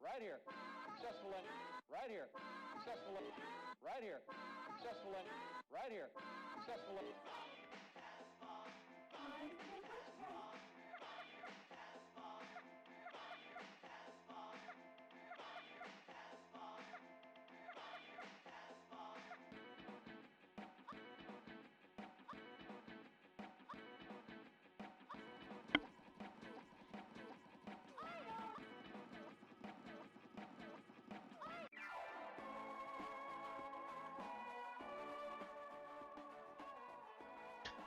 Right here. Successful entry. Right here. Successful entry. Right here. Successful entry. Right here. Successful entry.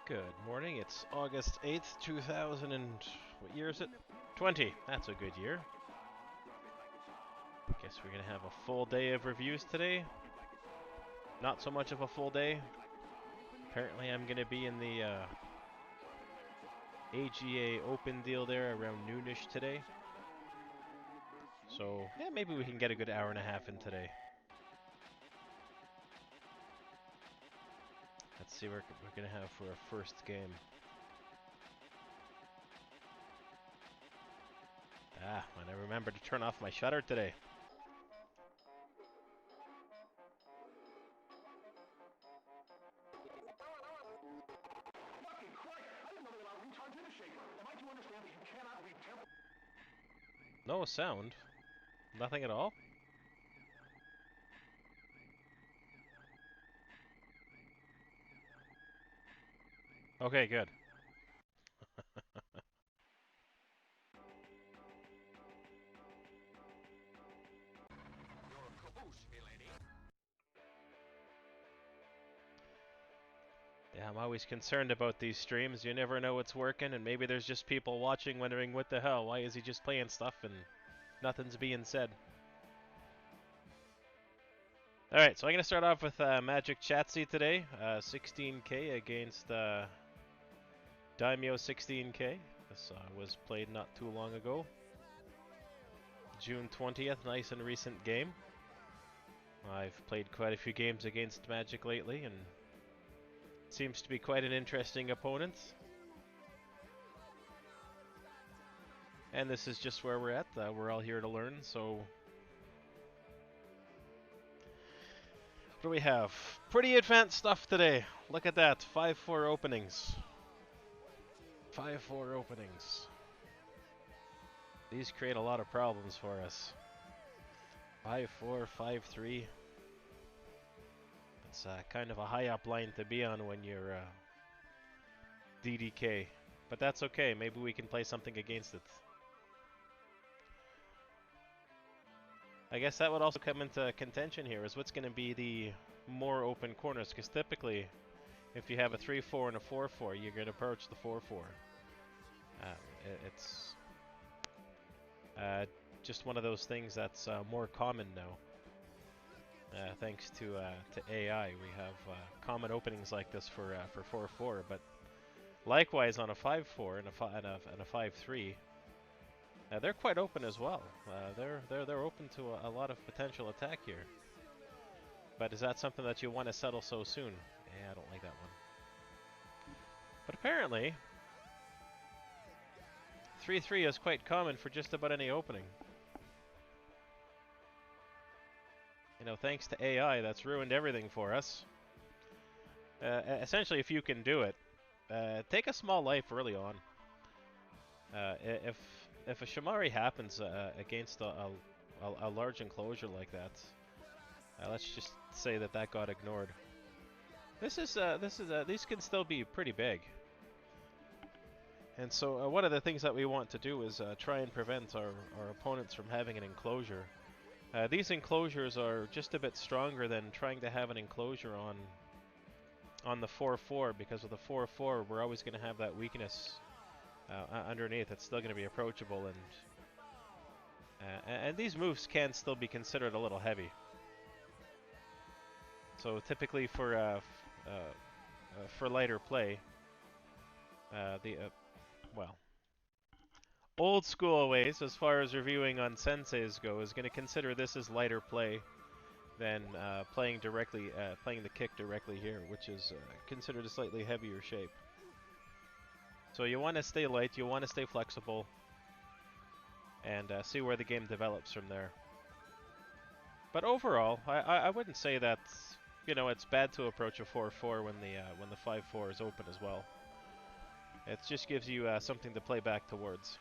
Good morning. It's August 8th, 2000 and what year is it? 20. That's a good year. Guess we're going to have a full day of reviews today. Not so much of a full day. Apparently I'm going to be in the AGA Open deal there around noonish today. So, yeah, maybe we can get a good hour and a half in today. Let's see what we're going to have for our first game. And I remembered to turn off my shutter today. No sound? Nothing at all? Okay, good. Yeah, I'm always concerned about these streams. You never know what's working, and maybe there's just people watching wondering what the hell, why is he just playing stuff and nothing's being said. Alright, so I'm going to start off with Magic Chatsy today. 16k against Daimyo 16k. This was played not too long ago. June 20th, nice and recent game. I've played quite a few games against Magic lately, and seems to be quite an interesting opponent. And this is just where we're at. We're all here to learn, so do we have? Pretty advanced stuff today. Look at that, 5-4 openings. 5-4 openings. These create a lot of problems for us. 5-4, 5-3. It's kind of a high up line to be on when you're DDK. But that's okay, maybe we can play something against it. I guess that would also come into contention here, is what's going to be the more open corners, because typically if you have a 3-4 and a 4-4, you're going to approach the 4-4. It's just one of those things that's more common now. Thanks to AI, we have common openings like this for 4-4, but likewise on a 5-4 and a 5-3, they're quite open as well. They're open to a lot of potential attack here. But is that something that you want to settle so soon? Yeah, I don't like that one. But apparently, 3-3 is quite common for just about any opening. You know, thanks to AI, that's ruined everything for us. Essentially, if you can do it, take a small life early on. If a Shamari happens against a large enclosure like that, let's just say that got ignored. These can still be pretty big. And so one of the things that we want to do is try and prevent our opponents from having an enclosure. These enclosures are just a bit stronger than trying to have an enclosure on the 4-4, because with the 4-4 we're always going to have that weakness underneath. It's still going to be approachable, and these moves can still be considered a little heavy. So typically for lighter play, old school ways as far as reviewing on senseis go is going to consider this as lighter play than playing the kick directly here, which is considered a slightly heavier shape. So you want to stay light, you want to stay flexible, and see where the game develops from there. But overall, I wouldn't say that, you know, it's bad to approach a 4-4 when the 5-4 is open as well. It just gives you something to play back towards.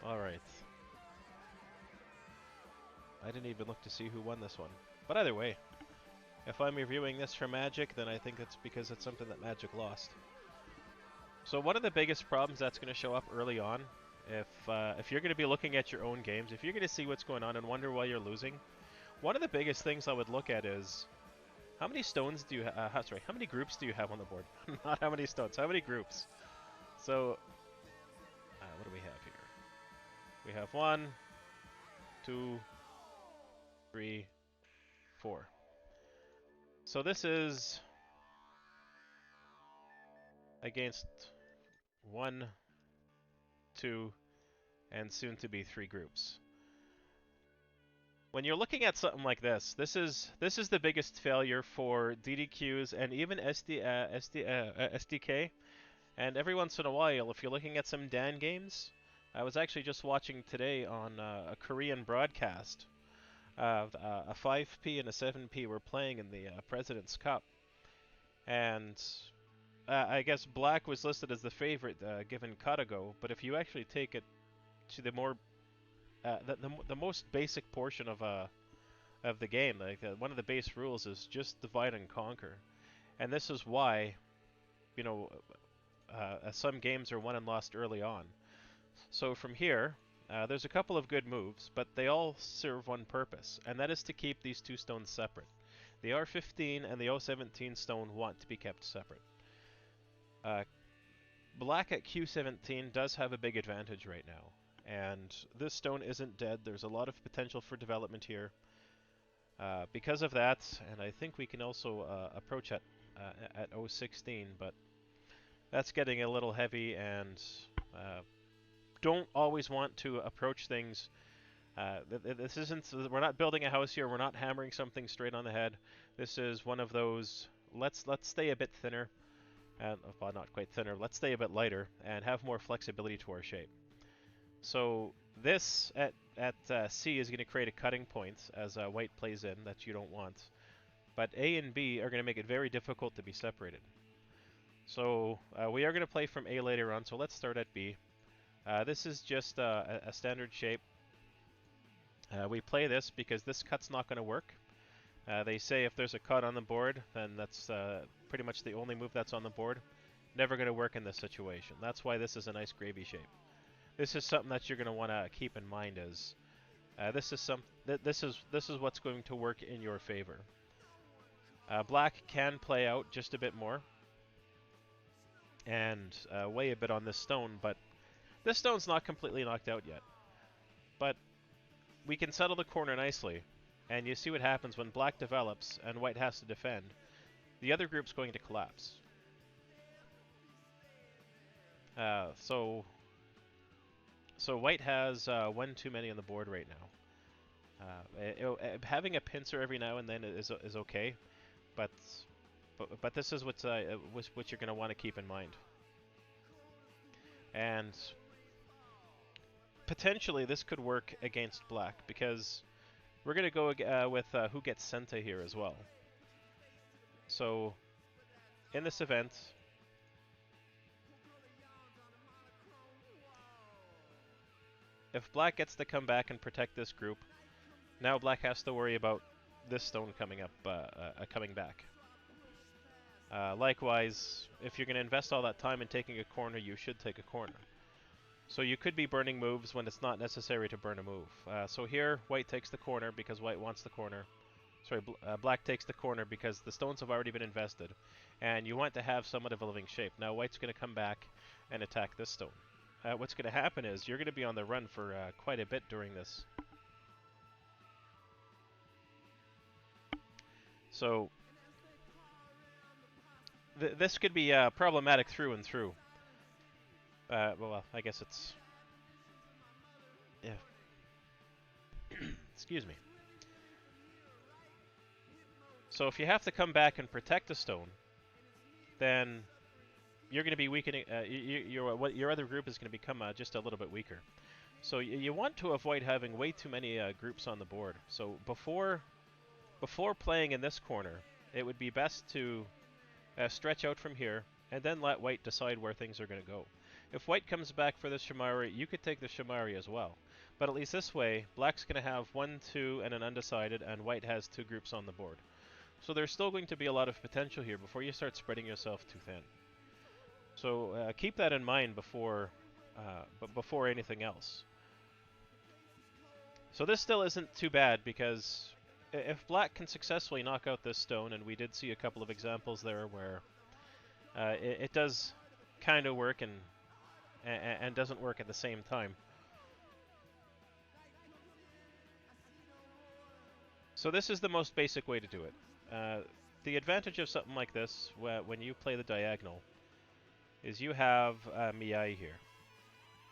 Alright. I didn't even look to see who won this one. But either way, if I'm reviewing this for Magic, then I think it's because it's something that Magic lost. So one of the biggest problems that's going to show up early on, if you're going to be looking at your own games, if you're going to see what's going on and wonder why you're losing, one of the biggest things I would look at is how many stones do you have? Sorry, how many groups do you have on the board? Not how many stones, how many groups? So, what do we have here? We have 1, 2, 3, 4. So this is against 1, 2, and soon to be 3 groups. When you're looking at something like this, this is the biggest failure for DDQs and even SDK. And every once in a while, if you're looking at some Dan games, I was actually just watching today on a Korean broadcast. A 5P and a 7P were playing in the President's Cup. And I guess black was listed as the favorite given Katago, but if you actually take it to the more the most basic portion of the game, like one of the base rules is just divide and conquer, and this is why, you know, some games are won and lost early on. So from here, there's a couple of good moves, but they all serve one purpose, and that is to keep these two stones separate. The R15 and the O17 stone want to be kept separate. Black at Q17 does have a big advantage right now, and this stone isn't dead. There's a lot of potential for development here. Because of that, and I think we can also approach at O16, but that's getting a little heavy, and don't always want to approach things. This isn't. We're not building a house here. We're not hammering something straight on the head. This is one of those. Let's stay a bit thinner. and well, not quite thinner. Let's stay a bit lighter and have more flexibility to our shape. So this at C is going to create a cutting point as white plays in that you don't want. But A and B are going to make it very difficult to be separated. So we are going to play from A later on, so let's start at B. This is just a standard shape. We play this because this cut's not going to work. They say if there's a cut on the board, then that's pretty much the only move that's on the board. Never going to work in this situation. That's why this is a nice gravy shape. This is something that you're going to want to keep in mind as this is what's going to work in your favor. Black can play out just a bit more and weigh a bit on this stone, but this stone's not completely knocked out yet. But we can settle the corner nicely, and you see what happens when black develops and white has to defend. The other group's going to collapse. So white has one too many on the board right now. Having a pincer every now and then is okay, but this is what you're going to want to keep in mind. And potentially this could work against black because we're going to go with who gets Senta here as well. So in this event, if black gets to come back and protect this group, now black has to worry about this stone coming up, coming back. Likewise, if you're going to invest all that time in taking a corner, you should take a corner. So you could be burning moves when it's not necessary to burn a move. So here, white takes the corner because white wants the corner. Sorry, black takes the corner because the stones have already been invested, and you want to have somewhat of a living shape. Now white's going to come back and attack this stone. What's going to happen is you're going to be on the run for quite a bit during this. So this could be problematic through and through. Well, I guess it's... Yeah. Excuse me. So if you have to come back and protect a stone, then you're going to be weakening... your other group is going to become just a little bit weaker. So you want to avoid having way too many groups on the board. So before playing in this corner, it would be best to stretch out from here and then let white decide where things are going to go. If white comes back for the Shamari, you could take the Shamari as well. But at least this way, black's going to have 1, 2, and an undecided, and white has 2 groups on the board. So there's still going to be a lot of potential here before you start spreading yourself too thin. So keep that in mind before anything else. So this still isn't too bad because if black can successfully knock out this stone, and we did see a couple of examples there where it does kind of work and doesn't work at the same time. So this is the most basic way to do it. The advantage of something like this, when you play the diagonal, is you have Miyai here.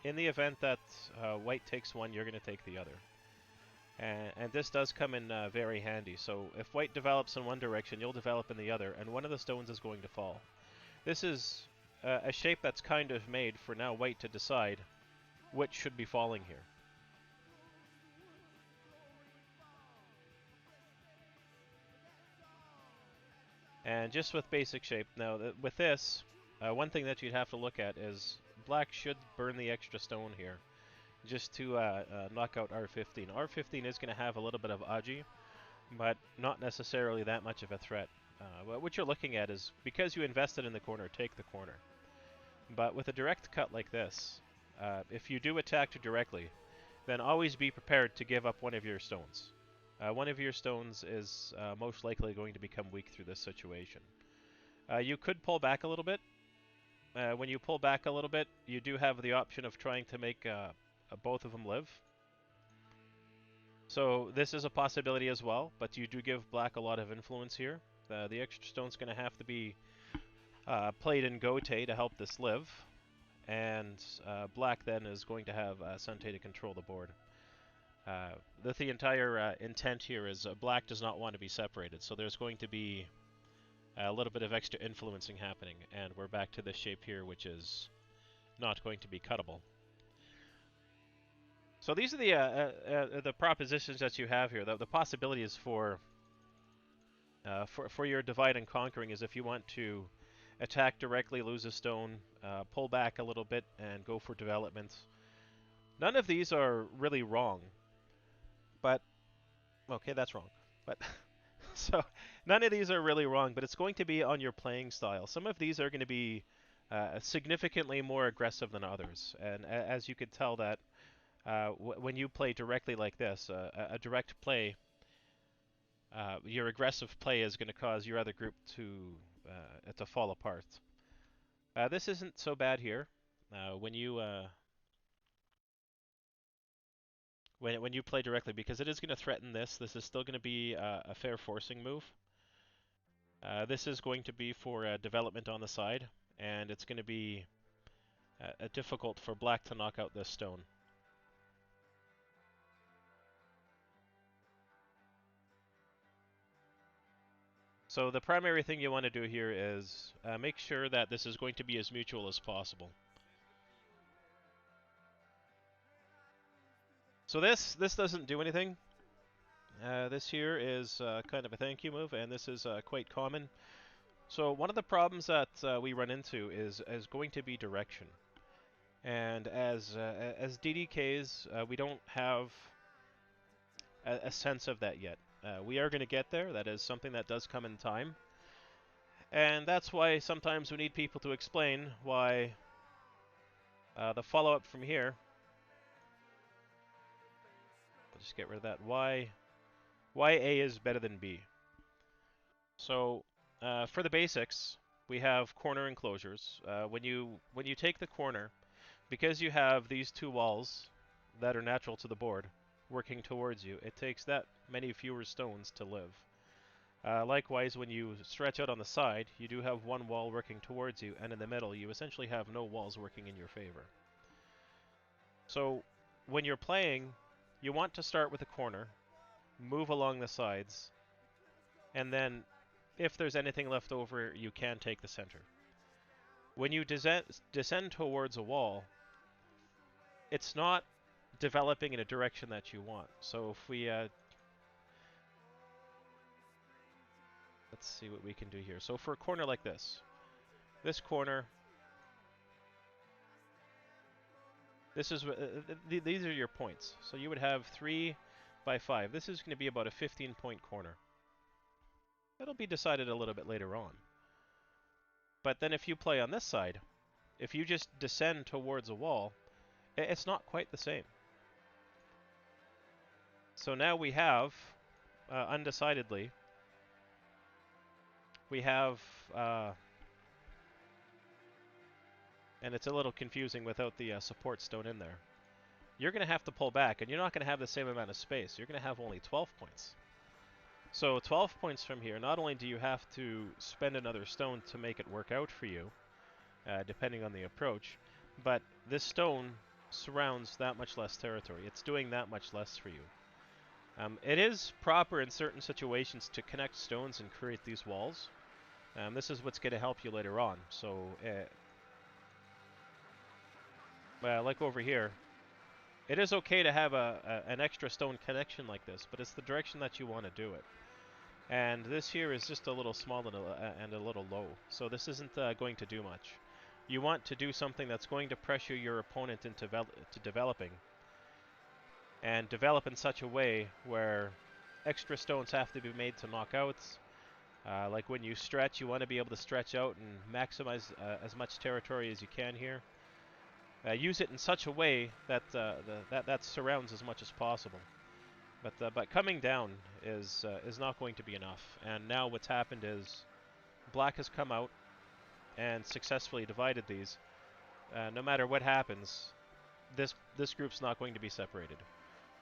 In the event that white takes one, you're going to take the other. And this does come in very handy. So if white develops in one direction, you'll develop in the other, and one of the stones is going to fall. This is a shape that's kind of made for now white to decide which should be falling here. And just with basic shape, now with this, one thing that you'd have to look at is black should burn the extra stone here just to knock out R15. R15 is going to have a little bit of Aji, but not necessarily that much of a threat. What you're looking at is, because you invested in the corner, take the corner. But with a direct cut like this, if you do attack directly, then always be prepared to give up one of your stones. One of your stones is most likely going to become weak through this situation. You could pull back a little bit. When you pull back a little bit, you do have the option of trying to make both of them live. So this is a possibility as well, but you do give black a lot of influence here. The extra stone's going to have to be played in Gote to help this live, and black then is going to have Sente to control the board. The entire intent here is black does not want to be separated, so there's going to be A little bit of extra influencing happening, and we're back to this shape here, which is not going to be cuttable. So these are the propositions that you have here. The possibilities for your divide and conquering is if you want to attack directly, lose a stone, pull back a little bit, and go for development. None of these are really wrong, but okay, that's wrong. But so none of these are really wrong, but it's going to be on your playing style. Some of these are going to be significantly more aggressive than others, and as you could tell that when you play directly like this, a direct play, your aggressive play is going to cause your other group to fall apart. This isn't so bad here. When you when you play directly, because it is going to threaten this. This is still going to be a fair forcing move. This is going to be for development on the side, and it's going to be difficult for black to knock out this stone. So the primary thing you want to do here is make sure that this is going to be as mutual as possible. So this doesn't do anything. This here is kind of a thank you move, and this is quite common. So one of the problems that we run into is going to be direction. And as DDKs, we don't have a sense of that yet. We are going to get there. That is something that does come in time. And that's why sometimes we need people to explain why the follow-up from here, I'll just get rid of that, why A is better than B. So for the basics, we have corner enclosures. When you take the corner, because you have these two walls that are natural to the board working towards you, it takes that many fewer stones to live. Likewise, when you stretch out on the side, you do have one wall working towards you, and in the middle, you essentially have no walls working in your favor. So when you're playing, you want to start with a corner, move along the sides, and then if there's anything left over, you can take the center. When you descend towards a wall, it's not developing in a direction that you want. So if we let's see what we can do here. So for a corner like this corner, this is these are your points. So you would have 3 by 5. This is going to be about a 15-point corner. That'll be decided a little bit later on. But then if you play on this side, if you just descend towards a wall, it's not quite the same. So now we have, undecidedly, we have, and it's a little confusing without the support stone in there. You're going to have to pull back, and you're not going to have the same amount of space. You're going to have only 12 points. So 12 points from here, not only do you have to spend another stone to make it work out for you, depending on the approach, but this stone surrounds that much less territory. It's doing that much less for you. It is proper in certain situations to connect stones and create these walls. This is what's going to help you later on. So, like over here, it is okay to have an extra stone connection like this, but it's the direction that you want to do it. And this here is just a little small and a little low, so this isn't going to do much. You want to do something that's going to pressure your opponent into developing, and develop in such a way where extra stones have to be made to knock out. Like when you stretch, you want to be able to stretch out and maximize as much territory as you can here. Use it in such a way that that surrounds as much as possible. But coming down is not going to be enough. And now what's happened is black has come out and successfully divided these. No matter what happens, this group's not going to be separated.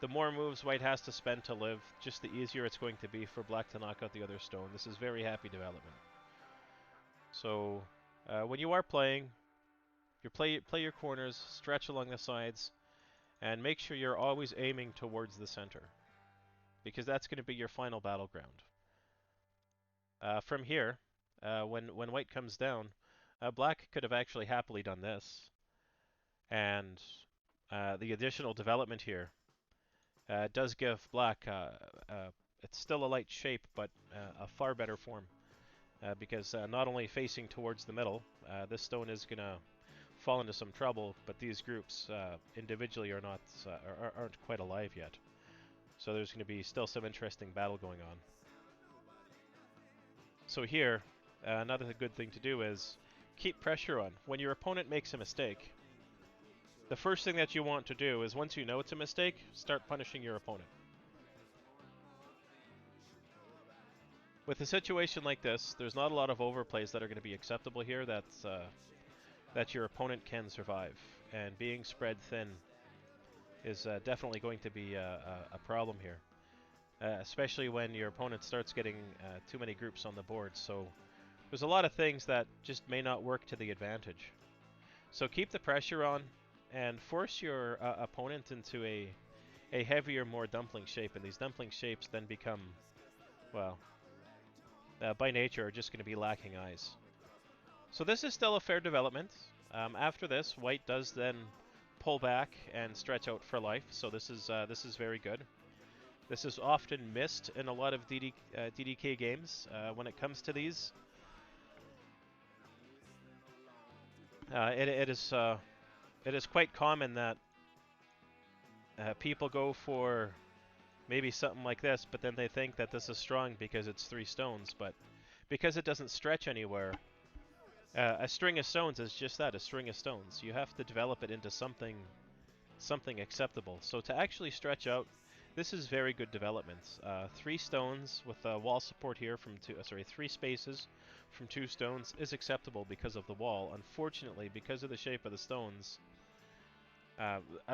The more moves white has to spend to live, just the easier it's going to be for black to knock out the other stone. This is very happy development. So when you are playing, you play your corners, stretch along the sides, and make sure you're always aiming towards the center, because that's going to be your final battleground. From here, when white comes down, black could have actually happily done this, and the additional development here does give black it's still a light shape, but a far better form, because not only facing towards the middle, this stone is gonna fall into some trouble, but these groups individually are not aren't quite alive yet. So there's going to be still some interesting battle going on. So here, another good thing to do is keep pressure on. When your opponent makes a mistake, the first thing that you want to do is, once you know it's a mistake, start punishing your opponent. With a situation like this, there's not a lot of overplays that are going to be acceptable here that your opponent can survive. And being spread thin is definitely going to be a problem here. Especially when your opponent starts getting too many groups on the board. So there's a lot of things that just may not work to the advantage. So keep the pressure on and force your opponent into a heavier, more dumpling shape. And these dumpling shapes then become, well, by nature are just going to be lacking eyes. So this is still a fair development. After this, white does then pull back and stretch out for life. So this is very good. This is often missed in a lot of DDK games when it comes to these. It is quite common that people go for maybe something like this, but then they think that this is strong because it's 3 stones, but because it doesn't stretch anywhere, a string of stones is just that, a string of stones. You have to develop it into something acceptable. So to actually stretch out, this is very good development. 3 stones with wall support here from 3 spaces from 2 stones is acceptable because of the wall. Unfortunately, because of the shape of the stones,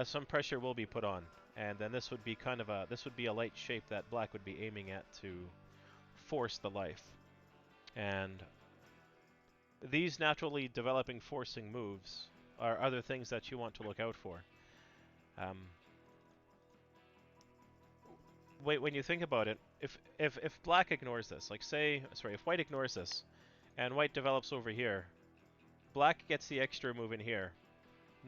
some pressure will be put on, and then this would be a light shape that black would be aiming at to force the life. And these naturally developing forcing moves are other things that you want to look out for. When you think about it, if black ignores this, if white ignores this, and white develops over here, black gets the extra move in here,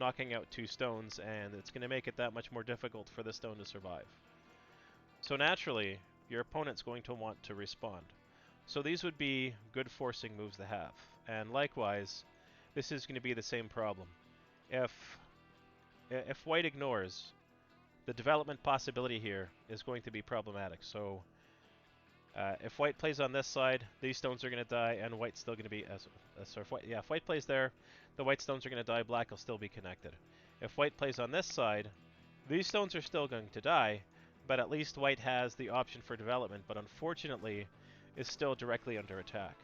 knocking out 2 stones, and it's going to make it that much more difficult for the stone to survive. So naturally, your opponent's going to want to respond. So these would be good forcing moves to have. And likewise, this is going to be the same problem. If white ignores, the development possibility here is going to be problematic. So if white plays on this side, these stones are going to die, and white's still going to be... if white plays there, the white stones are going to die, black will still be connected. If white plays on this side, these stones are still going to die, but at least white has the option for development, but unfortunately is still directly under attack.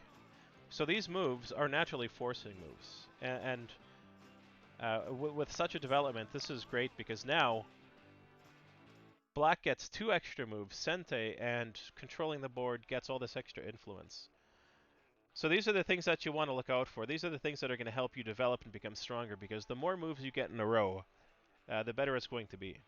So these moves are naturally forcing moves. And with such a development, this is great because now black gets 2 extra moves, Sente, and controlling the board gets all this extra influence. So these are the things that you want to look out for. These are the things that are going to help you develop and become stronger, because the more moves you get in a row, the better it's going to be.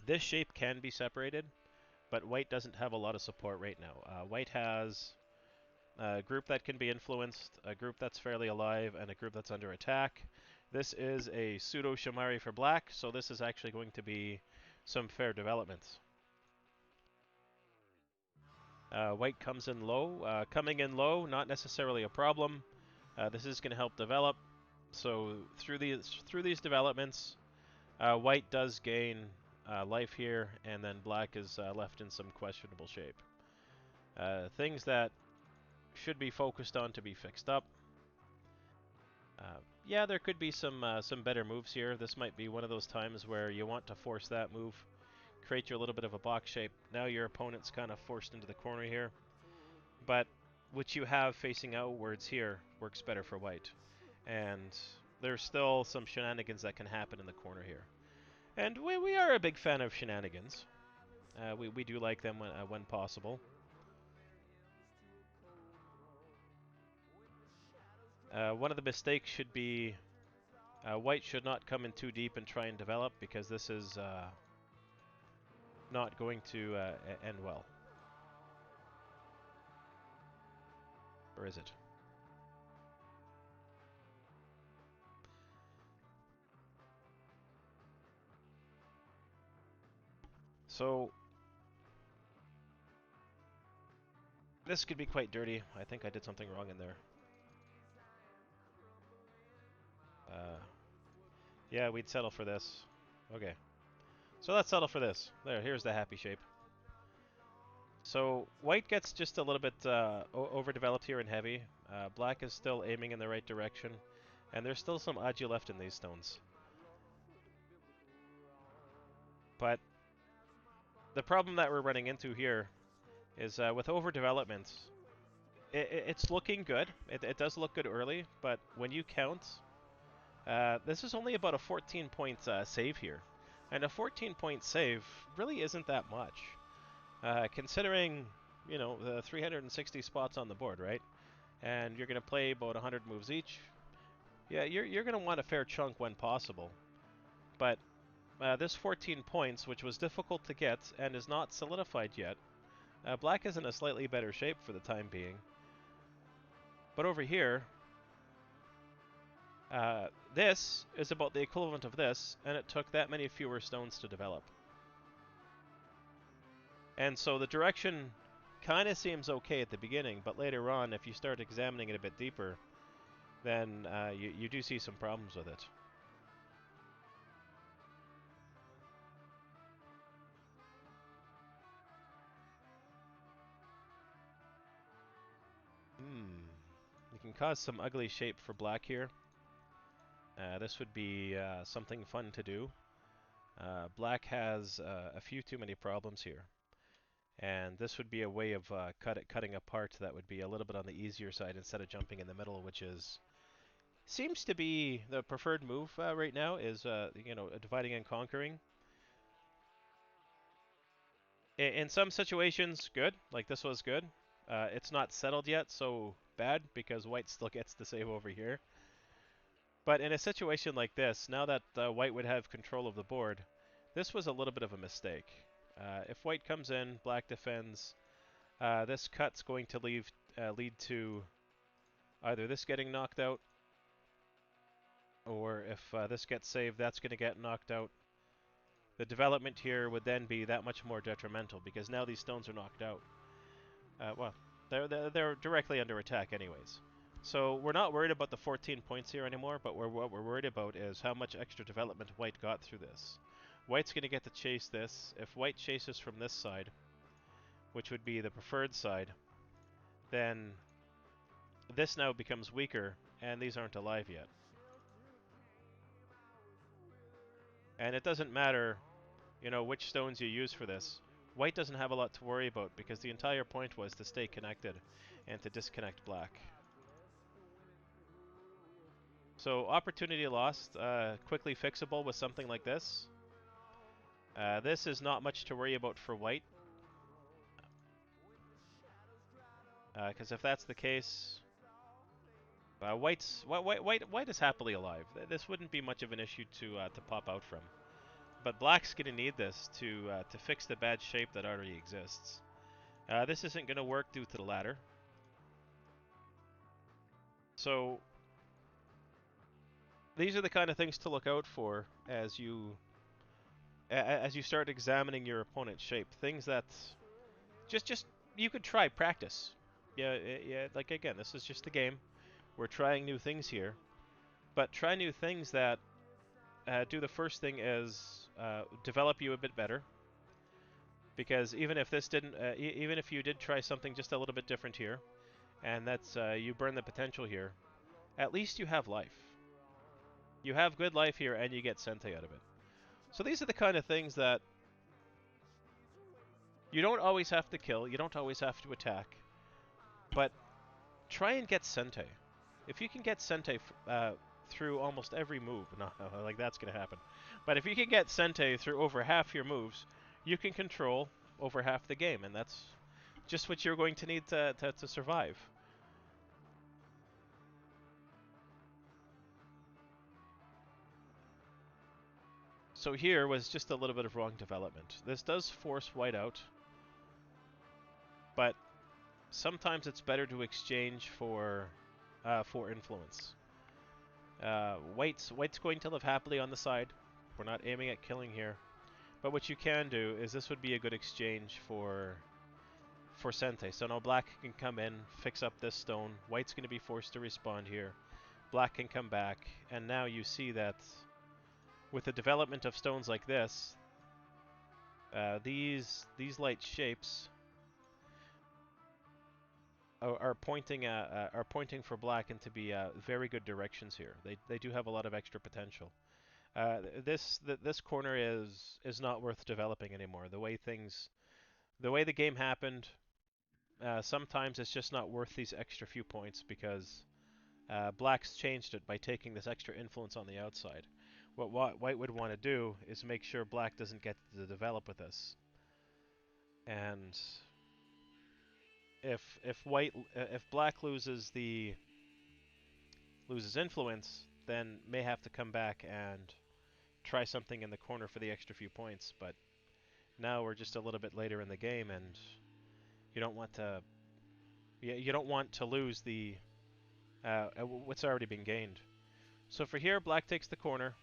This shape can be separated, but white doesn't have a lot of support right now. White has a group that can be influenced, a group that's fairly alive, and a group that's under attack. This is a pseudo Shamari for black, so this is actually going to be some fair developments. White comes in low. Coming in low, not necessarily a problem. This is going to help develop. So through these developments, white does gain life here, and then black is left in some questionable shape. Things that should be focused on to be fixed up. Yeah, there could be some better moves here. This might be one of those times where you want to force that move, create you a little bit of a box shape. Now your opponent's kind of forced into the corner here, but what you have facing outwards here works better for white. And there's still some shenanigans that can happen in the corner here. And we are a big fan of shenanigans. We do like them when possible. One of the mistakes should be white should not come in too deep and try and develop, because this is not going to end well. Or is it? So this could be quite dirty. I think I did something wrong in there. Yeah, we'd settle for this. Okay. So let's settle for this. There, here's the happy shape. So white gets just a little bit overdeveloped here and heavy. Black is still aiming in the right direction. And there's still some agi left in these stones. But the problem that we're running into here is with overdevelopment, it's looking good. It does look good early, but when you count, this is only about a 14-point save here. And a 14-point save really isn't that much. Considering, you know, the 360 spots on the board, right? And you're going to play about 100 moves each. Yeah, you're going to want a fair chunk when possible. But this 14 points, which was difficult to get and is not solidified yet, black is in a slightly better shape for the time being. But over here, this is about the equivalent of this, and it took that many fewer stones to develop. And so the direction kind of seems okay at the beginning, but later on, if you start examining it a bit deeper, then you do see some problems with it. You can cause some ugly shape for black here. This would be something fun to do. Black has a few too many problems here. And this would be a way of cutting apart that would be a little bit on the easier side instead of jumping in the middle, which seems to be the preferred move right now, is you know, dividing and conquering. In some situations, good. Like this was good. It's not settled yet, so bad because white still gets to save over here. But in a situation like this, now that white would have control of the board, this was a little bit of a mistake. If white comes in, black defends, this cut's going to lead to either this getting knocked out, or if this gets saved, that's going to get knocked out. The development here would then be that much more detrimental because now these stones are knocked out. Well, they're directly under attack anyways. So we're not worried about the 14 points here anymore, but what we're worried about is how much extra development white got through this. White's going to get to chase this. If white chases from this side, which would be the preferred side, then this now becomes weaker, and these aren't alive yet. And it doesn't matter, you know, which stones you use for this. White doesn't have a lot to worry about because the entire point was to stay connected and to disconnect black. So opportunity lost, quickly fixable with something like this. This is not much to worry about for white. Because if that's the case, white is happily alive. This wouldn't be much of an issue to pop out from. But black's going to need this to fix the bad shape that already exists. This isn't going to work due to the ladder. So these are the kind of things to look out for as you start examining your opponent's shape. Things that just you could try practice. Yeah. Like again, this is just a game. We're trying new things here, but try new things that do the first thing is develop you a bit better. Because even if this didn't, even if you did try something just a little bit different here, and that's you burn the potential here, at least you have life. You have good life here, and you get Sente out of it. So these are the kind of things that you don't always have to kill, you don't always have to attack, but try and get Sente. If you can get Sente through almost every move, no, like that's going to happen. But if you can get Sente through over half your moves, you can control over half the game, and that's just what you're going to need to survive. So here was just a little bit of wrong development. This does force white out, but sometimes it's better to exchange for influence. White's going to live happily on the side. We're not aiming at killing here, but what you can do is this would be a good exchange for Sente. So now black can come in, fix up this stone. White's going to be forced to respond here. Black can come back, and now you see that with the development of stones like this, these light shapes are pointing for black into be very good directions here. They do have a lot of extra potential. This corner is not worth developing anymore. The way the game happened, sometimes it's just not worth these extra few points because black's changed it by taking this extra influence on the outside. What white would want to do is make sure black doesn't get to develop with this. And if black loses influence, then may have to come back and try something in the corner for the extra few points. But now we're just a little bit later in the game, and you don't want to lose the what's already been gained. So for here, black takes the corner.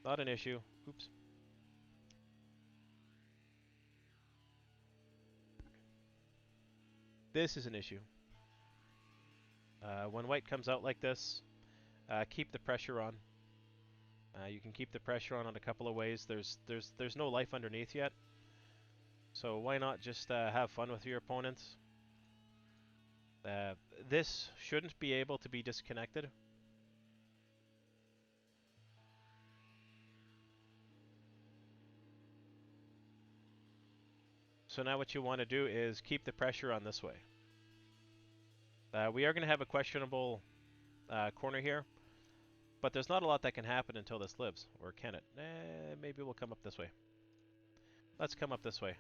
Not an issue. Oops. This is an issue. When white comes out like this, keep the pressure on. You can keep the pressure on a couple of ways. There's no life underneath yet, so why not just have fun with your opponents? This shouldn't be able to be disconnected. So now what you want to do is keep the pressure on this way. We are going to have a questionable corner here, but there's not a lot that can happen until this lives, or can it? Maybe we'll come up this way. Let's come up this way.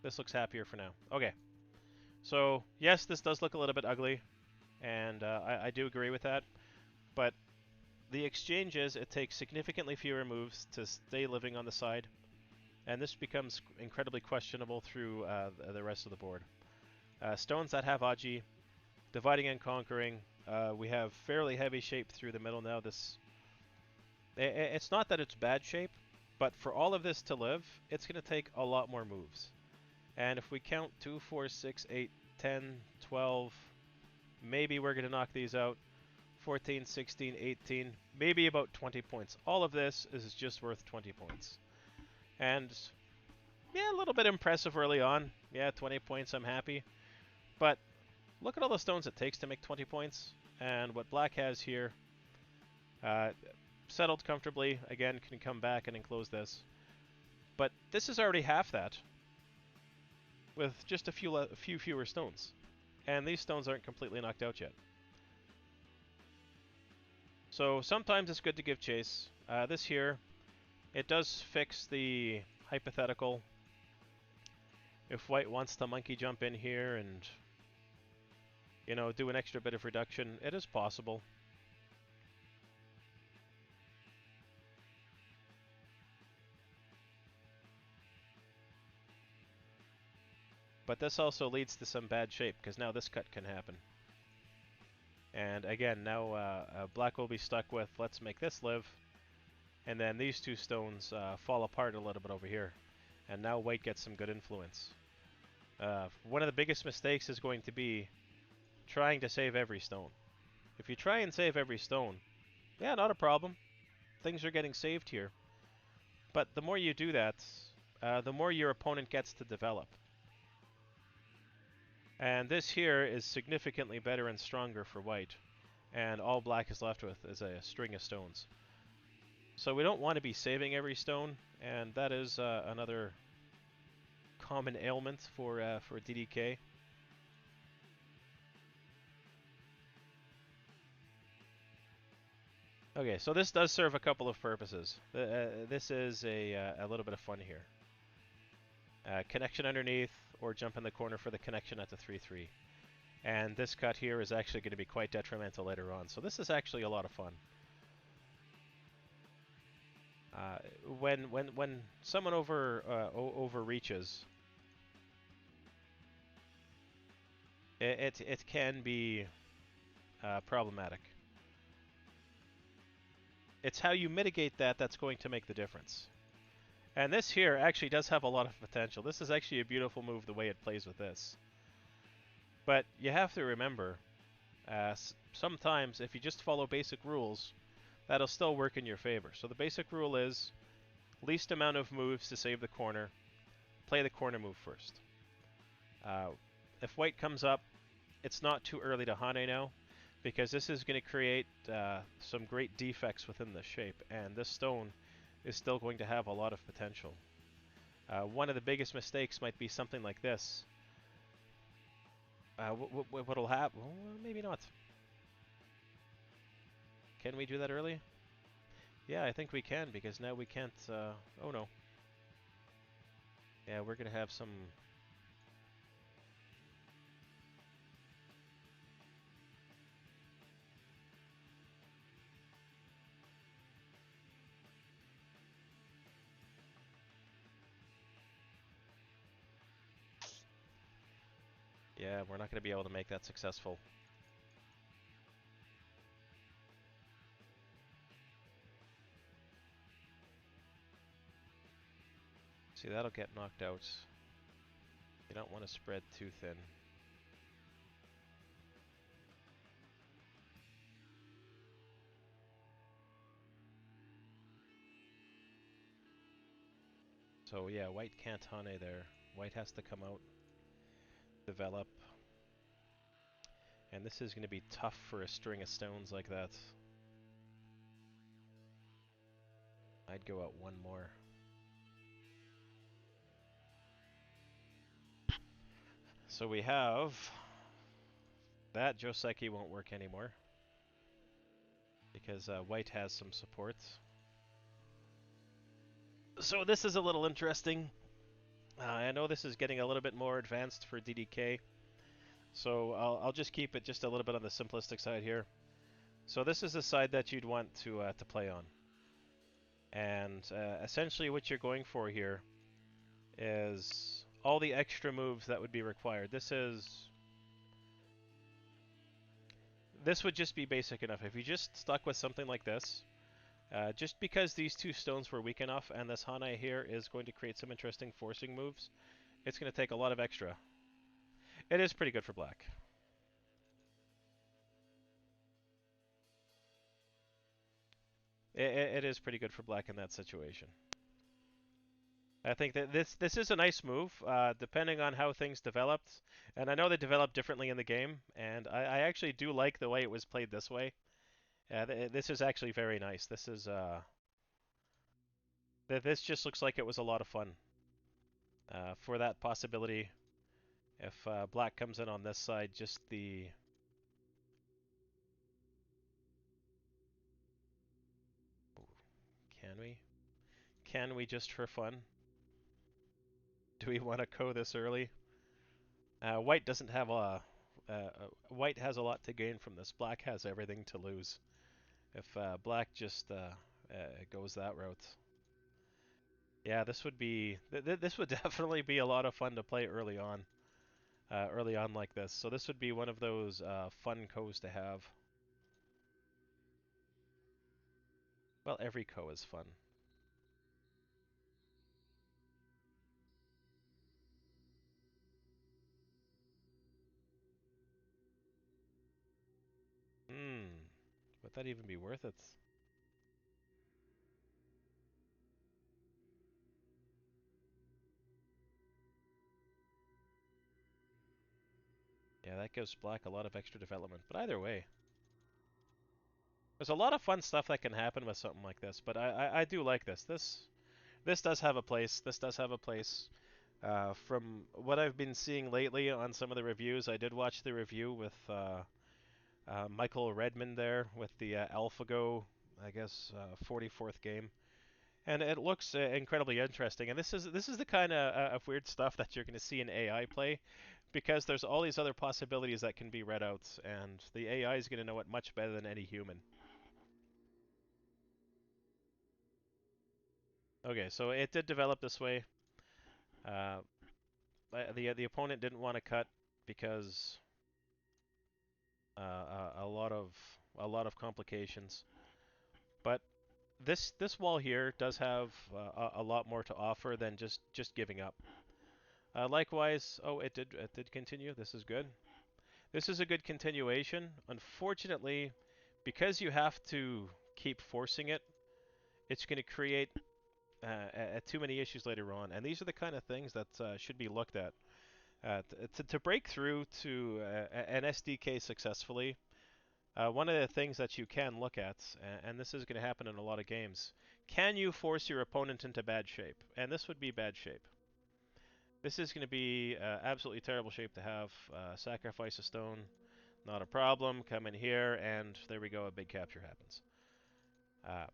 This looks happier for now. Okay. So, yes, this does look a little bit ugly, and I do agree with that, but the exchange is it takes significantly fewer moves to stay living on the side, and this becomes incredibly questionable through the rest of the board. Stones that have Aji, dividing and conquering, we have fairly heavy shape through the middle now. It's not that it's bad shape, but for all of this to live, it's going to take a lot more moves. And if we count 2, 4, 6, 8, 10, 12, maybe we're going to knock these out. 14, 16, 18, maybe about 20 points. All of this is just worth 20 points. And yeah, a little bit impressive early on. Yeah, 20 points, I'm happy. But look at all the stones it takes to make 20 points. And what black has here, settled comfortably, again, can come back and enclose this. But this is already half that, with just a few fewer stones. And these stones aren't completely knocked out yet. So sometimes it's good to give chase. This here, it does fix the hypothetical. If white wants to monkey jump in here and, you know, do an extra bit of reduction, it is possible. But this also leads to some bad shape, because now this cut can happen. And again, now black will be stuck with, let's make this live. And then these two stones fall apart a little bit over here. And now white gets some good influence. One of the biggest mistakes is going to be trying to save every stone. If you try and save every stone, yeah, not a problem. Things are getting saved here. But the more you do that, the more your opponent gets to develop. And this here is significantly better and stronger for white. And all black is left with is a string of stones. So we don't want to be saving every stone, and that is another common ailment for DDK. Okay, so this does serve a couple of purposes. This is a little bit of fun here. Connection underneath, or jump in the corner for the connection at the 3-3. And this cut here is actually going to be quite detrimental later on. So this is actually a lot of fun. Uh, when someone overreaches, it can be problematic. It's how you mitigate that that's going to make the difference. And this here actually does have a lot of potential. This is actually a beautiful move the way it plays with this. But you have to remember, sometimes if you just follow basic rules, that'll still work in your favor. So the basic rule is least amount of moves to save the corner. Play the corner move first. If white comes up, it's not too early to Hane now, because this is going to create some great defects within the shape, and this stone is still going to have a lot of potential. One of the biggest mistakes might be something like this. What'll happen? Well, maybe not. Can we do that early? Yeah, I think we can, because now we can't... oh no. Yeah, we're going to have some... Yeah, we're not going to be able to make that successful. See, that'll get knocked out. You don't want to spread too thin. So yeah, white can't Hane there. White has to come out, develop. And this is going to be tough for a string of stones like that. I'd go out one more. So we have that. Joseki won't work anymore because white has some support. So this is a little interesting. I know this is getting a little bit more advanced for DDK. So I'll just keep it just a little bit on the simplistic side here. So this is the side that you'd want to play on. And essentially what you're going for here is all the extra moves that would be required. This would just be basic enough. If you just stuck with something like this, just because these two stones were weak enough and this Hane here is going to create some interesting forcing moves, it's going to take a lot of extra. It is pretty good for black. It is pretty good for black in that situation. I think that this is a nice move, depending on how things developed. And I know they developed differently in the game, and I actually do like the way it was played this way. This is actually very nice. This just looks like it was a lot of fun. For that possibility, if black comes in on this side, just the... Can we? Can we just for fun? Do we want to go this early? White doesn't have white has a lot to gain from this. Black has everything to lose. If black just goes that route. Yeah, this would be this would definitely be a lot of fun to play early on like this. So this would be one of those fun co's to have. Well, every co is fun. Would that even be worth it? Yeah, that gives black a lot of extra development. But either way, there's a lot of fun stuff that can happen with something like this. But I do like this. This does have a place. This does have a place. From what I've been seeing lately on some of the reviews, I did watch the review with Michael Redmond there with the AlphaGo, I guess, 44th game, and it looks incredibly interesting. And this is the kind of weird stuff that you're going to see in AI play, because there's all these other possibilities that can be read out, and the AI is going to know it much better than any human. Okay, so it did develop this way. Uh, the opponent didn't want to cut because a lot of complications. But this wall here does have a lot more to offer than just giving up. Likewise, oh, it did continue. This is good. This is a good continuation. Unfortunately, because you have to keep forcing it, it's going to create too many issues later on. And these are the kind of things that should be looked at. To break through to an SDK successfully, one of the things that you can look at, and this is going to happen in a lot of games, can you force your opponent into bad shape? And this would be bad shape. This is going to be absolutely terrible shape to have. Sacrifice a stone, not a problem. Come in here, and there we go. A big capture happens. Uh,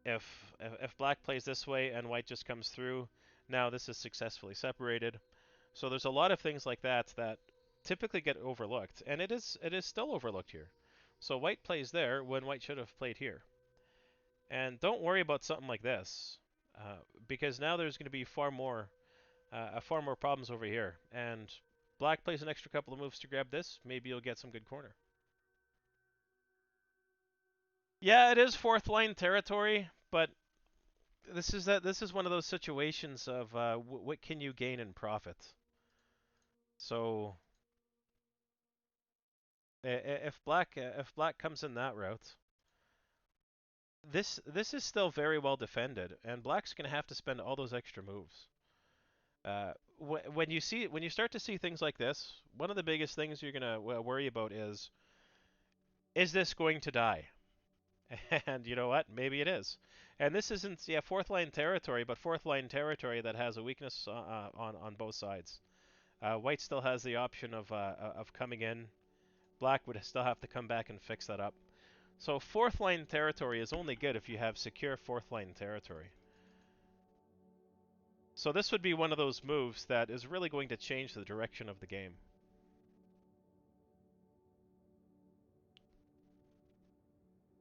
if black plays this way and white just comes through, now this is successfully separated. So there's a lot of things like that that typically get overlooked, and it is still overlooked here. So white plays there when white should have played here. And don't worry about something like this, because now there's going to be far more problems over here. And black plays an extra couple of moves to grab this. Maybe you'll get some good corner. Yeah, it is fourth line territory, but this is one of those situations of what can you gain in profit. So if black comes in that route, this is still very well defended, and black's going to have to spend all those extra moves. When you start to see things like this, one of the biggest things you're going to worry about is this going to die? And you know what? Maybe it is. And this isn't fourth line territory, but fourth line territory that has a weakness on both sides. White still has the option of coming in. Black would still have to come back and fix that up. So fourth line territory is only good if you have secure fourth line territory. So this would be one of those moves that is really going to change the direction of the game.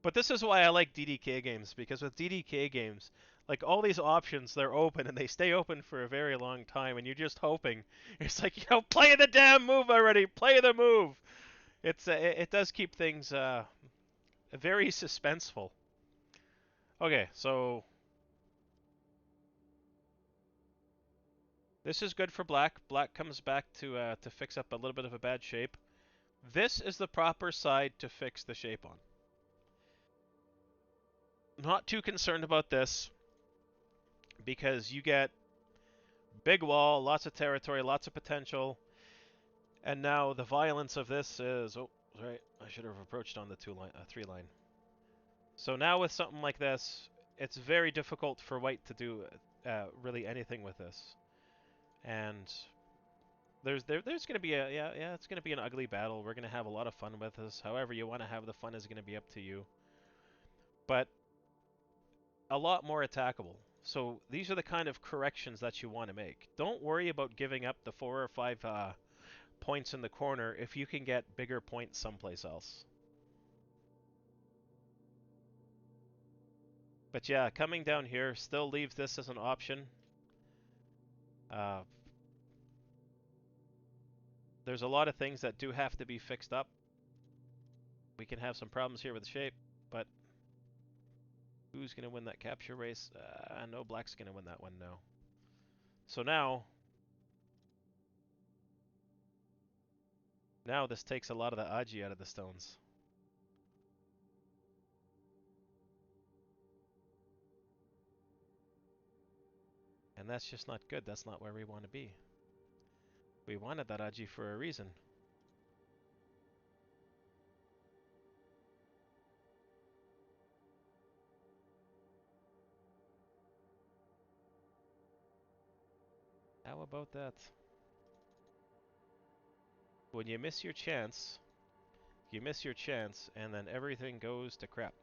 But this is why I like DDK games, because with DDK games, like all these options, they're open and they stay open for a very long time, and you're just hoping. It's like, play the damn move already, play the move. It does keep things very suspenseful. Okay, so this is good for black. Black comes back to fix up a little bit of a bad shape. This is the proper side to fix the shape on. Not too concerned about this because you get big wall, lots of territory, lots of potential, and now the violence of this is right. I should have approached on the 3 line. So now with something like this, it's very difficult for white to do really anything with this, and there's going to be it's going to be an ugly battle. We're going to have a lot of fun with this. However you want to have the fun is going to be up to you, but a lot more attackable. So these are the kind of corrections that you want to make. Don't worry about giving up the 4 or 5 points in the corner if you can get bigger points someplace else. But yeah, coming down here still leaves this as an option. Uh, there's a lot of things that do have to be fixed up. We can have some problems here with the shape, but who's going to win that capture race? I know black's going to win that one now. So now this takes a lot of the Aji out of the stones. And that's just not good. That's not where we want to be. We wanted that Aji for a reason. How about that? When you miss your chance, and then everything goes to crap.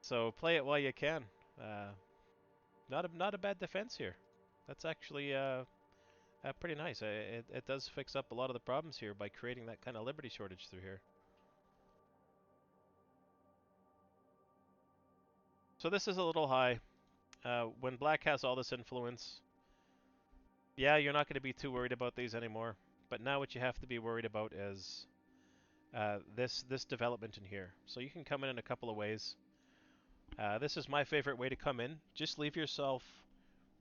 So play it while you can. Not a bad defense here. That's actually pretty nice. It does fix up a lot of the problems here by creating that kind of liberty shortage through here. So this is a little high. When black has all this influence, yeah, you're not going to be too worried about these anymore. But now what you have to be worried about is this development in here. So you can come in a couple of ways. This is my favorite way to come in. Just leave yourself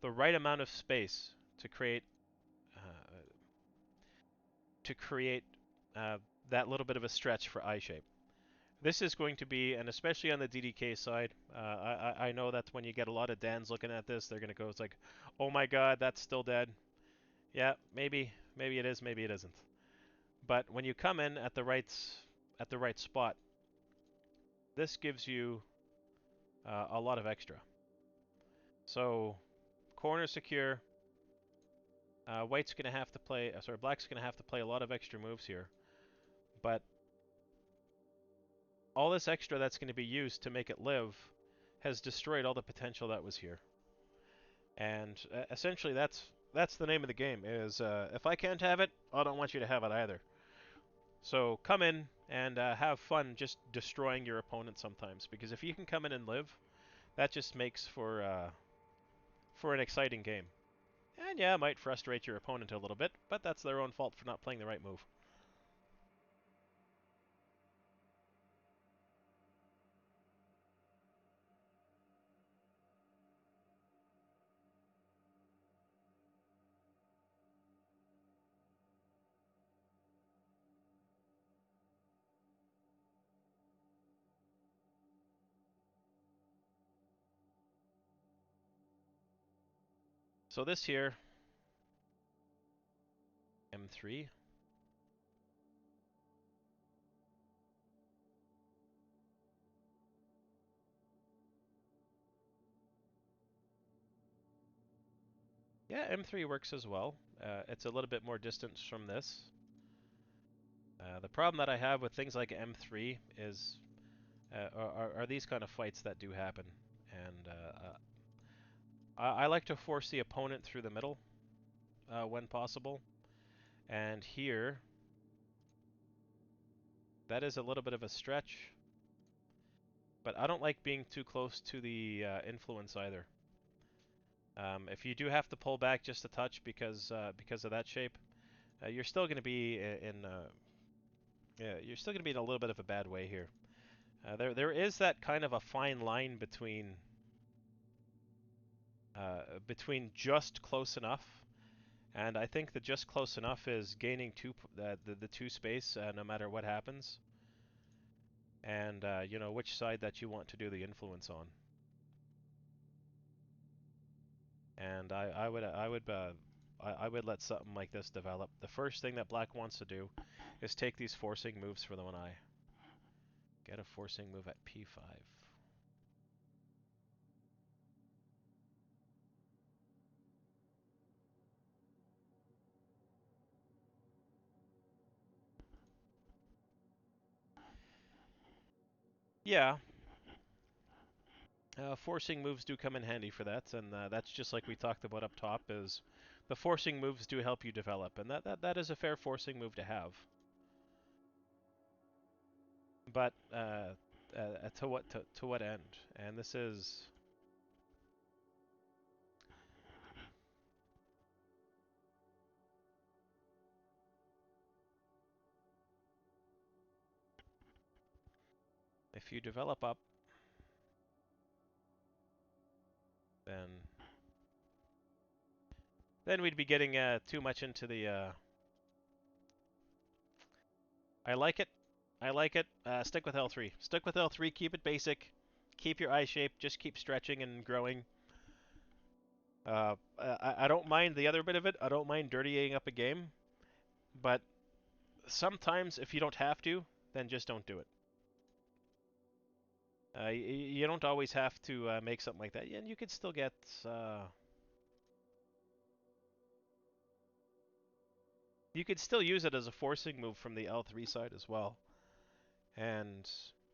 the right amount of space to create uh, to create uh, that little bit of a stretch for eye shape. This is going to be, and especially on the DDK side, I know that when you get a lot of Dans looking at this, they're going to go, it's like, oh my god, that's still dead. Yeah, maybe it is, maybe it isn't. But when you come in at the right spot, this gives you a lot of extra. So corner secure. White's going to have to play. Sorry, black's going to have to play a lot of extra moves here. But all this extra that's going to be used to make it live has destroyed all the potential that was here. And essentially, that's the name of the game. Is if I can't have it, I don't want you to have it either. So come in and have fun just destroying your opponent sometimes. Because if you can come in and live, that just makes for an exciting game. And yeah, it might frustrate your opponent a little bit, but that's their own fault for not playing the right move. So this here, M3. Yeah, M3 works as well. It's a little bit more distance from this. The problem that I have with things like M3 is are these kind of fights that do happen, and I like to force the opponent through the middle when possible. And here, that is a little bit of a stretch, but I don't like being too close to the influence either. If you do have to pull back just a touch because of that shape, you're still going to be in yeah, you're still going to be in a little bit of a bad way here. There is that kind of a fine line between just close enough, and I think that just close enough is gaining the two space no matter what happens, and you know which side that you want to do the influence on. And I would let something like this develop. The first thing that black wants to do is take these forcing moves for the one eye. Get a forcing move at P5. Yeah, forcing moves do come in handy for that, and that's just like we talked about up top. Is the forcing moves do help you develop, and that is a fair forcing move to have. But to what end? And this is if you develop up, then we'd be getting too much into the. I like it. I like it. Stick with L3. Stick with L3. Keep it basic. Keep your eye shape. Just keep stretching and growing. I don't mind the other bit of it. I don't mind dirtying up a game. But sometimes, if you don't have to, then just don't do it. You don't always have to make something like that. And you could still get... you could still use it as a forcing move from the L3 side as well. And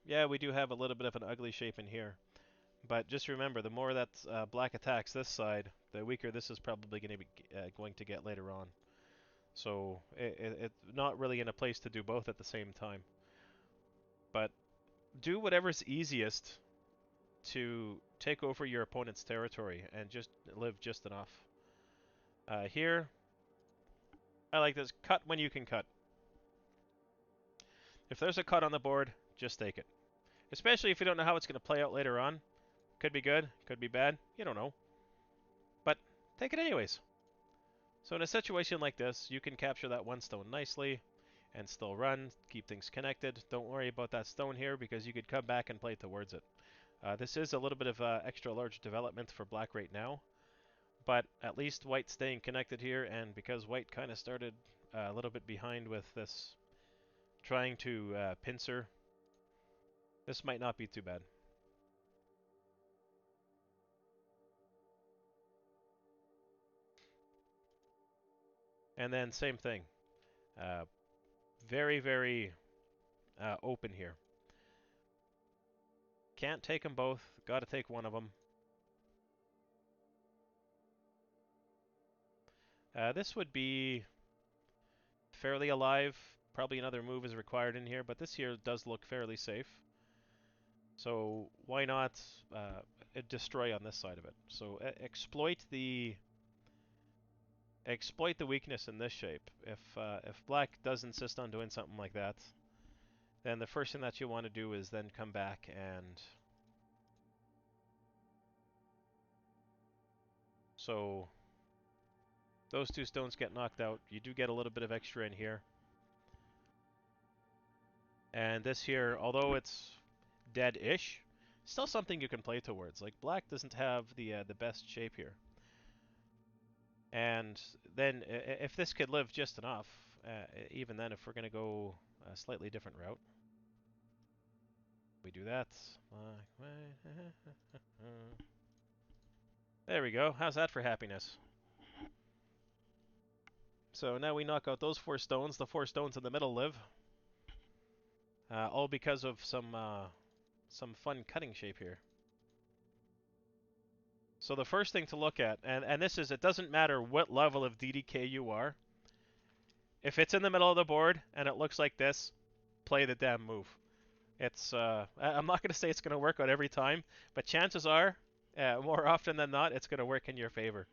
yeah, we do have a little bit of an ugly shape in here. But just remember, the more that black attacks this side, the weaker this is probably going to get later on. So it's not really in a place to do both at the same time. But do whatever's easiest to take over your opponent's territory and just live just enough. Here, I like this. Cut when you can cut. If there's a cut on the board, just take it. Especially if you don't know how it's going to play out later on. Could be good, could be bad, you don't know. But take it anyways. So in a situation like this, you can capture that one stone nicely and still run, keep things connected. Don't worry about that stone here because you could come back and play towards it. This is a little bit of extra large development for black right now, but at least white's staying connected here, and because white kind of started a little bit behind with this trying to pincer, this might not be too bad. And then same thing. Very, very open here. Can't take them both. Got to take one of them. This would be fairly alive. Probably another move is required in here, but this here does look fairly safe. So why not destroy on this side of it? So exploit the weakness in this shape. If black does insist on doing something like that, then the first thing that you want to do is then come back and so those two stones get knocked out. You do get a little bit of extra in here. And this here, although it's dead-ish, still something you can play towards. Like, black doesn't have the best shape here. And then if this could live just enough, even then if we're going to go a slightly different route, we do that. There we go. How's that for happiness? So now we knock out those 4 stones. The 4 stones in the middle live. All because of some fun cutting shape here. So the first thing to look at, and this is, it doesn't matter what level of DDK you are. If it's in the middle of the board and it looks like this, play the damn move. It's I'm not going to say it's going to work out every time, but chances are, more often than not, it's going to work in your favor.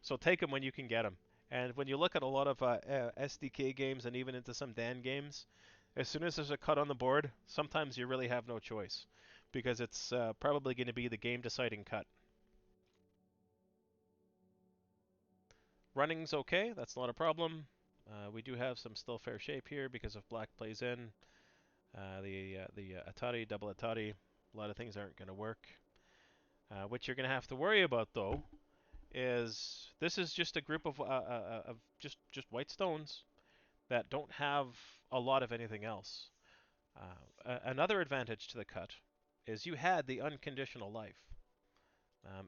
So take them when you can get them. And when you look at a lot of SDK games and even into some Dan games, as soon as there's a cut on the board, sometimes you really have no choice because it's probably going to be the game-deciding cut. Running's okay, that's not a problem. We do have some still fair shape here because if black plays in, the Atari, double Atari, a lot of things aren't going to work. What you're going to have to worry about though is this is just a group of just white stones that don't have a lot of anything else. Another advantage to the cut is you had the unconditional life.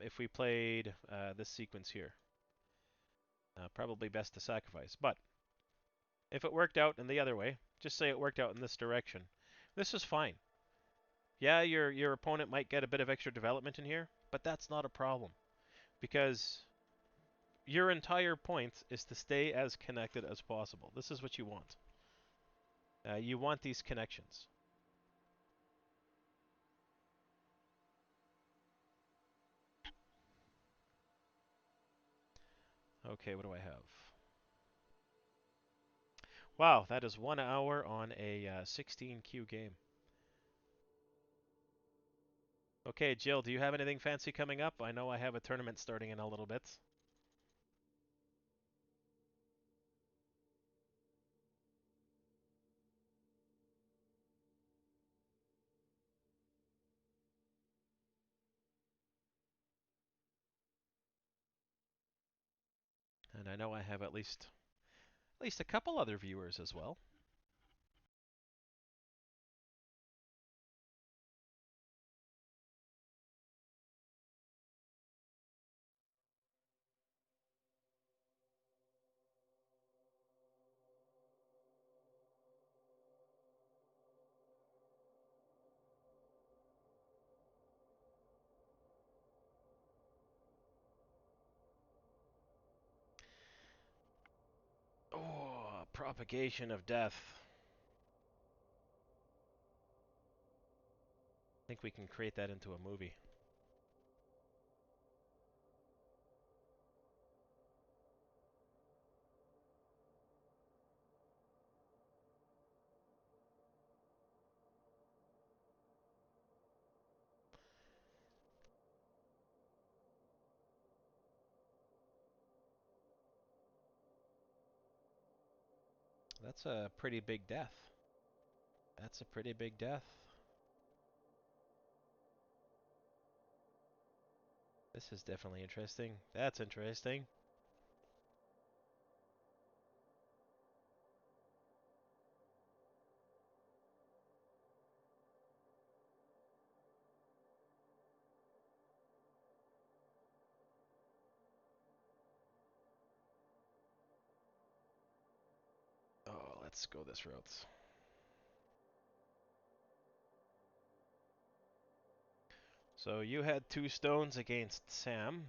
If we played this sequence here, probably best to sacrifice. But if it worked out in the other way, just say it worked out in this direction, this is fine. Yeah, your opponent might get a bit of extra development in here, but that's not a problem because your entire point is to stay as connected as possible. This is what you want. You want these connections. Okay, what do I have? Wow, that is 1 hour on a 16Q game. Okay, Jill, do you have anything fancy coming up? I know I have a tournament starting in a little bit. And I know I have at least a couple other viewers as well. Oh, propagation of death. I think we can create that into a movie. That's a pretty big death. That's a pretty big death. This is definitely interesting. That's interesting. Oh, let's go this route. So you had 2 stones against Sam.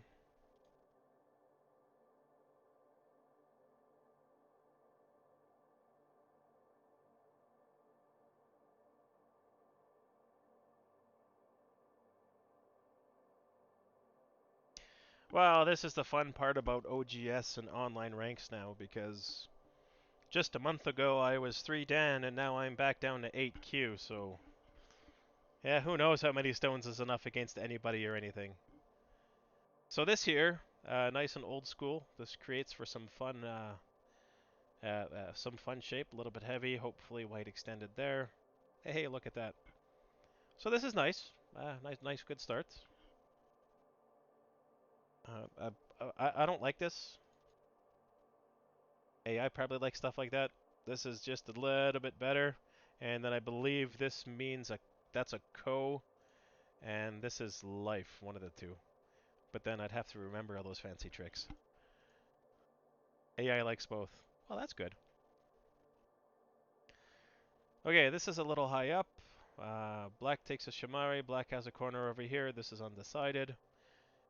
Well, this is the fun part about OGS and online ranks now, because just a month ago I was 3 Dan and now I'm back down to 8 Q, so yeah, who knows how many stones is enough against anybody or anything. So this here, nice and old school. This creates for some fun shape, a little bit heavy, hopefully white extended there. Hey, look at that. So this is nice. Nice, good start. I don't like this. AI probably likes stuff like that. This is just a little bit better. And then I believe this means that's a co, and this is life, one of the two. But then I'd have to remember all those fancy tricks. AI likes both. Well, that's good. Okay, this is a little high up. Black takes a Shamari. Black has a corner over here. This is undecided.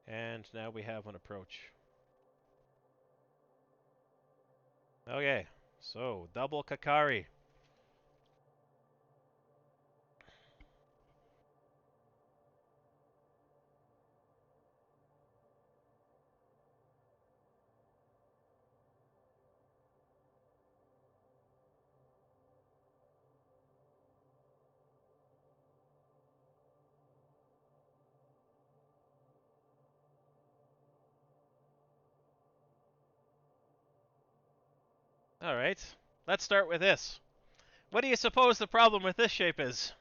And now we have an approach. Okay, so double Kakari. Alright, let's start with this. What do you suppose the problem with this shape is?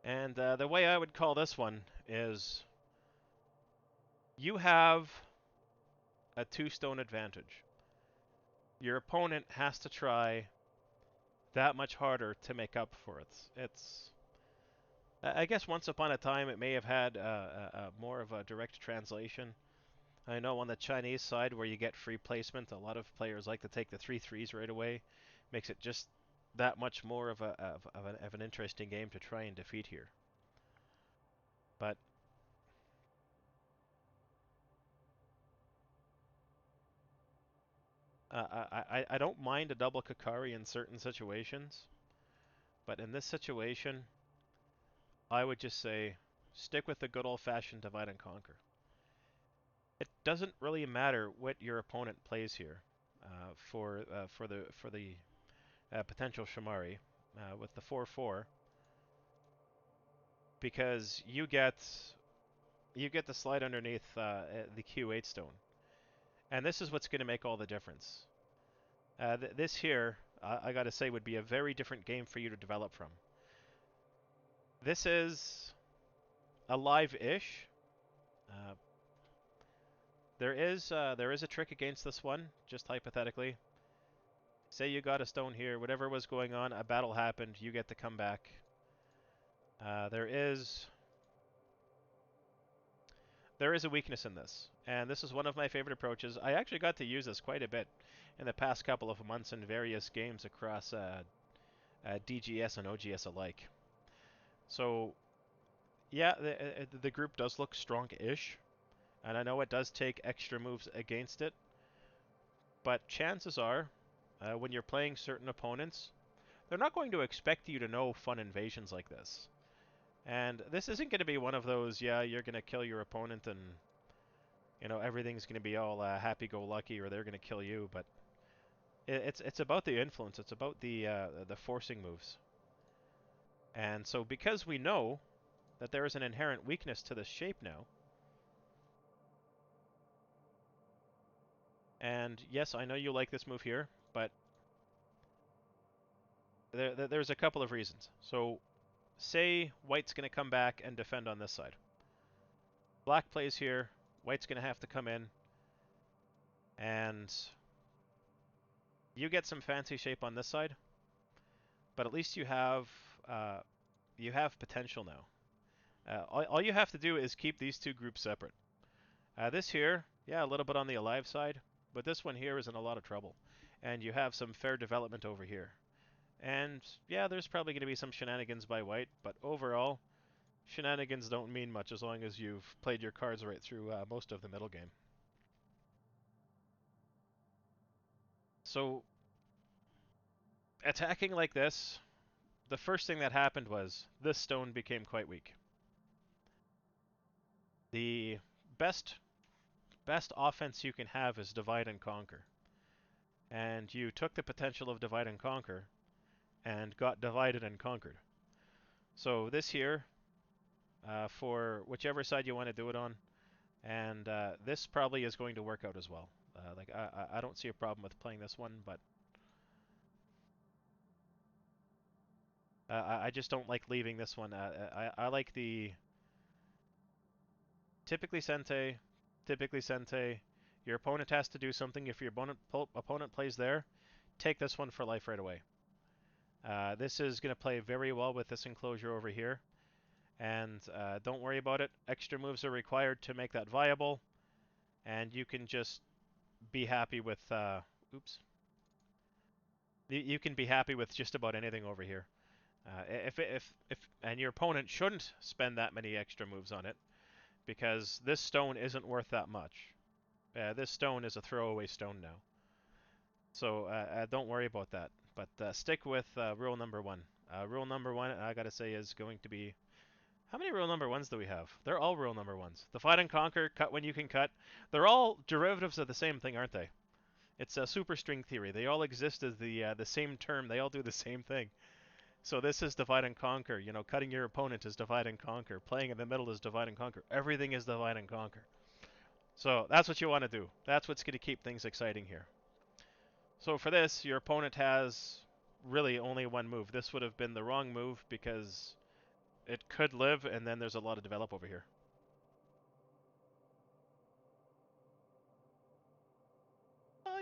And the way I would call this one is you have a 2-stone advantage. Your opponent has to try that much harder to make up for it. I guess once upon a time it may have had more of a direct translation. I know on the Chinese side where you get free placement, a lot of players like to take the 3-3s right away. Makes it just that much more of an interesting game to try and defeat here. But I don't mind a double Kakari in certain situations, but in this situation, I would just say stick with the good old-fashioned divide and conquer. It doesn't really matter what your opponent plays here for the potential Shamari with the 4/4, because you get the slide underneath the Q8 stone, and this is what's going to make all the difference. This here, I gotta say, would be a very different game for you to develop from. This is alive-ish. Uh, there is a trick against this one, just hypothetically. Say you got a stone here, whatever was going on, a battle happened, you get to come back. There is a weakness in this, and this is one of my favorite approaches. I actually got to use this quite a bit in the past couple of months in various games across DGS and OGS alike. So, yeah, the group does look strong-ish, and I know it does take extra moves against it, but chances are, when you're playing certain opponents, they're not going to expect you to know fun invasions like this. And this isn't going to be one of those, yeah, you're going to kill your opponent and, you know, everything's going to be all happy-go-lucky or they're going to kill you, but it's about the influence. It's about the forcing moves. And so because we know that there is an inherent weakness to this shape now. And yes, I know you like this move here, but there's a couple of reasons. So, say white's going to come back and defend on this side. Black plays here, white's going to have to come in, and you get some fancy shape on this side, but at least you have potential now. All you have to do is keep these two groups separate. This here, yeah, a little bit on the alive side, but this one here is in a lot of trouble. And you have some fair development over here. And yeah, there's probably going to be some shenanigans by white, but overall, shenanigans don't mean much as long as you've played your cards right through most of the middle game. So, attacking like this, the first thing that happened was this stone became quite weak. The best offense you can have is divide and conquer. And you took the potential of divide and conquer and got divided and conquered. So this here, for whichever side you want to do it on, and this probably is going to work out as well. Like I don't see a problem with playing this one, but I just don't like leaving this one. I like the typically Sente. Your opponent has to do something. If your opponent plays there, take this one for life right away. This is going to play very well with this enclosure over here. And don't worry about it. Extra moves are required to make that viable. And you can just be happy with... oops. You can be happy with just about anything over here. And your opponent shouldn't spend that many extra moves on it, because this stone isn't worth that much. This stone is a throwaway stone now. So don't worry about that. But stick with rule number one. Rule number one, I gotta say, is going to be... How many rule number ones do we have? They're all rule number ones. Divide and conquer, cut when you can cut. They're all derivatives of the same thing, aren't they? It's a superstring theory. They all exist as the same term. They all do the same thing. So this is divide and conquer. You know, cutting your opponent is divide and conquer. Playing in the middle is divide and conquer. Everything is divide and conquer. So that's what you want to do. That's what's going to keep things exciting here. So for this, your opponent has really only one move. This would have been the wrong move because it could live, and then there's a lot of develop over here.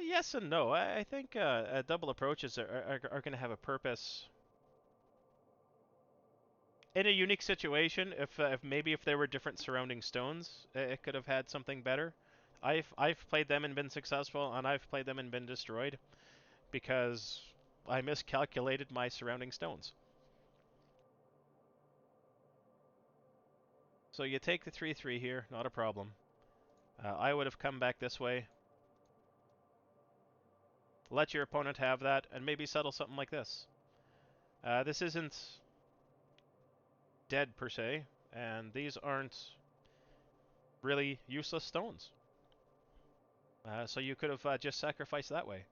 Yes and no. I think double approaches are going to have a purpose in a unique situation. If maybe if there were different surrounding stones, it could have had something better. I've played them and been successful, and I've played them and been destroyed because I miscalculated my surrounding stones. So you take the 3/3 here, not a problem. I would have come back this way, let your opponent have that, and maybe settle something like this. This isn't dead per se, and these aren't really useless stones. So you could have just sacrificed that way.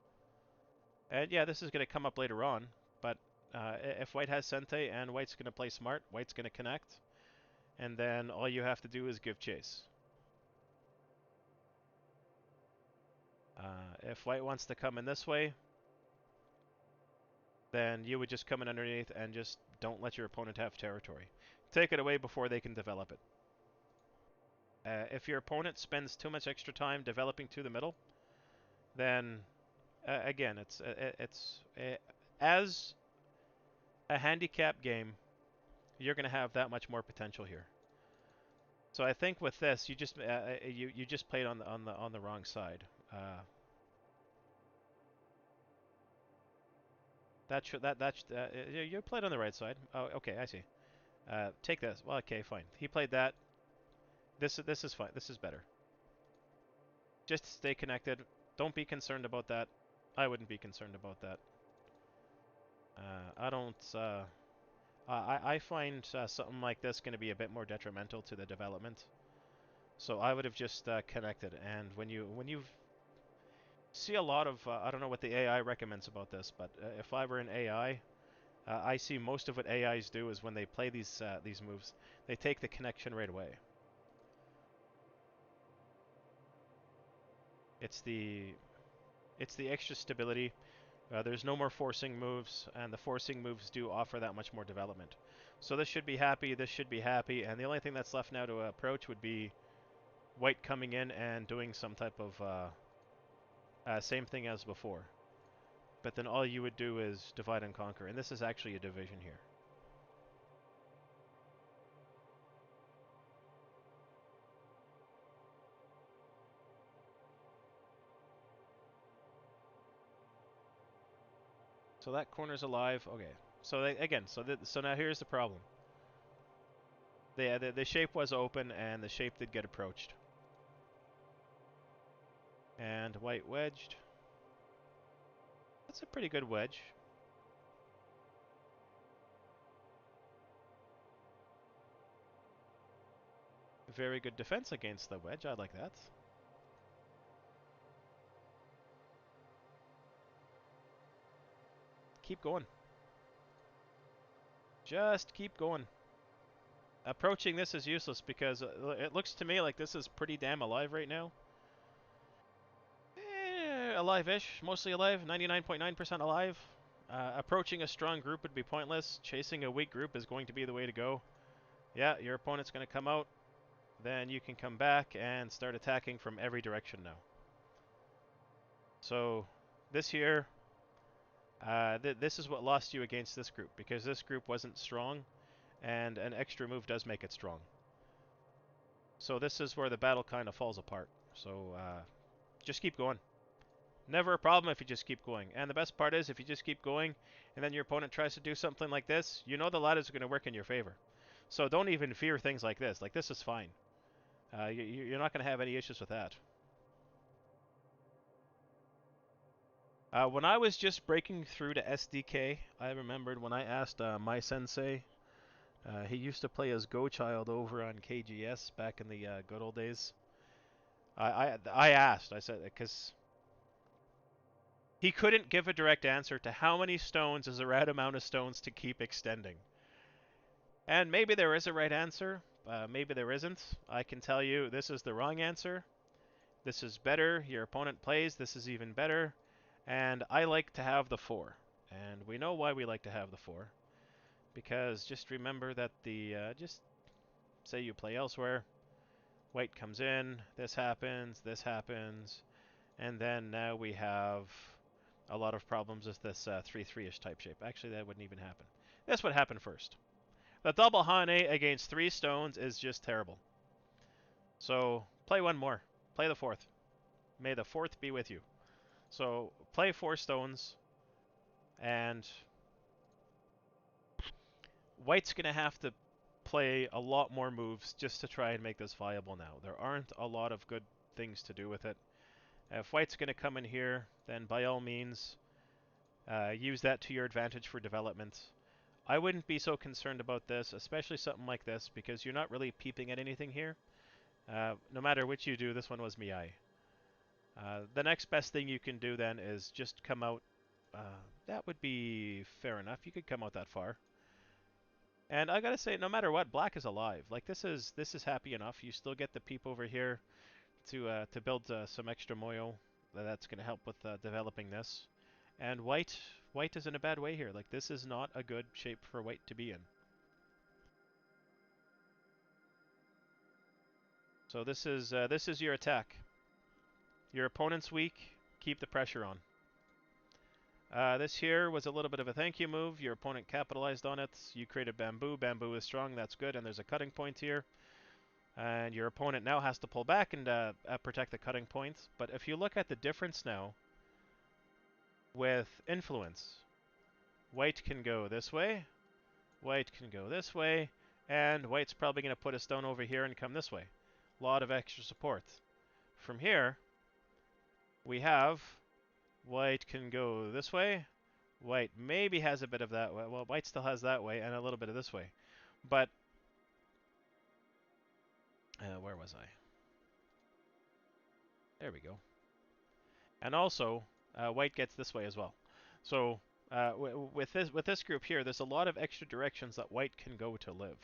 And yeah, this is going to come up later on, but if white has Sente and white's going to play smart, white's going to connect, and then all you have to do is give chase. If white wants to come in this way, then you would just come in underneath and just don't let your opponent have territory. Take it away before they can develop it. If your opponent spends too much extra time developing to the middle, then again, it's as a handicap game, you're going to have that much more potential here. So I think with this, you just you just played on the wrong side. You played on the right side. Oh, okay, I see. Take this. Well, okay, fine. He played that. This is fine. This is better. Just stay connected. Don't be concerned about that. I wouldn't be concerned about that. I don't. I find something like this going to be a bit more detrimental to the development. So I would have just connected. And when you see a lot of I don't know what the AI recommends about this, but if I were an AI, I see most of what AIs do is when they play these moves, they take the connection right away. It's the extra stability. There's no more forcing moves, and the forcing moves do offer that much more development. So this should be happy, this should be happy, and the only thing that's left now to approach would be white coming in and doing some type of same thing as before. But then all you would do is divide and conquer, and this is actually a division here. So that corner's alive. Okay. So again, so now here's the problem. The shape was open, and the shape did get approached. And white wedged. That's a pretty good wedge. Very good defense against the wedge. I like that. Keep going. Just keep going. Approaching this is useless because it looks to me like this is pretty damn alive right now. Alive-ish. Mostly alive. 99.9% alive. Approaching a strong group would be pointless. Chasing a weak group is going to be the way to go. Yeah, your opponent's going to come out. Then you can come back and start attacking from every direction now. So this here, this is what lost you against this group, because this group wasn't strong, and an extra move does make it strong. So this is where the battle kind of falls apart. So just keep going. Never a problem if you just keep going. And the best part is, if you just keep going, and then your opponent tries to do something like this, you know the ladders are going to work in your favor. So don't even fear things like this. Like, this is fine. You're not going to have any issues with that. When I was just breaking through to SDK, I remembered when I asked my sensei, he used to play as Go-Child over on KGS back in the good old days. I asked, I said, because he couldn't give a direct answer to how many stones is the right amount of stones to keep extending. And maybe there is a right answer, maybe there isn't. I can tell you this is the wrong answer. This is better, your opponent plays, this is even better. And I like to have the 4. And we know why we like to have the 4. Because just remember that just say you play elsewhere, white comes in, this happens, and then now we have a lot of problems with this 3-3-ish type shape. Actually, that wouldn't even happen. This would happen first. The double Hane against 3 stones is just terrible. So play one more. Play the 4th. May the 4th be with you. So play 4 stones, and white's going to have to play a lot more moves just to try and make this viable now. There aren't a lot of good things to do with it. If white's going to come in here, then by all means, use that to your advantage for development. I wouldn't be so concerned about this, especially something like this, because you're not really peeping at anything here. No matter which you do, this one was Miai. The next best thing you can do then is just come out. That would be fair enough. You could come out that far. And I gotta say, no matter what, black is alive. Like, this is happy enough. You still get the peep over here to build some extra moyo. That's gonna help with developing this. And white is in a bad way here. Like, this is not a good shape for white to be in. So this is your attack. Your opponent's weak. Keep the pressure on. This here was a little bit of a thank you move. Your opponent capitalized on it. You created bamboo. Bamboo is strong. That's good. And there's a cutting point here. And your opponent now has to pull back and protect the cutting points. But if you look at the difference now with influence, white can go this way. White can go this way. And white's probably going to put a stone over here and come this way. A lot of extra support. From here, we have white can go this way. White maybe has a bit of that way. Well, white still has that way and a little bit of this way. But, where was I? There we go. And also, white gets this way as well. So With this group here, there's a lot of extra directions that white can go to live.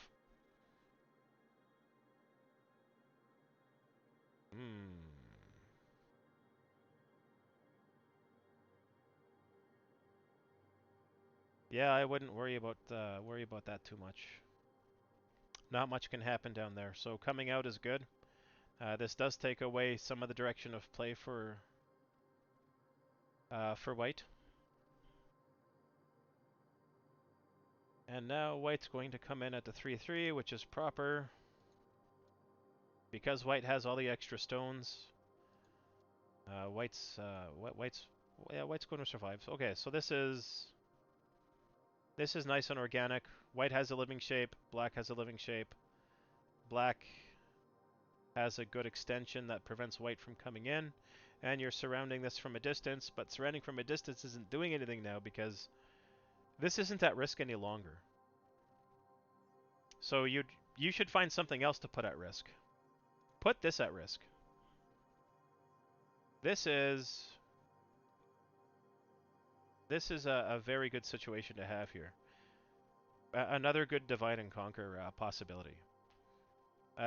Hmm. Yeah, I wouldn't worry about that too much. Not much can happen down there. So coming out is good. This does take away some of the direction of play for white. And now white's going to come in at the 3-3, which is proper. Because white has all the extra stones, white's going to survive. Okay, so this is nice and organic. White has a living shape. Black has a living shape. Black has a good extension that prevents white from coming in, and you're surrounding this from a distance. But surrounding from a distance isn't doing anything now because this isn't at risk any longer. So you should find something else to put at risk. Put this at risk. This is a very good situation to have here. Another good divide and conquer possibility.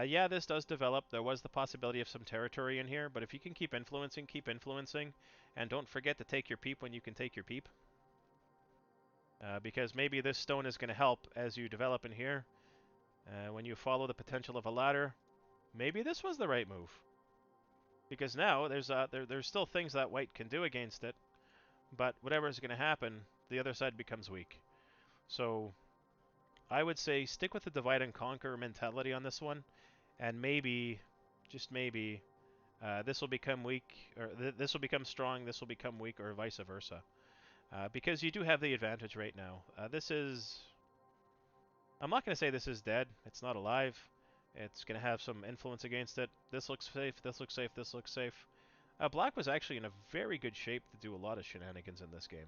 Yeah, this does develop. There was the possibility of some territory in here, but if you can keep influencing, and don't forget to take your peep when you can take your peep. Because maybe this stone is going to help as you develop in here. When you follow the potential of a ladder, maybe this was the right move. Because now there's still things that white can do against it, but whatever is going to happen, the other side becomes weak. So I would say stick with the divide and conquer mentality on this one, and maybe, just maybe, this will become weak, or this will become strong, this will become weak, or vice versa. Because you do have the advantage right now. This is... I'm not going to say this is dead. It's not alive. It's going to have some influence against it. This looks safe, this looks safe, this looks safe. Black was actually in a very good shape to do a lot of shenanigans in this game.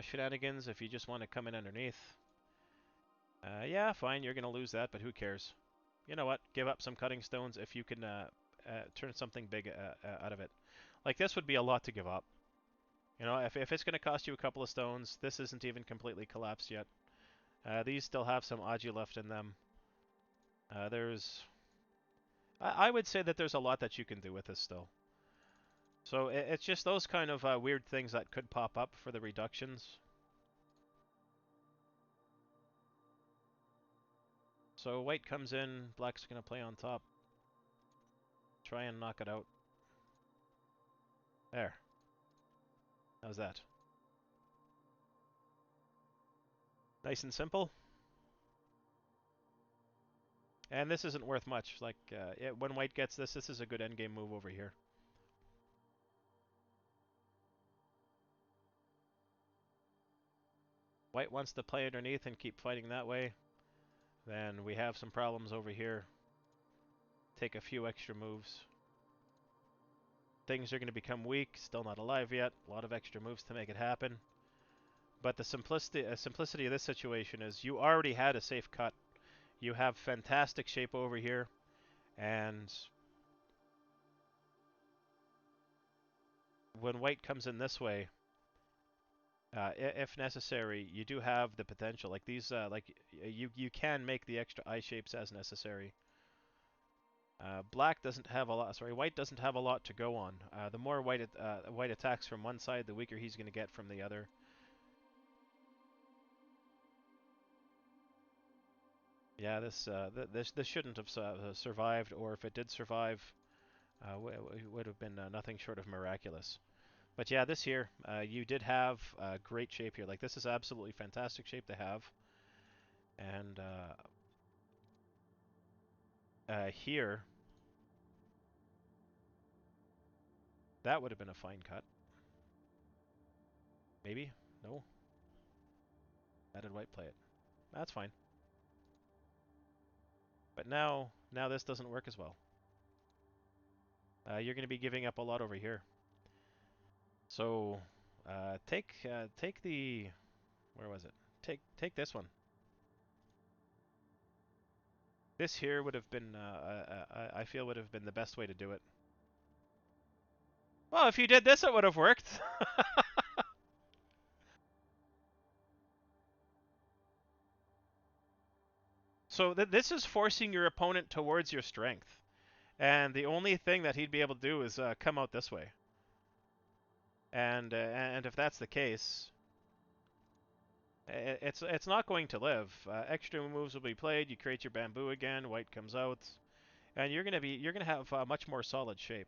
Shenanigans, if you just want to come in underneath. Yeah, fine, you're going to lose that, but who cares? You know what? Give up some cutting stones if you can turn something big out of it. Like, this would be a lot to give up. You know, if it's going to cost you a couple of stones, this isn't even completely collapsed yet. These still have some Agi left in them. I would say that there's a lot that you can do with this still. So it's just those kind of weird things that could pop up for the reductions. So white comes in, black's going to play on top. Try and knock it out. There. How's that? Nice and simple. And this isn't worth much. Like, when white gets this, this is a good endgame move over here. White wants to play underneath and keep fighting that way. Then we have some problems over here. Take a few extra moves. Things are going to become weak. Still not alive yet. A lot of extra moves to make it happen. But the simplicity of this situation is you already had a safe cut. You have fantastic shape over here. And when white comes in this way, if necessary, you do have the potential. Like these, you can make the extra eye shapes as necessary. Black doesn't have a lot. Sorry, white doesn't have a lot to go on. The more white attacks from one side, the weaker he's going to get from the other. Yeah, this shouldn't have survived, or if it did survive, would have been nothing short of miraculous. But yeah, this here, you did have great shape here. Like, this is absolutely fantastic shape to have. And here, that would have been a fine cut. Maybe? No? How did white play it? That's fine. But now this doesn't work as well. You're going to be giving up a lot over here. So, take the... Where was it? Take this one. This here would have been, I feel, would have been the best way to do it. Well, if you did this, it would have worked. So this is forcing your opponent towards your strength. And the only thing that he'd be able to do is come out this way. And if that's the case, it's not going to live. Extra moves will be played. You create your bamboo again. White comes out, and you're gonna have a much more solid shape.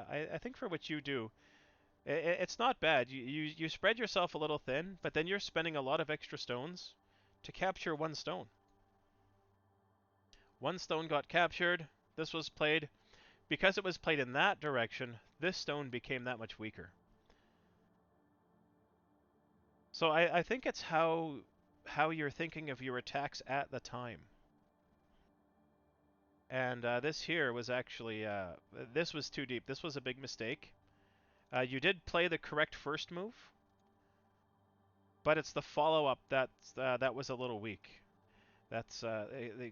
I think for what you do, it's not bad. You spread yourself a little thin, but then you're spending a lot of extra stones to capture one stone. One stone got captured. This was played. Because it was played in that direction, this stone became that much weaker. So I think it's how you're thinking of your attacks at the time. And this here was actually, this was too deep. This was a big mistake. You did play the correct first move, but it's the follow-up that was a little weak. That's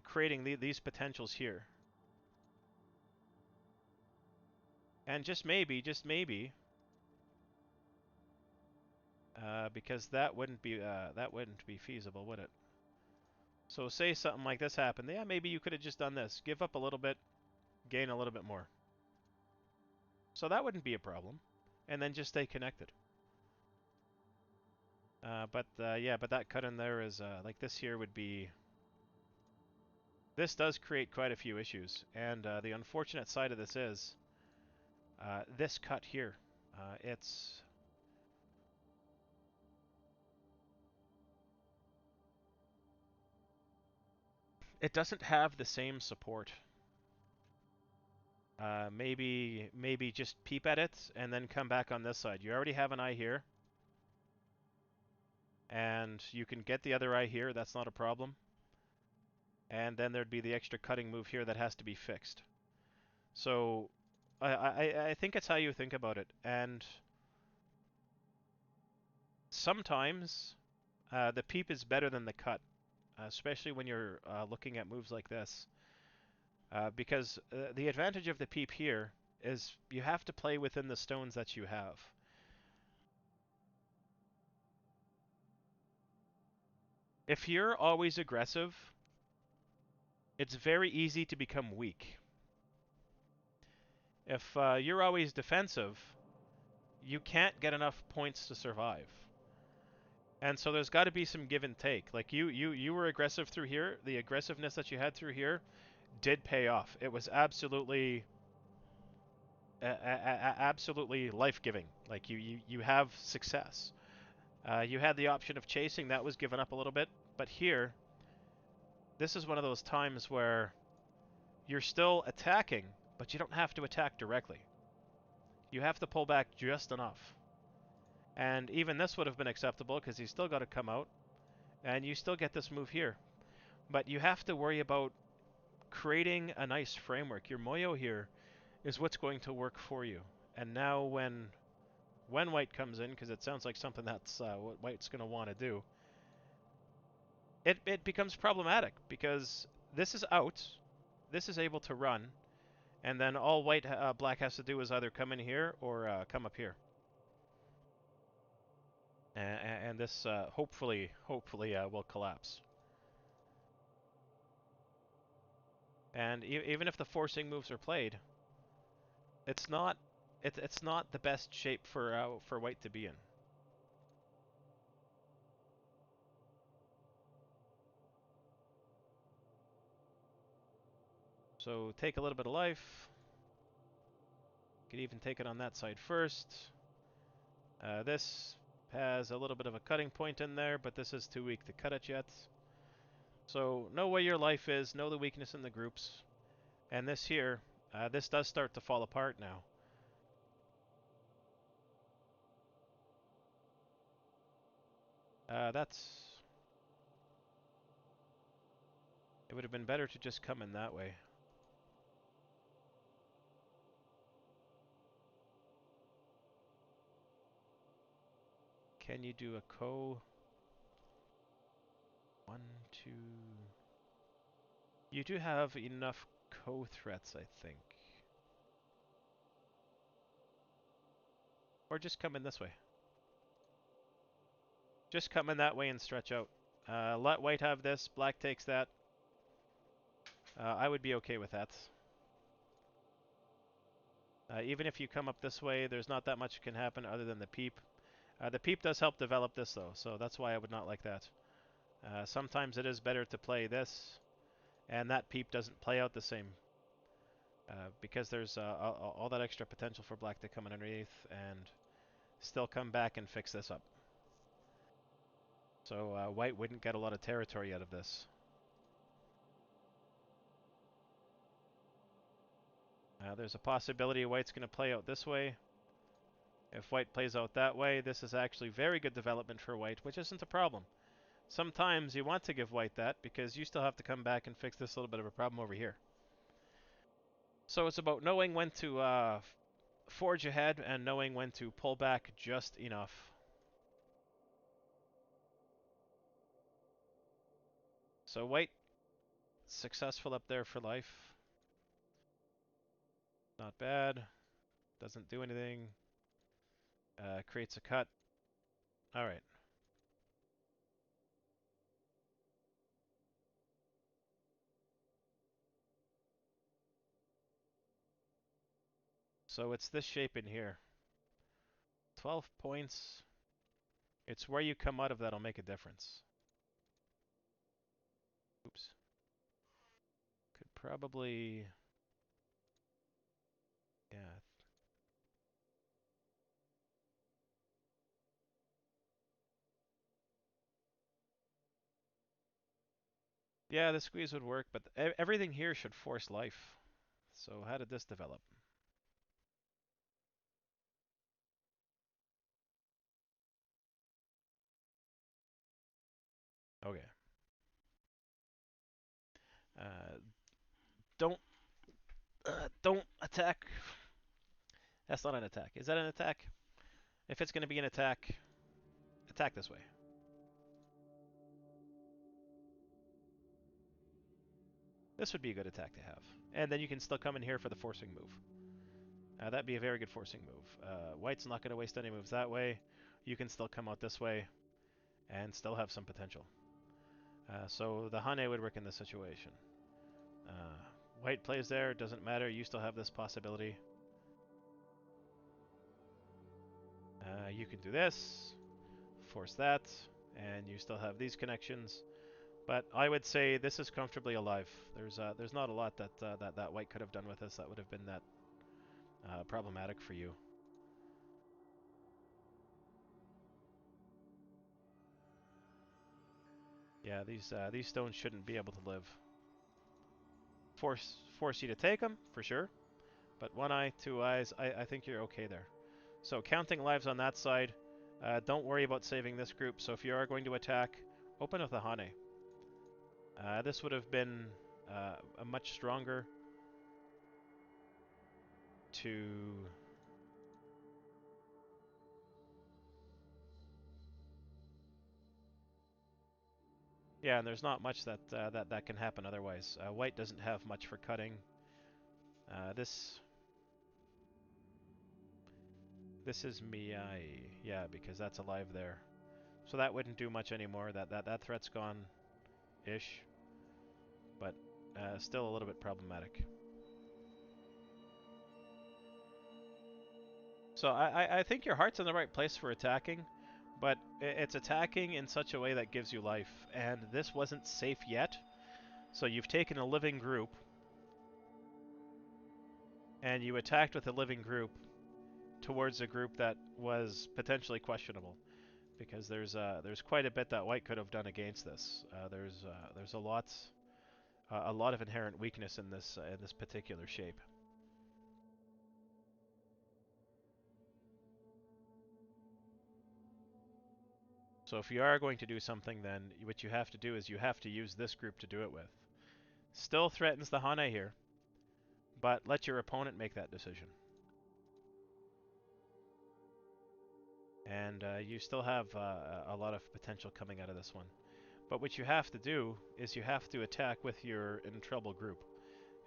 creating these potentials here. And just maybe, because that wouldn't be feasible, would it? So say something like this happened. Yeah, maybe you could have just done this. Give up a little bit, gain a little bit more. So that wouldn't be a problem. And then just stay connected. Yeah, but that cut in there is, like this here would be... This does create quite a few issues. And the unfortunate side of this is, this cut here. It doesn't have the same support. Maybe just peep at it and then come back on this side. You already have an eye here. And you can get the other eye here, that's not a problem. And then there'd be the extra cutting move here that has to be fixed. So I think it's how you think about it. And sometimes the peep is better than the cut, especially when you're looking at moves like this. Because the advantage of the peep here is you have to play within the stones that you have. If you're always aggressive, it's very easy to become weak. If you're always defensive, you can't get enough points to survive. And so there's got to be some give and take. Like you were aggressive through here. The aggressiveness that you had through here did pay off. It was absolutely absolutely life-giving. Like you have success. You had the option of chasing. That was given up a little bit. But here, this is one of those times where you're still attacking, but you don't have to attack directly. You have to pull back just enough. And even this would have been acceptable because he's still got to come out. And you still get this move here. But you have to worry about creating a nice framework. Your Moyo here is what's going to work for you. And now when White comes in, because it sounds like something that's what White's going to want to do, it becomes problematic because this is out. This is able to run. And then all Black has to do is either come in here or come up here. And this hopefully will collapse. And even if the forcing moves are played, it's not the best shape for White to be in. So take a little bit of life. Could even take it on that side first. This has a little bit of a cutting point in there, but this is too weak to cut it yet. So know where your life is, know the weakness in the groups. And this here, this does start to fall apart now. It would have been better to just come in that way. Can you do a Ko? 1, 2... You do have enough co-threats, I think. Or just come in this way. Just come in that way and stretch out. Let white have this, black takes that. I would be okay with that. Even if you come up this way, there's not that much can happen other than the peep. The peep does help develop this though, so that's why I would not like that. Sometimes it is better to play this, and that peep doesn't play out the same. Because there's all that extra potential for black to come underneath and still come back and fix this up. So white wouldn't get a lot of territory out of this. There's a possibility white's going to play out this way. If white plays out that way, this is actually very good development for white, which isn't a problem. Sometimes you want to give white that because you still have to come back and fix this little bit of a problem over here. So it's about knowing when to forge ahead and knowing when to pull back just enough. So white, successful up there for life. Not bad. Doesn't do anything. Creates a cut. Alright. So it's this shape in here. 12 points. It's where you come out of that'll make a difference. Oops. Could probably... Yeah. Yeah, the squeeze would work, but everything here should force life. So how did this develop? Okay. Uh, don't don't attack. That's not an attack. Is that an attack? If it's going to be an attack, attack this way. This would be a good attack to have. And then you can still come in here for the forcing move. That'd be a very good forcing move. White's not going to waste any moves that way. You can still come out this way and still have some potential. So the Hane would work in this situation. White plays there, doesn't matter, you still have this possibility. You can do this, force that, and you still have these connections. But I would say this is comfortably alive. There's not a lot that white could have done with this that would have been that problematic for you. Yeah, these stones shouldn't be able to live. Force you to take them for sure, but 1 eye, 2 eyes, I think you're okay there. So counting lives on that side. Don't worry about saving this group. So if you are going to attack, open with a Hane. This would have been a much stronger to... Yeah, and there's not much that can happen otherwise. White doesn't have much for cutting. This is Miyai, yeah, because that's alive there. So that wouldn't do much anymore. That threat's gone-ish, but still a little bit problematic. So I think your heart's in the right place for attacking, but it's attacking in such a way that gives you life, and this wasn't safe yet. So you've taken a living group, and you attacked with a living group towards a group that was potentially questionable, because there's quite a bit that white could have done against this. There's a lot of inherent weakness in this particular shape. So if you are going to do something, then what you have to do is you have to use this group to do it with. Still threatens the Hane here, but let your opponent make that decision. And you still have a lot of potential coming out of this one. But what you have to do is you have to attack with your in trouble group.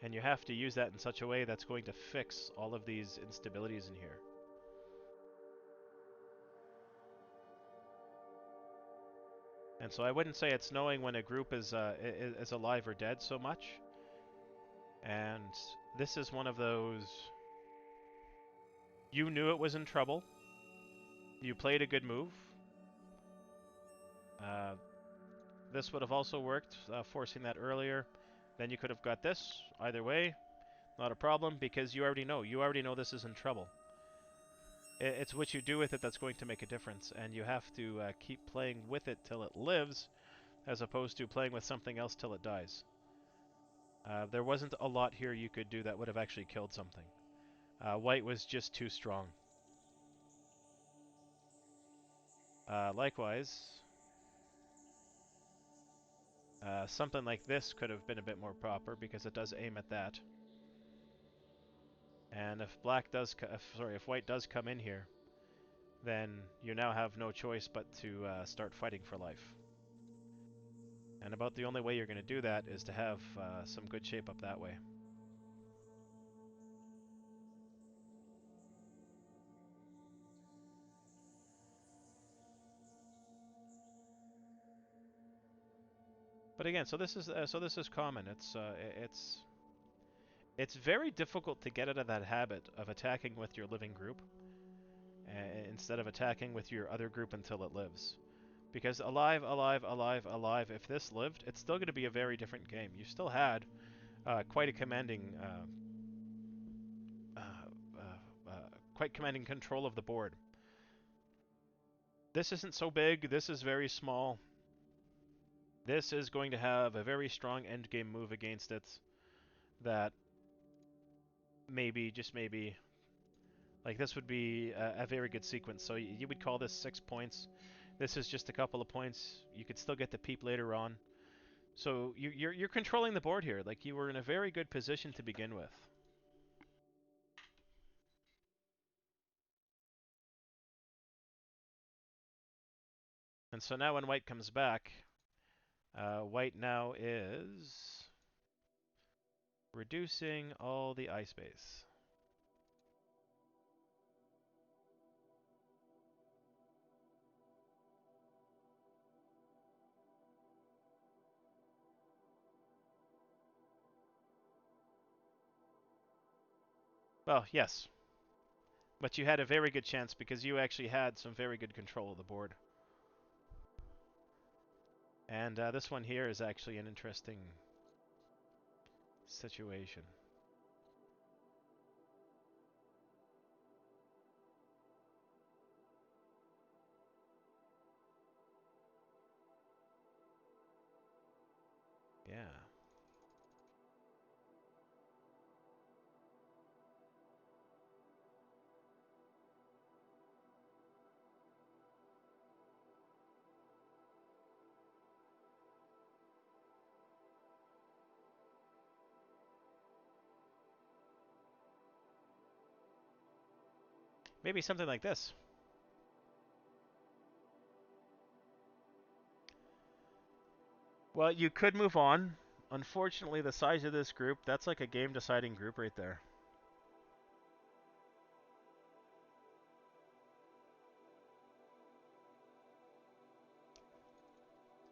And you have to use that in such a way that's going to fix all of these instabilities in here. And so I wouldn't say it's knowing when a group is alive or dead so much. And this is one of those... You knew it was in trouble. You played a good move. This would have also worked, forcing that earlier. Then you could have got this. Either way, not a problem, because you already know. You already know this is in trouble. It's what you do with it that's going to make a difference, and you have to keep playing with it till it lives, as opposed to playing with something else till it dies. There wasn't a lot here you could do that would have actually killed something. White was just too strong. Likewise, something like this could have been a bit more proper, because it does aim at that. And if white does come in here, then you now have no choice but to start fighting for life. And about the only way you're going to do that is to have some good shape up that way. But again, so this is common. It's very difficult to get out of that habit of attacking with your living group instead of attacking with your other group until it lives. Because alive, alive, alive, alive, if this lived, it's still going to be a very different game. You still had quite a quite commanding control of the board. This isn't so big. This is very small. This is going to have a very strong endgame move against it that maybe, just maybe, like this would be a very good sequence. So you would call this 6 points. This is just a couple of points. You could still get the peep later on. So you're controlling the board here. Like, you were in a very good position to begin with. And so now when white comes back, white now is reducing all the eye space. Well, yes. But you had a very good chance because you actually had some very good control of the board. And this one here is actually an interesting situation. Yeah. Maybe something like this. Well, you could move on. Unfortunately, the size of this group, that's like a game-deciding group right there.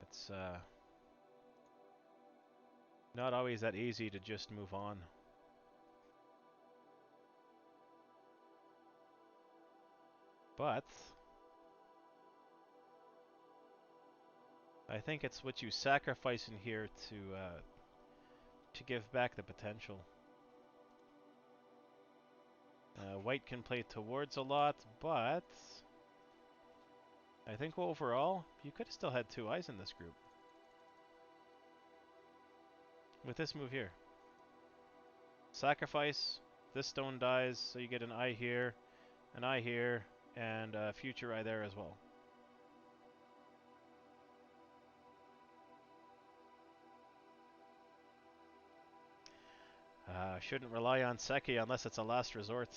It's not always that easy to just move on. But I think it's what you sacrifice in here to give back the potential. White can play towards a lot, but I think overall, you could have still had 2 eyes in this group. With this move here. Sacrifice, this stone dies, so you get an eye here, and a future eye there as well. Shouldn't rely on Seki unless it's a last resort.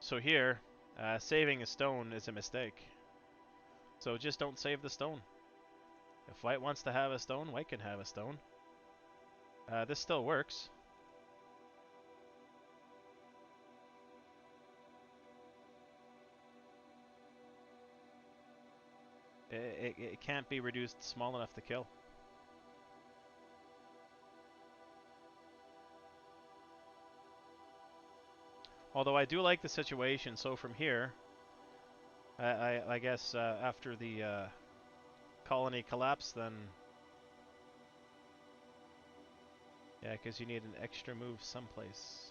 So here, saving a stone is a mistake. So just don't save the stone. If white wants to have a stone, white can have a stone. This still works. It can't be reduced small enough to kill. Although I do like the situation, so from here, I guess after the colony collapse, then yeah, because you need an extra move someplace.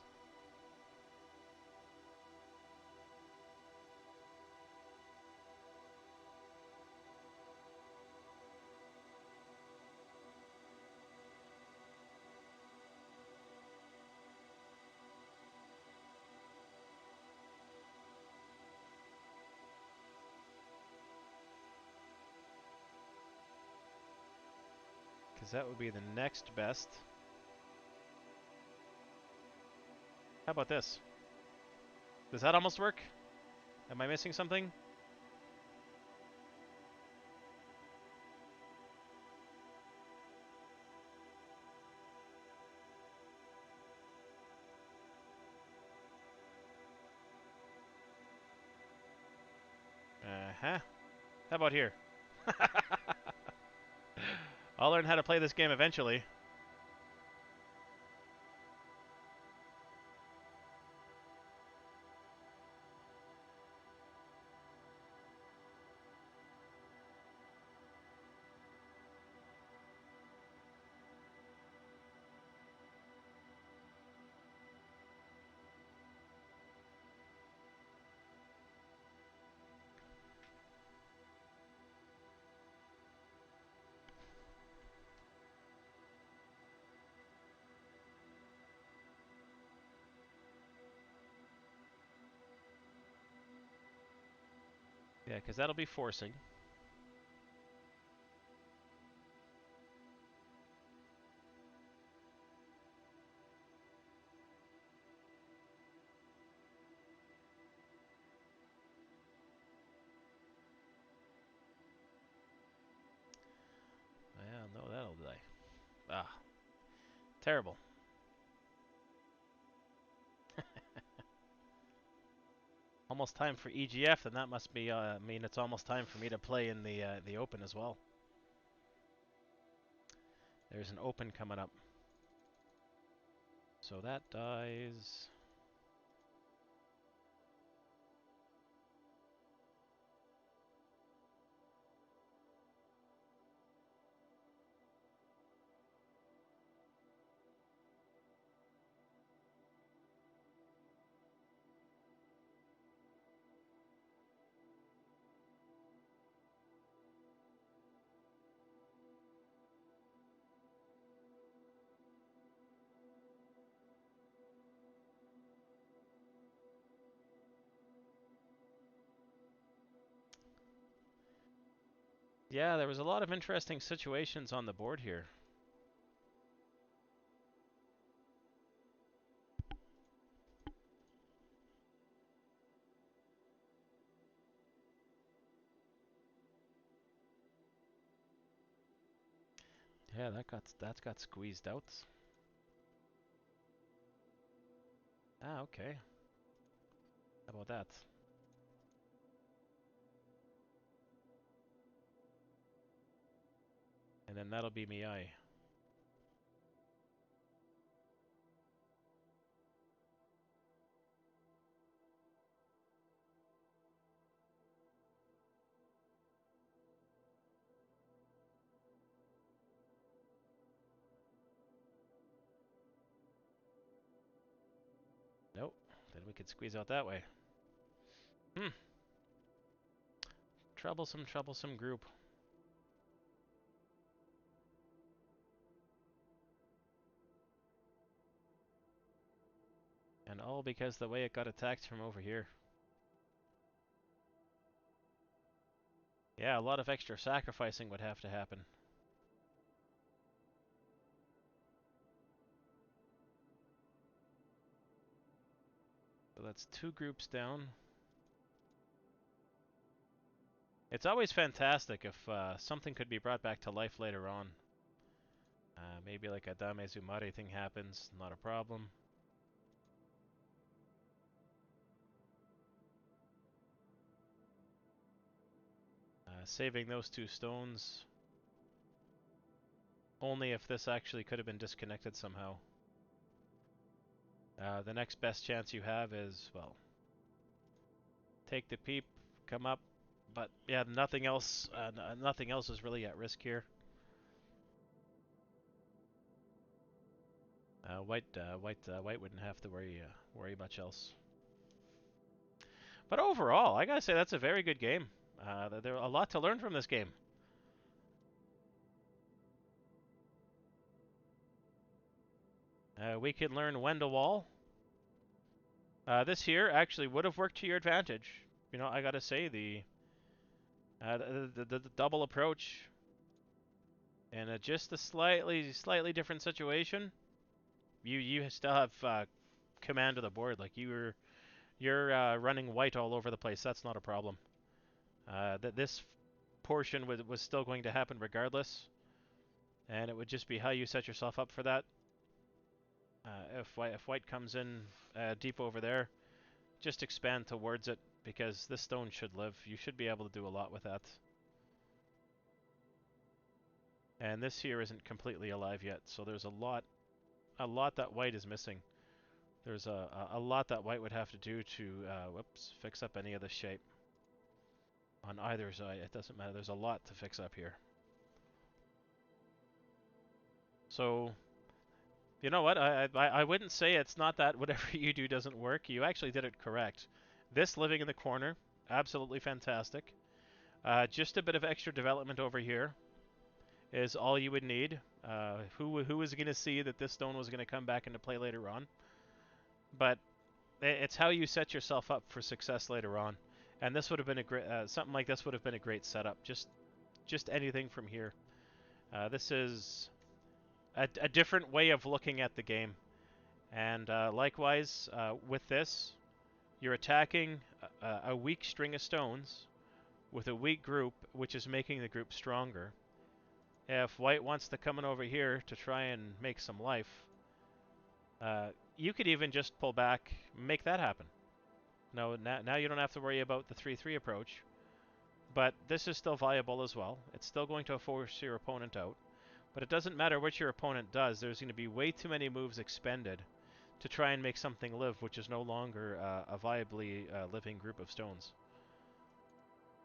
Because that would be the next best. How about this? Does that almost work? Am I missing something? Uh-huh. How about here? I'll learn how to play this game eventually. Yeah, because that'll be forcing. Yeah, no, that'll die. Ah, terrible. Almost time for EGF, then that must be mean it's almost time for me to play in the open as well. There's an open coming up. So that dies. Yeah, there was a lot of interesting situations on the board here. Yeah, that's got squeezed out. Ah, okay. How about that? And then that'll be me eye. Nope. Then we could squeeze out that way. Hmm. Troublesome, troublesome group. And all because the way it got attacked from over here. Yeah, a lot of extra sacrificing would have to happen. So that's 2 groups down. It's always fantastic if something could be brought back to life later on. Maybe like a Dame Zumari thing happens, not a problem. Saving those 2 stones. Only if this actually could have been disconnected somehow. The next best chance you have is, well, take the peep, come up, but yeah, nothing else. Nothing else is really at risk here. White wouldn't have to worry much else. But overall, I gotta say that's a very good game. There's a lot to learn from this game. We could learn when to wall. This here actually would have worked to your advantage. You know, I gotta say the double approach and just a slightly different situation. You still have command of the board. Like you're running white all over the place. That's not a problem. This portion was still going to happen regardless, and it would just be how you set yourself up for that. If white comes in deep over there, just expand towards it because this stone should live. You should be able to do a lot with that. And this here isn't completely alive yet, so there's a lot that white is missing. There's a lot that white would have to do to fix up any of this shape. On either side, it doesn't matter. There's a lot to fix up here. So, you know what? I wouldn't say it's not that whatever you do doesn't work. You actually did it correct. This living in the corner, absolutely fantastic. Just a bit of extra development over here is all you would need. Who was going to see that this stone was going to come back into play later on? But it's how you set yourself up for success later on. And this would have been a great something like this would have been a great setup. Just anything from here. This is a different way of looking at the game. And likewise, with this, you're attacking a weak string of stones with a weak group, which is making the group stronger. If white wants to come in over here to try and make some life, you could even just pull back, make that happen. No, now you don't have to worry about the 3-3 approach. But this is still viable as well. It's still going to force your opponent out. But it doesn't matter what your opponent does. There's going to be way too many moves expended to try and make something live, which is no longer a viably living group of stones.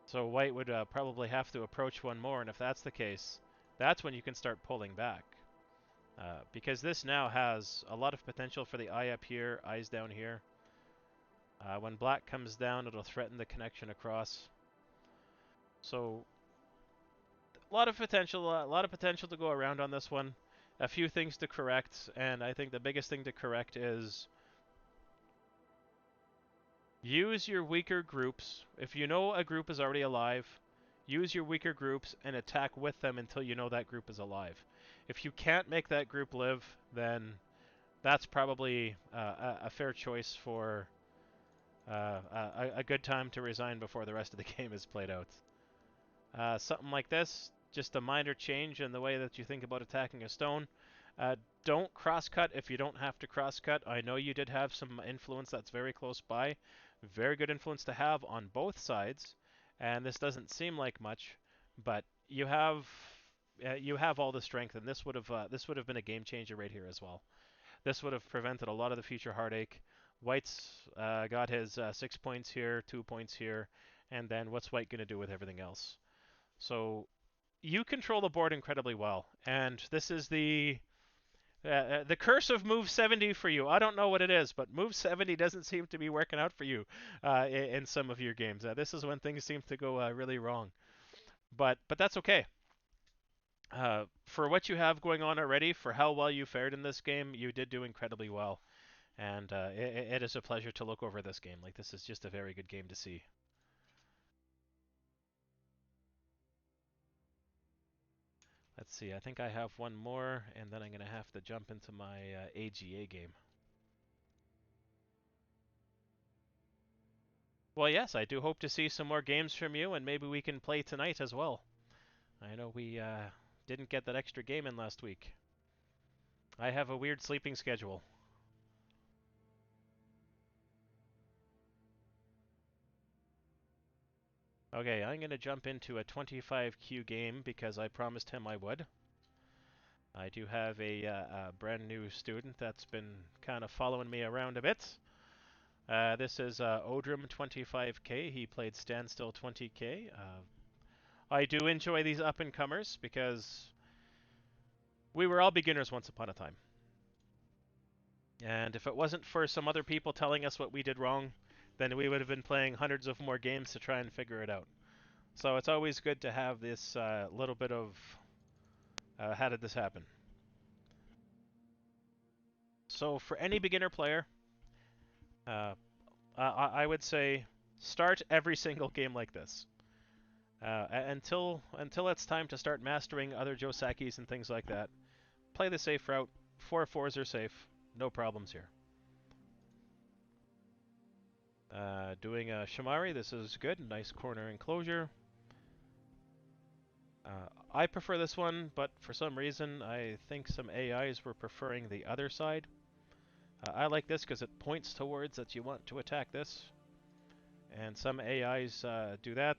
So white would probably have to approach one more, and if that's the case, that's when you can start pulling back. Because this now has a lot of potential for the eye up here, eyes down here. When black comes down, it'll threaten the connection across. So a lot of potential to go around on this one. A few things to correct, and I think the biggest thing to correct is use your weaker groups. If you know a group is already alive, use your weaker groups and attack with them until you know that group is alive. If you can't make that group live, then that's probably a fair choice for a good time to resign before the rest of the game is played out. Something like this, just a minor change in the way that you think about attacking a stone. Don't cross-cut if you don't have to cross-cut. I know you did have some influence that's very close by. Very good influence to have on both sides. And this doesn't seem like much, but you have all the strength, and this would have been a game changer right here as well. This would have prevented a lot of the future heartache. White's got his 6 points here, 2 points here, and then what's white going to do with everything else? So you control the board incredibly well, and this is the curse of move 70 for you. I don't know what it is, but move 70 doesn't seem to be working out for you in some of your games. This is when things seem to go really wrong, but that's okay. For what you have going on already, for how well you fared in this game, you did do incredibly well, and it is a pleasure to look over this game. Like, this is just a very good game to see. Let's see, I think I have one more, and then I'm going to have to jump into my AGA game. Well, yes, I do hope to see some more games from you, and maybe we can play tonight as well. I know we didn't get that extra game in last week. I have a weird sleeping schedule. Okay, I'm going to jump into a 25Q game because I promised him I would. I do have a brand new student that's been kind of following me around a bit. This is Odrim 25K. He played Standstill 20K. I do enjoy these up-and-comers because we were all beginners once upon a time. And if it wasn't for some other people telling us what we did wrong, then we would have been playing hundreds of more games to try and figure it out. So it's always good to have this little bit of how did this happen? So for any beginner player, I would say start every single game like this. Until it's time to start mastering other Josakis and things like that. Play the safe route. 4/4s are safe. No problems here. Doing a Shamari, this is good. Nice corner enclosure. I prefer this one, but for some reason I think some AIs were preferring the other side. I like this because it points towards that you want to attack this. And some AIs do that.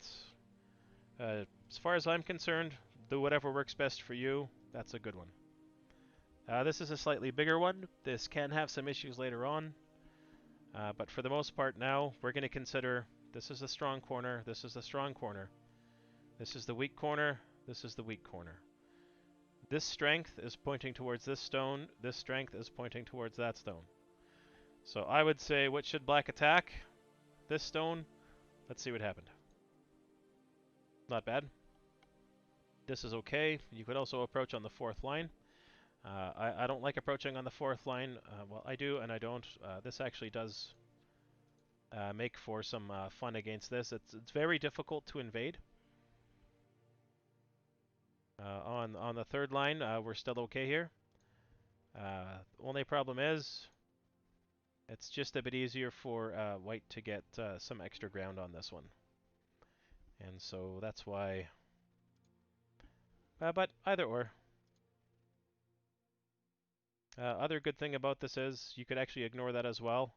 As far as I'm concerned, do whatever works best for you. That's a good one. This is a slightly bigger one. This can have some issues later on. But for the most part now, we're going to consider this is the strong corner, this is the strong corner. This is the weak corner, this is the weak corner. This strength is pointing towards this stone, this strength is pointing towards that stone. So I would say, what should black attack? This stone. Let's see what happened. Not bad. This is okay. You could also approach on the 4th line. I don't like approaching on the 4th line. Well, I do and I don't. This actually does make for some fun against this. It's very difficult to invade. On the 3rd line, we're still okay here. Only problem is, it's just a bit easier for white to get some extra ground on this one. And so that's why... but either or. Other good thing about this is you could actually ignore that as well.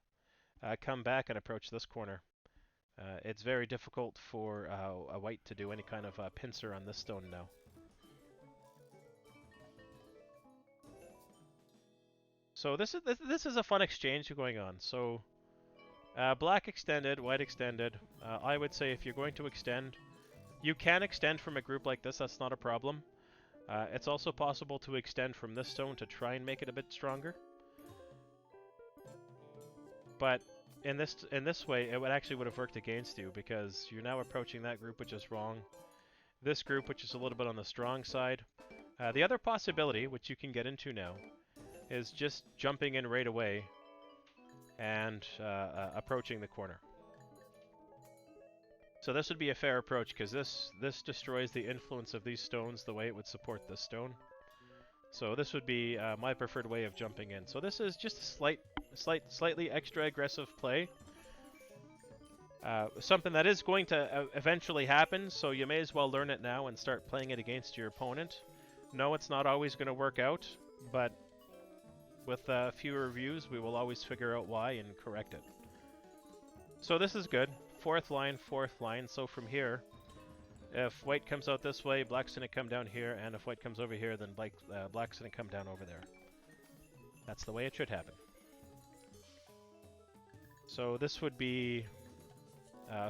Come back and approach this corner. It's very difficult for a white to do any kind of pincer on this stone now. So this is a fun exchange going on. So black extended, white extended. I would say if you're going to extend, you can extend from a group like this. That's not a problem. It's also possible to extend from this stone to try and make it a bit stronger. But in this way, it would have worked against you because you're now approaching that group, which is wrong. This group, which is a little bit on the strong side. The other possibility, which you can get into now, is just jumping in right away and approaching the corner. So this would be a fair approach because this destroys the influence of these stones the way it would support this stone. So this would be my preferred way of jumping in. So this is just a slightly extra aggressive play. Something that is going to eventually happen, so you may as well learn it now and start playing it against your opponent. No, it's not always going to work out, but with fewer reviews, we will always figure out why and correct it. So this is good. 4th line, 4th line. So from here, if white comes out this way, black's going to come down here, and if white comes over here, then black's going to come down over there. That's the way it should happen. So this would be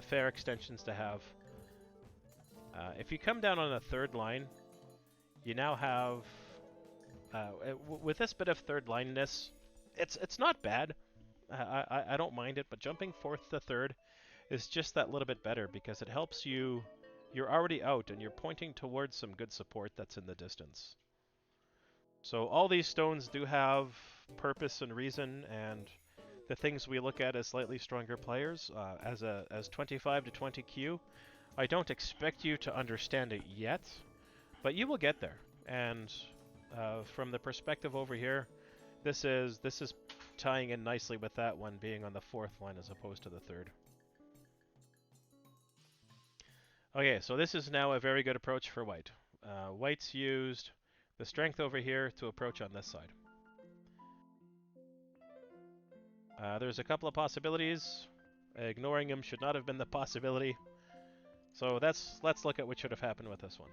fair extensions to have. If you come down on a 3rd line, you now have... with this bit of 3rd lineness, it's not bad. I don't mind it, but jumping 4th to 3rd is just that little bit better because it helps you. You're already out and you're pointing towards some good support that's in the distance. So all these stones do have purpose and reason, and the things we look at as slightly stronger players, as 25 to 20Q, I don't expect you to understand it yet, but you will get there. And from the perspective over here, this is tying in nicely with that one being on the 4th line as opposed to the 3rd. Okay, so this is now a very good approach for white. White's used the strength over here to approach on this side. There's a couple of possibilities. Ignoring him should not have been the possibility. So let's look at what should have happened with this one.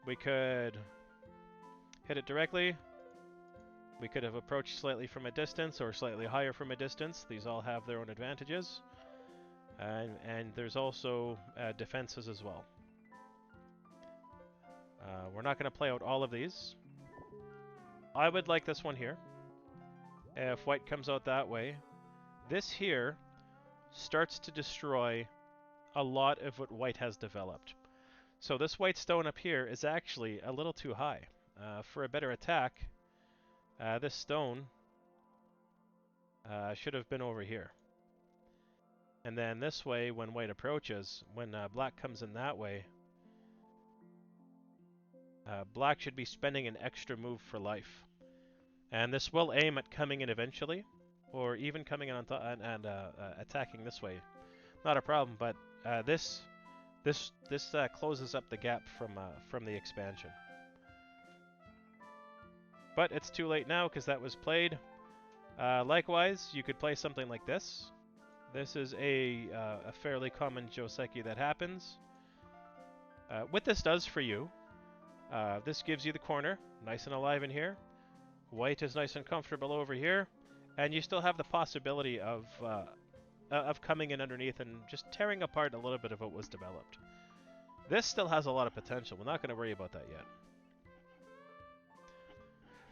We could hit it directly. We could have approached slightly from a distance or slightly higher from a distance. These all have their own advantages. And there's also defenses as well. We're not going to play out all of these. I would like this one here. If white comes out that way, this here starts to destroy a lot of what white has developed. So this white stone up here is actually a little too high. For a better attack, this stone should have been over here. And then this way, when white approaches, when black comes in that way, black should be spending an extra move for life. And this will aim at coming in eventually, or even coming in on and attacking this way. Not a problem, but this closes up the gap from the expansion. But it's too late now because that was played. Likewise, you could play something like this. This is a fairly common Joseki that happens. What this does for you, this gives you the corner, nice and alive in here. White is nice and comfortable over here, and you still have the possibility of coming in underneath and just tearing apart a little bit of what was developed. This still has a lot of potential. We're not going to worry about that yet.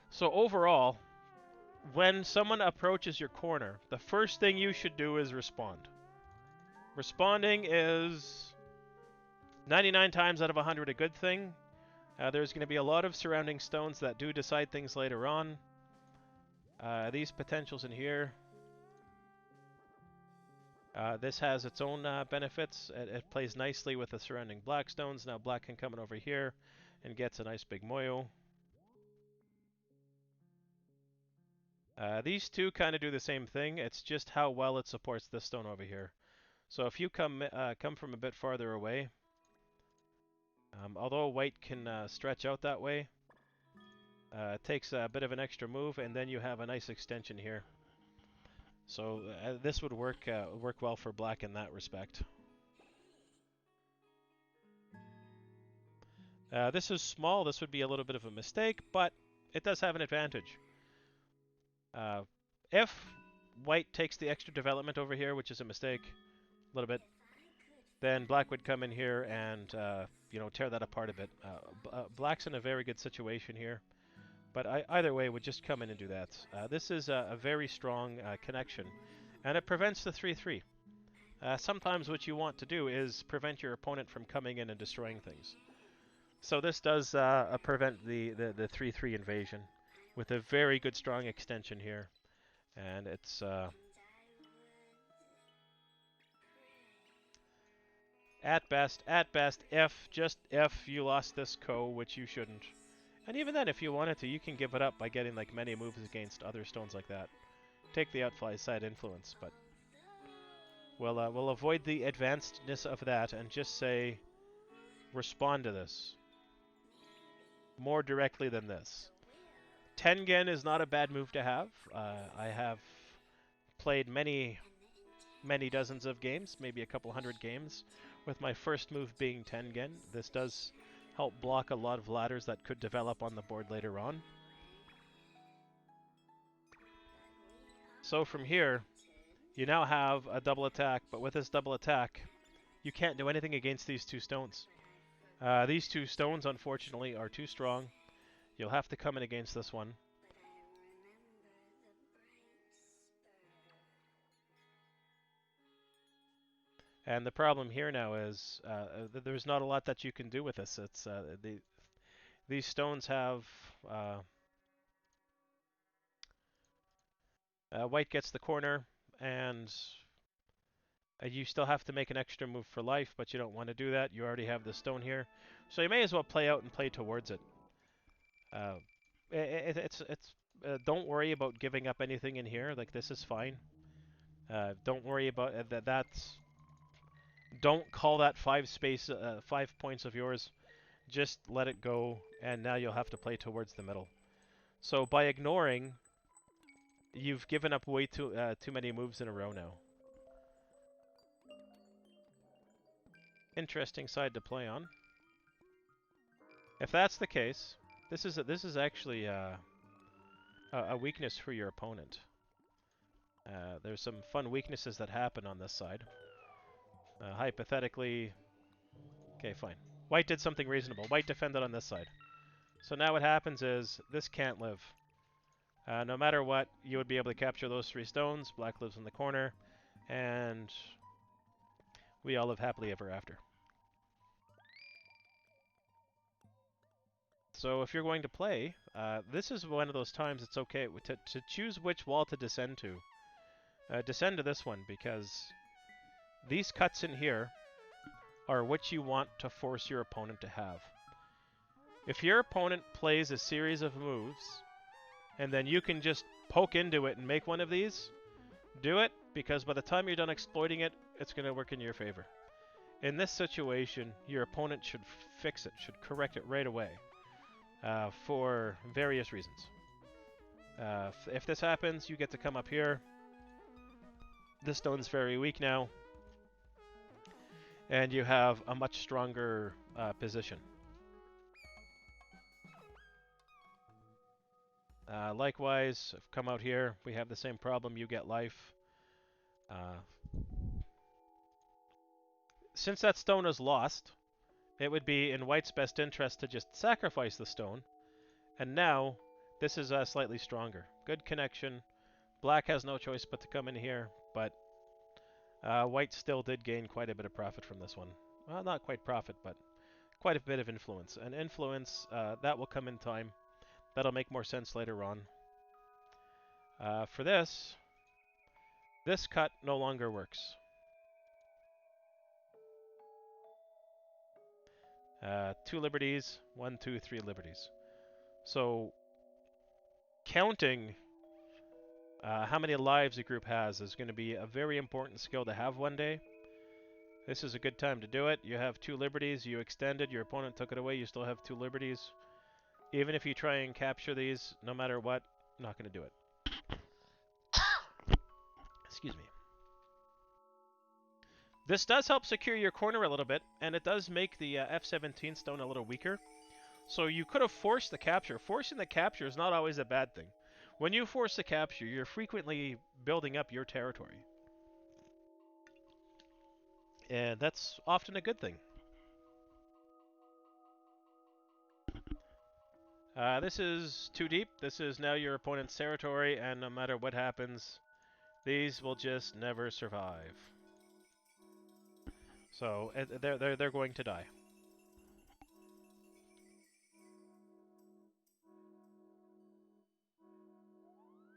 So overall, when someone approaches your corner, the first thing you should do is respond. Responding is 99 times out of 100 a good thing. There's going to be a lot of surrounding stones that do decide things later on. These potentials in here. This has its own benefits. It plays nicely with the surrounding black stones. Now black can come in over here and gets a nice big moyo. These two kind of do the same thing. It's just how well it supports this stone over here. So if you come from a bit farther away, although white can stretch out that way, it takes a bit of an extra move, and then you have a nice extension here. So this would work well for black in that respect. This is small. This would be a little bit of a mistake, but it does have an advantage. If white takes the extra development over here, which is a mistake, a little bit, then black would come in here and tear that apart a bit. Black's in a very good situation here, but either way would just come in and do that. This is a very strong connection, and it prevents the 3-3. Sometimes what you want to do is prevent your opponent from coming in and destroying things. So this does prevent the 3-3 invasion with a very good strong extension here, and it's at best, if you lost this ko, which you shouldn't. And even then, if you wanted to, you can give it up by getting like many moves against other stones like that. Take the outfly side influence, but we'll avoid the advancedness of that and just say respond to this more directly than this. Tengen is not a bad move to have. I have played many dozens of games, maybe a couple hundred games, with my first move being Tengen. This does help block a lot of ladders that could develop on the board later on. So from here, you now have a double attack, but with this double attack, you can't do anything against these two stones. These two stones, unfortunately, are too strong. You'll have to come in against this one. And the problem here now is there's not a lot that you can do with this. It's these stones have white gets the corner, and you still have to make an extra move for life, but you don't want to do that. You already have the stone here, so you may as well play out and play towards it. Don't worry about giving up anything in here. Like, this is fine. Don't worry about that. don't call that 5 points of yours. Just let it go, and now you'll have to play towards the middle. So by ignoring, you've given up way too many moves in a row now. Interesting side to play on. If that's the case, this is actually a weakness for your opponent. There's some fun weaknesses that happen on this side. Hypothetically, okay, fine. White did something reasonable. White defended on this side. So now what happens is this can't live. No matter what, you would be able to capture those 3 stones. Black lives in the corner, and we all live happily ever after. So if you're going to play, this is one of those times it's okay to choose which wall to descend to. Descend to this one, because these cuts in here are what you want to force your opponent to have. If your opponent plays a series of moves, and then you can just poke into it and make one of these, do it, because by the time you're done exploiting it, it's going to work in your favor. In this situation, your opponent should fix it, should correct it right away, for various reasons. If this happens, you get to come up here. This stone's very weak now, and you have a much stronger position. Likewise, come out here, we have the same problem, you get life. Since that stone is lost, it would be in White's best interest to just sacrifice the stone, and now this is slightly stronger. Good connection. Black has no choice but to come in here, but White still did gain quite a bit of profit from this one. Well, not quite profit, but quite a bit of influence. And influence, that will come in time. That'll make more sense later on. For this cut no longer works. 2 liberties, 1, 2, 3 liberties. So counting how many lives a group has is going to be a very important skill to have one day. This is a good time to do it. You have 2 liberties, you extended, your opponent took it away, you still have 2 liberties. Even if you try and capture these, no matter what, not going to do it. Excuse me. This does help secure your corner a little bit, and it does make the F-17 stone a little weaker. So you could have forced the capture. Forcing the capture is not always a bad thing. When you force the capture, you're frequently building up your territory. And that's often a good thing. This is too deep. This is now your opponent's territory, and no matter what happens, these will just never survive. So they're going to die.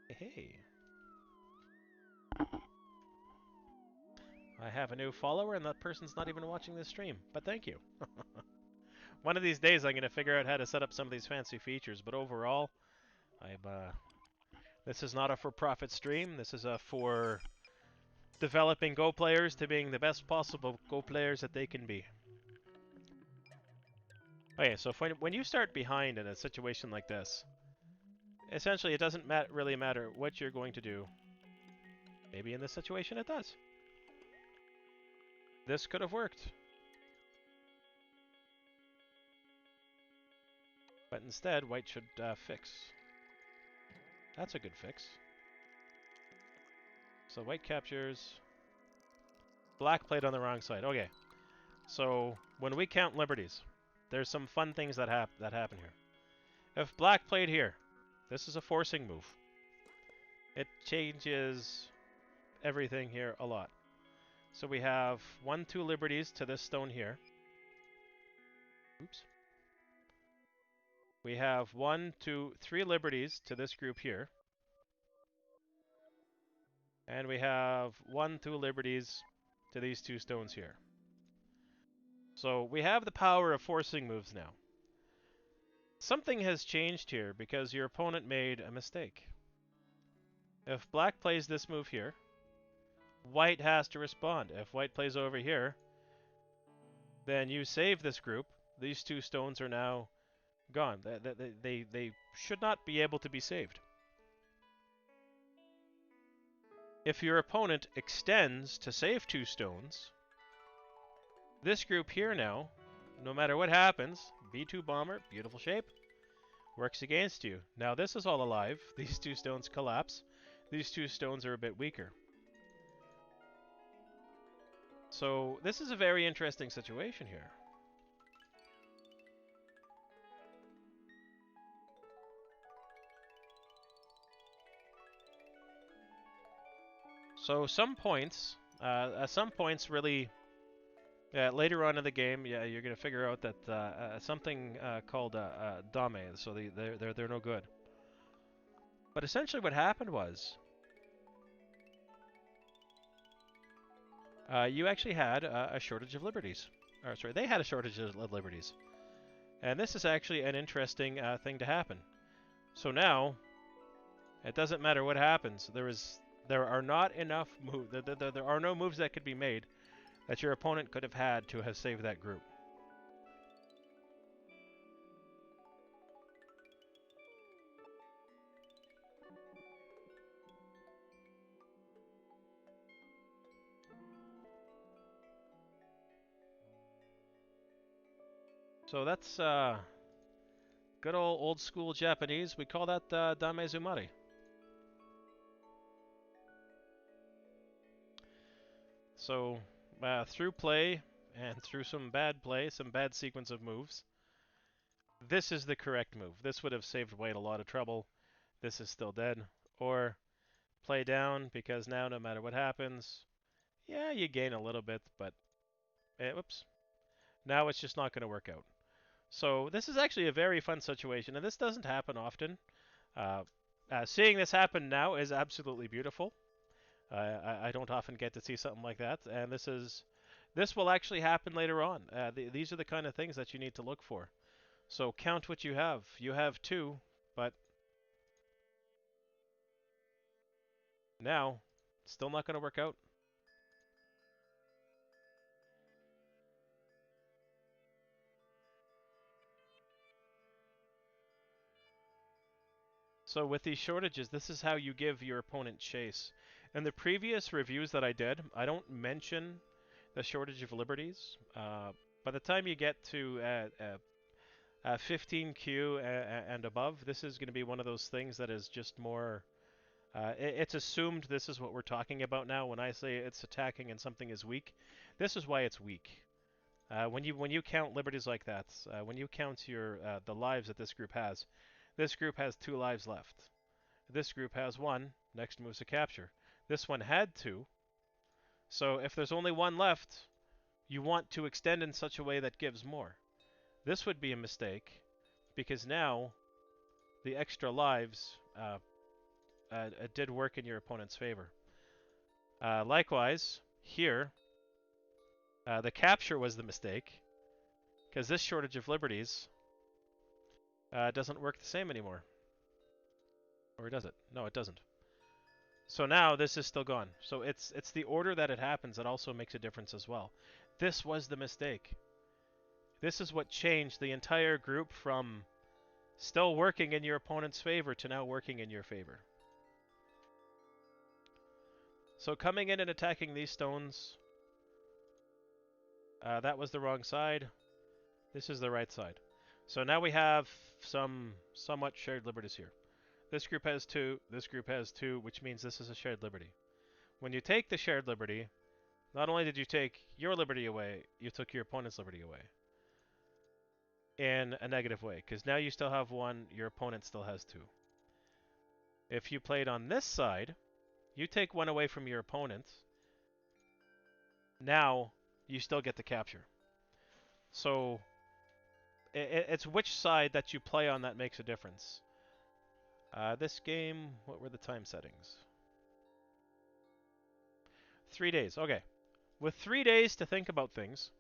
Hey. I have a new follower, and that person's not even watching this stream, but thank you. One of these days I'm going to figure out how to set up some of these fancy features, but overall, this is not a for-profit stream. This is a for developing Go players to being the best possible Go players that they can be. Okay, so when you start behind in a situation like this, essentially it doesn't really matter what you're going to do. Maybe in this situation it does. This could have worked. But instead, White should fix. That's a good fix. So White captures. Black played on the wrong side. Okay. So when we count liberties, there's some fun things that happen here. If Black played here, this is a forcing move. It changes everything here a lot. So we have 1, 2 liberties to this stone here. Oops. We have 1, 2, 3 liberties to this group here. And we have 1, 2 liberties to these 2 stones here. So we have the power of forcing moves now. Something has changed here because your opponent made a mistake. If Black plays this move here, White has to respond. If White plays over here, then you save this group. These 2 stones are now gone. They should not be able to be saved. If your opponent extends to save 2 stones, this group here now, no matter what happens, B2 Bomber, beautiful shape, works against you. Now this is all alive. These 2 stones collapse. These 2 stones are a bit weaker. So this is a very interesting situation here. So some points really, later on in the game, yeah, you're gonna figure out that something called dame, so they're no good. But essentially, what happened was, you actually had a shortage of liberties. Or sorry, they had a shortage of liberties, and this is actually an interesting thing to happen. So now, it doesn't matter what happens. There are not enough moves. There are no moves that could be made that your opponent could have had to have saved that group. So that's good old school Japanese. We call that Damezumari. So through play and through some bad play, some bad sequence of moves, this is the correct move. This would have saved White a lot of trouble. This is still dead. Or play down, because now no matter what happens, yeah, you gain a little bit, but whoops. Now it's just not going to work out. So this is actually a very fun situation, and this doesn't happen often. Seeing this happen now is absolutely beautiful. I don't often get to see something like that, and this will actually happen later on. These are the kind of things that you need to look for. So count what you have. You have 2, but now still not going to work out. So with these shortages, this is how you give your opponent chase. In the previous reviews that I did, I don't mention the shortage of liberties. By the time you get to 15Q and above, this is going to be one of those things that is just more... it's assumed this is what we're talking about now. When I say it's attacking and something is weak, this is why it's weak. When you count liberties like that, when you count the lives that this group has 2 lives left. This group has 1. Next move's a capture. This one had 2. So if there's only 1 left, you want to extend in such a way that gives more. This would be a mistake, because now the extra lives did work in your opponent's favor. Likewise, here, the capture was the mistake, because this shortage of liberties doesn't work the same anymore. Or does it? No, it doesn't. So now this is still gone. So it's the order that it happens that also makes a difference as well. This was the mistake. This is what changed the entire group from still working in your opponent's favor to now working in your favor. So coming in and attacking these stones, that was the wrong side. This is the right side. So now we have some somewhat shared liberties here. This group has 2, this group has 2, which means this is a shared liberty. When you take the shared liberty, not only did you take your liberty away, you took your opponent's liberty away. In a negative way, because now you still have 1, your opponent still has 2. If you played on this side, you take 1 away from your opponent, now you still get the capture. So it's which side that you play on that makes a difference. This game, what were the time settings? 3 days, okay. With 3 days to think about things,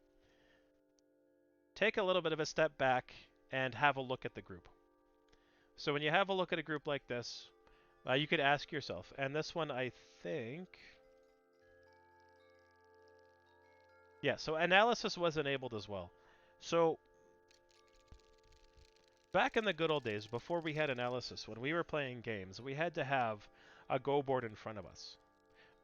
take a little bit of a step back and have a look at the group. So when you have a look at a group like this, you could ask yourself, and this one I think... Yeah, so analysis was enabled as well. So back in the good old days, before we had analysis, when we were playing games, we had to have a Go board in front of us.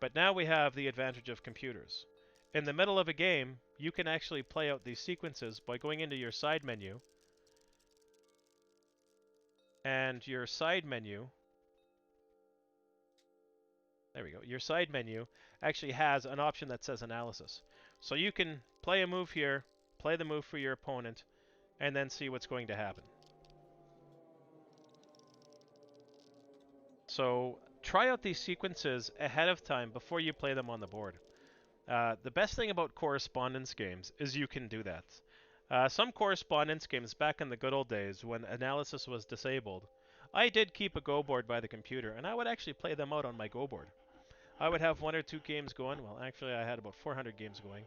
But now we have the advantage of computers. In the middle of a game, you can actually play out these sequences by going into your side menu, and your side menu, there we go, your side menu actually has an option that says analysis. So you can play a move here, play the move for your opponent, and then see what's going to happen. So try out these sequences ahead of time before you play them on the board. The best thing about correspondence games is you can do that. Some correspondence games back in the good old days when analysis was disabled, I did keep a Go board by the computer, and I would actually play them out on my Go board. I would have 1 or 2 games going. Well, actually, I had about 400 games going.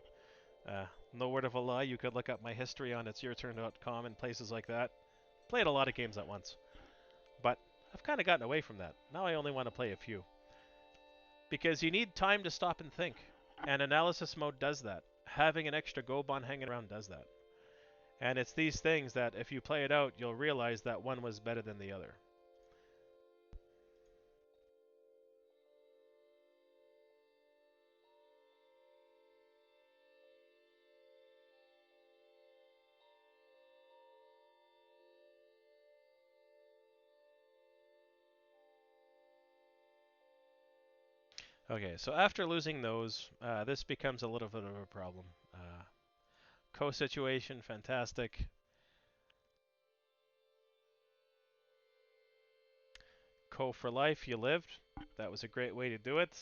No word of a lie, you could look up my history on itsyourturn.com and places like that. Played a lot of games at once. But I've kind of gotten away from that. Now I only want to play a few. Because you need time to stop and think. And analysis mode does that. Having an extra Go bond hanging around does that. And it's these things that if you play it out, you'll realize that one was better than the other. Okay, so after losing those, this becomes a little bit of a problem. Co-situation, fantastic. Co for life, you lived. That was a great way to do it.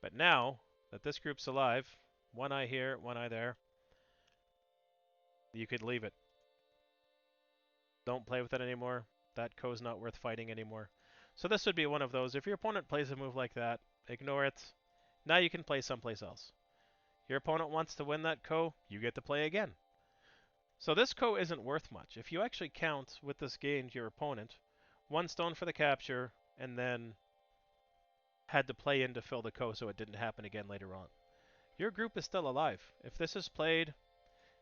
But now that this group's alive, one eye here, one eye there, you could leave it. Don't play with it anymore. That co's not worth fighting anymore. So this would be one of those. If your opponent plays a move like that, ignore it. Now you can play someplace else. Your opponent wants to win that co, you get to play again. So this co isn't worth much. If you actually count with this gain to your opponent, 1 stone for the capture, and then had to play in to fill the co so it didn't happen again later on. Your group is still alive. If this is played,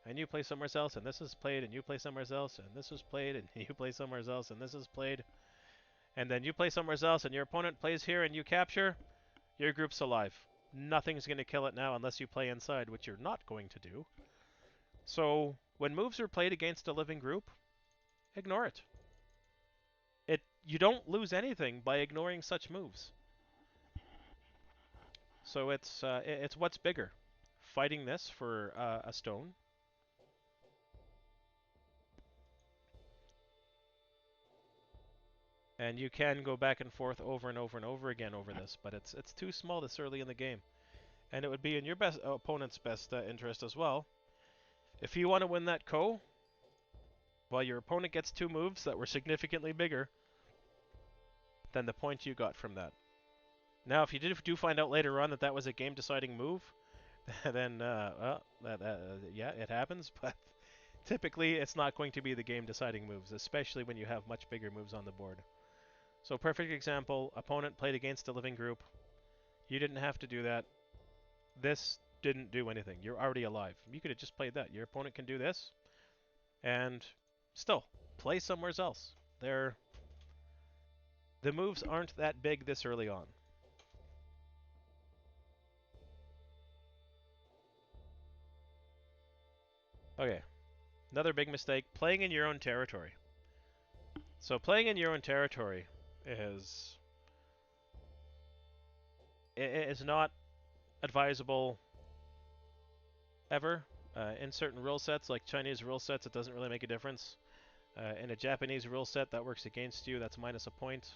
and you play somewhere else, and this is played, and you play somewhere else, and this is played, and you play somewhere else, and this is played, and then you play somewhere else, and your opponent plays here, and you capture, your group's alive. Nothing's going to kill it now unless you play inside, which you're not going to do. So when moves are played against a living group, ignore it. You don't lose anything by ignoring such moves. So it's what's bigger, fighting this for a stone, and you can go back and forth over and over and over again over this, but it's too small this early in the game, and it would be in your opponent's best interest as well. If you want to win that co, while your opponent gets 2 moves that were significantly bigger than the point you got from that. Now, if you do find out later on that that was a game-deciding move, then yeah, it happens, but typically it's not going to be the game-deciding moves, especially when you have much bigger moves on the board. So perfect example, opponent played against a living group. You didn't have to do that. This didn't do anything. You're already alive. You could have just played that. Your opponent can do this, and still, play somewhere else. The moves aren't that big this early on. Okay, another big mistake, playing in your own territory. So playing in your own territory is not advisable ever. In certain rule sets, like Chinese rule sets, it doesn't really make a difference. In a Japanese rule set, that works against you. That's minus a point.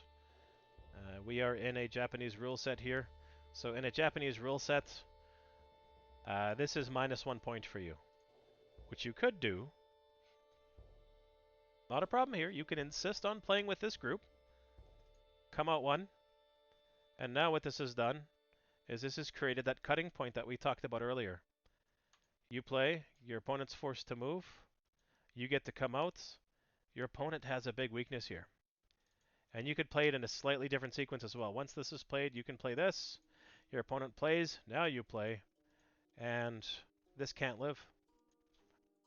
We are in a Japanese rule set here. So in a Japanese rule set, this is minus 1 point for you, which you could do. Not a problem here. You can insist on playing with this group. Come out 1. And now what this has done is this has created that cutting point that we talked about earlier. You play, your opponent's forced to move, you get to come out, your opponent has a big weakness here. And you could play it in a slightly different sequence as well. Once this is played, you can play this, your opponent plays, now you play, and this can't live.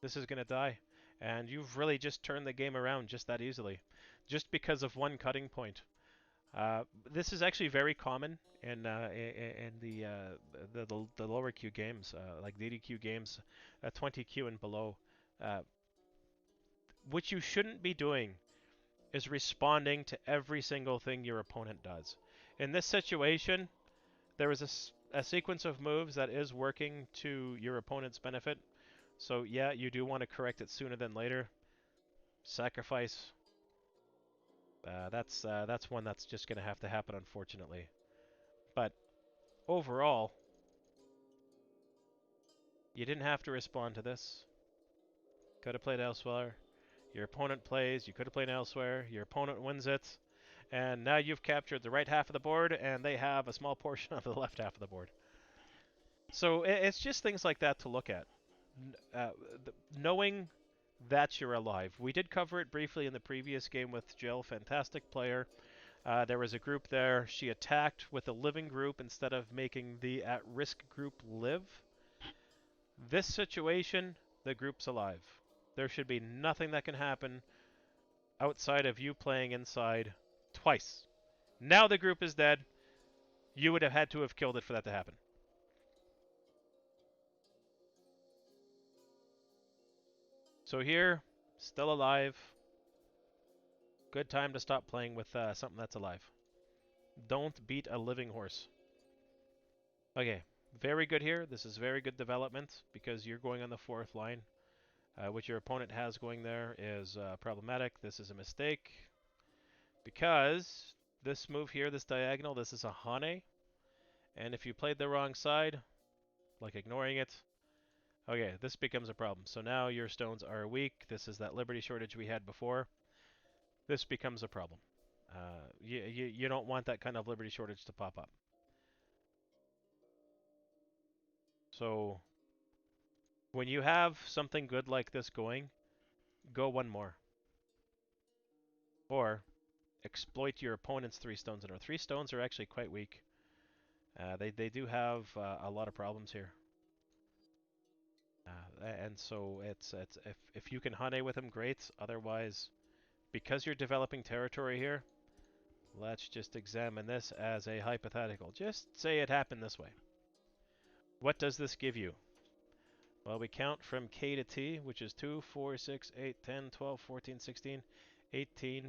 This is going to die. And you've really just turned the game around just that easily, just because of one cutting point. This is actually very common in the lower queue games, like DDQ games, 20Q and below. Uh, what you shouldn't be doing is responding to every single thing your opponent does. In this situation, there is a sequence of moves that is working to your opponent's benefit. So yeah, you do want to correct it sooner than later. Sacrifice. That's one that's just going to have to happen, unfortunately. But overall, you didn't have to respond to this. Could have played elsewhere. Your opponent plays. You could have played elsewhere. Your opponent wins it. And now you've captured the right half of the board, and they have a small portion of the left half of the board. So it's just things like that to look at. Knowing that you're alive. We did cover it briefly in the previous game with Jill. Fantastic player. There was a group there. She attacked with a living group instead of making the at-risk group live. This situation, the group's alive. There should be nothing that can happen outside of you playing inside twice. Now the group is dead. You would have had to have killed it for that to happen. So here, still alive. Good time to stop playing with something that's alive. Don't beat a living horse. Okay, very good here. This is very good development because you're going on the fourth line. What your opponent has going there is problematic. This is a mistake because this move here, this diagonal, this is a Hane. And if you played the wrong side, like ignoring it, okay, this becomes a problem. So now your stones are weak. This is that liberty shortage we had before. This becomes a problem. You don't want that kind of liberty shortage to pop up. So when you have something good like this going, go one more. Or exploit your opponent's 3 stones in a row. 3 stones are actually quite weak. They do have a lot of problems here. And so it's if you can Hane with them, great. Otherwise, because you're developing territory here, let's just examine this as a hypothetical. Just say it happened this way. What does this give you? Well, we count from K to T, which is 2, 4, 6, 8, 10, 12, 14, 16, 18.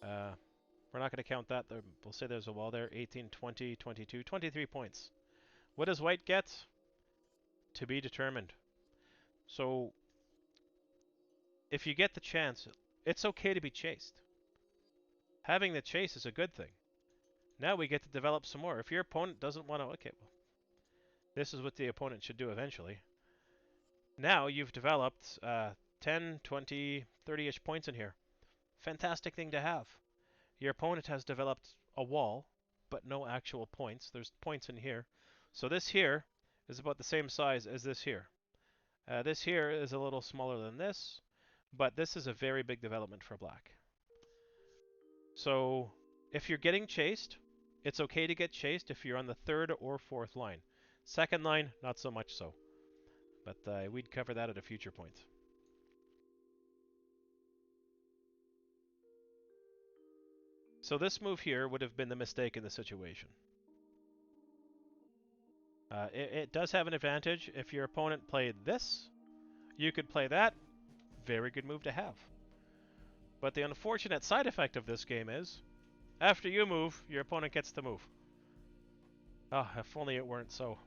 We're not going to count that. We'll say there's a wall there. 18, 20, 22, 23 points. What does white get? To be determined. So, if you get the chance, it's okay to be chased. Having the chase is a good thing. Now we get to develop some more. If your opponent doesn't want to... Okay, well, this is what the opponent should do eventually. Now you've developed 10, 20, 30-ish points in here. Fantastic thing to have. Your opponent has developed a wall, but no actual points. There's points in here. So this here is about the same size as this here. This here is a little smaller than this, but this is a very big development for black. So if you're getting chased, it's okay to get chased if you're on the 3rd or 4th line. 2nd line, not so much so. But we'd cover that at a future point. So this move here would have been the mistake in the situation. It does have an advantage. If your opponent played this, you could play that. Very good move to have. But the unfortunate side effect of this game is, after you move, your opponent gets to move. Ah, if only it weren't so.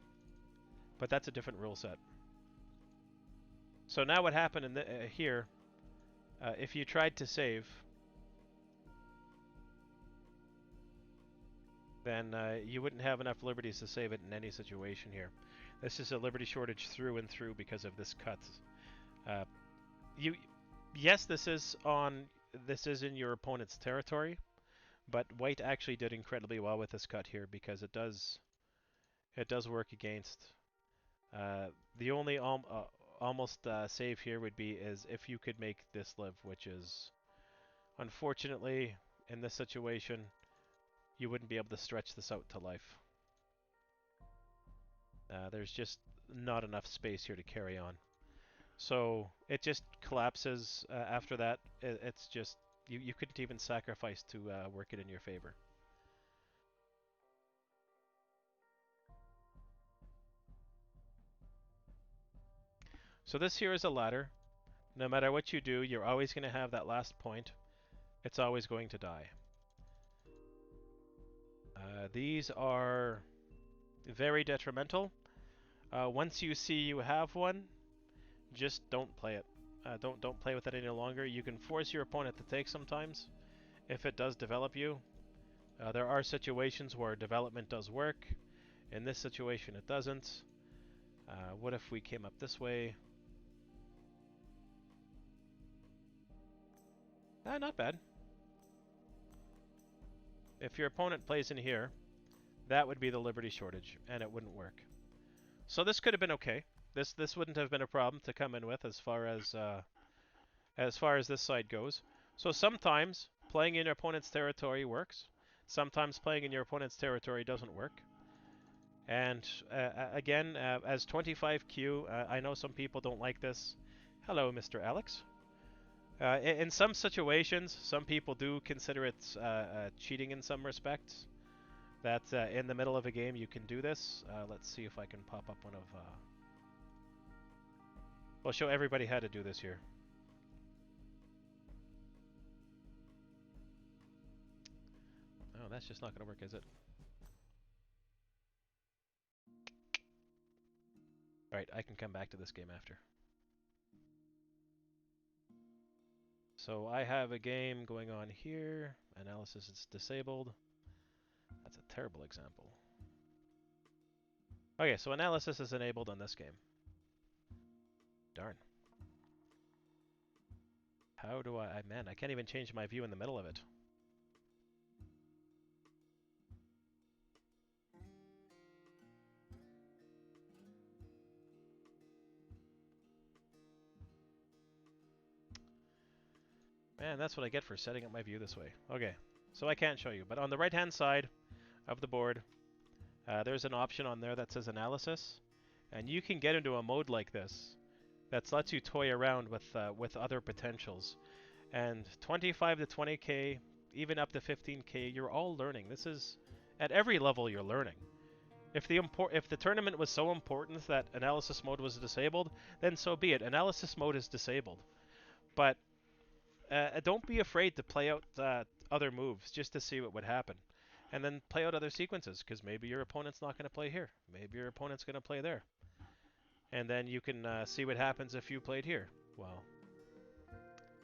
But that's a different rule set. So now what happened in here, if you tried to save, then you wouldn't have enough liberties to save it in any situation here. This is a liberty shortage through and through because of this cut. Yes, this is in your opponent's territory, but white actually did incredibly well with this cut here because it does work against. The only almost save here would be is if you could make this live, which is unfortunately in this situation you wouldn't be able to stretch this out to life. There's just not enough space here to carry on. So it just collapses after that. It's just, you couldn't even sacrifice to work it in your favor. So this here is a ladder. No matter what you do, you're always going to have that last point. It's always going to die. These are very detrimental. Once you see you have one, just don't play it. Don't play with it any longer. You can force your opponent to take sometimes if it does develop you. There are situations where development does work. In this situation, it doesn't. What if we came up this way? Not bad. If your opponent plays in here, that would be the Liberty Shortage, and it wouldn't work. So this could have been okay. This wouldn't have been a problem to come in with as far as this side goes. So sometimes playing in your opponent's territory works. Sometimes playing in your opponent's territory doesn't work. And again, as 25Q, I know some people don't like this. Hello, Mr. Alex. In some situations, some people do consider it cheating in some respects. That in the middle of a game you can do this. Let's see if I can pop up one of... We'll show everybody how to do this here. Oh, that's just not going to work, is it? Alright, I can come back to this game after. So I have a game going on here. Analysis is disabled. That's a terrible example. Okay, so analysis is enabled on this game. Darn. How do man, I can't even change my view in the middle of it. Man, that's what I get for setting up my view this way. Okay, so I can't show you, but on the right-hand side of the board, there's an option on there that says Analysis, and you can get into a mode like this that lets you toy around with other potentials. And 25 to 20k, even up to 15k, you're all learning. This is, at every level you're learning. If the tournament was so important that Analysis mode was disabled, then so be it. Analysis mode is disabled. But don't be afraid to play out other moves just to see what would happen. And then play out other sequences, because maybe your opponent's not going to play here. Maybe your opponent's going to play there. And then you can see what happens if you played here. Well,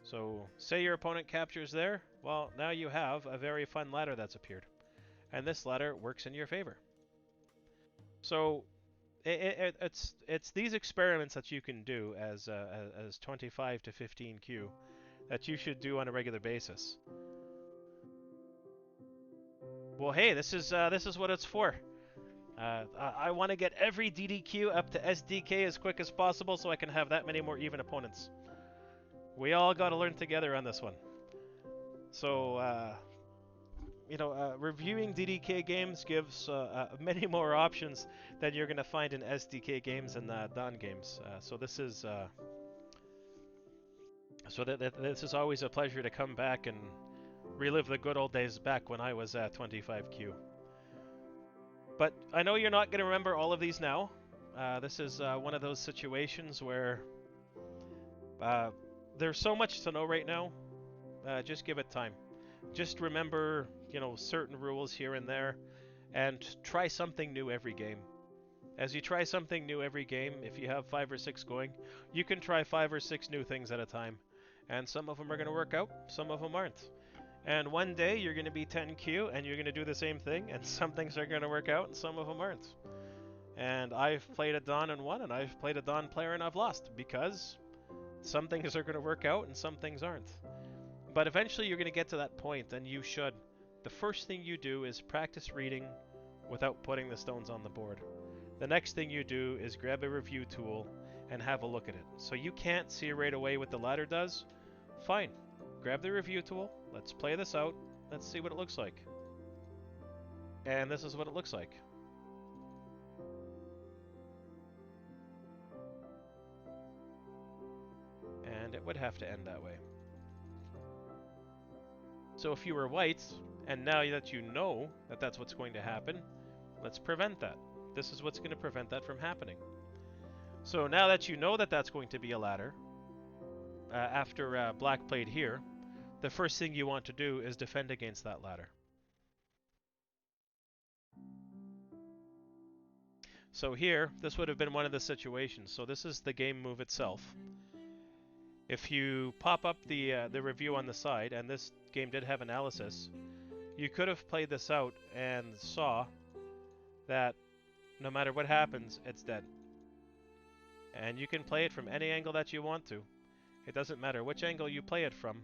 so say your opponent captures there. Well, now you have a very fun ladder that's appeared. And this ladder works in your favor. So it's these experiments that you can do as 25 to 15Q that you should do on a regular basis. Well, hey, this is what it's for. I want to get every DDQ up to SDK as quick as possible so I can have that many more even opponents. We all got to learn together on this one. So, reviewing DDK games gives many more options than you're going to find in SDK games and DON games. So this is this is always a pleasure to come back and relive the good old days back when I was at 25Q. But I know you're not going to remember all of these now. This is one of those situations where there's so much to know right now. Just give it time. Just remember, certain rules here and there, and try something new every game. As you try something new every game, if you have 5 or 6 going, you can try 5 or 6 new things at a time. And some of them are going to work out, some of them aren't. And one day you're going to be 10Q and you're going to do the same thing, and some things are going to work out and some of them aren't. And I've played a Don and won, and I've played a Don player and I've lost, because some things are going to work out and some things aren't. But eventually you're going to get to that point, and you should. The first thing you do is practice reading without putting the stones on the board. The next thing you do is grab a review tool and have a look at it. So you can't see right away what the ladder does? Fine. Grab the review tool, let's play this out, let's see what it looks like. And this is what it looks like. would have to end that way. So if you were white, and now that you know that that's what's going to happen, let's prevent that. This is what's going to prevent that from happening. So now that you know that that's going to be a ladder, after black played here, the first thing you want to do is defend against that ladder. So here, this would have been one of the situations. So this is the game move itself. If you pop up the review on the side, and this game did have analysis, you could have played this out and saw that no matter what happens, it's dead. And you can play it from any angle that you want to. It doesn't matter which angle you play it from.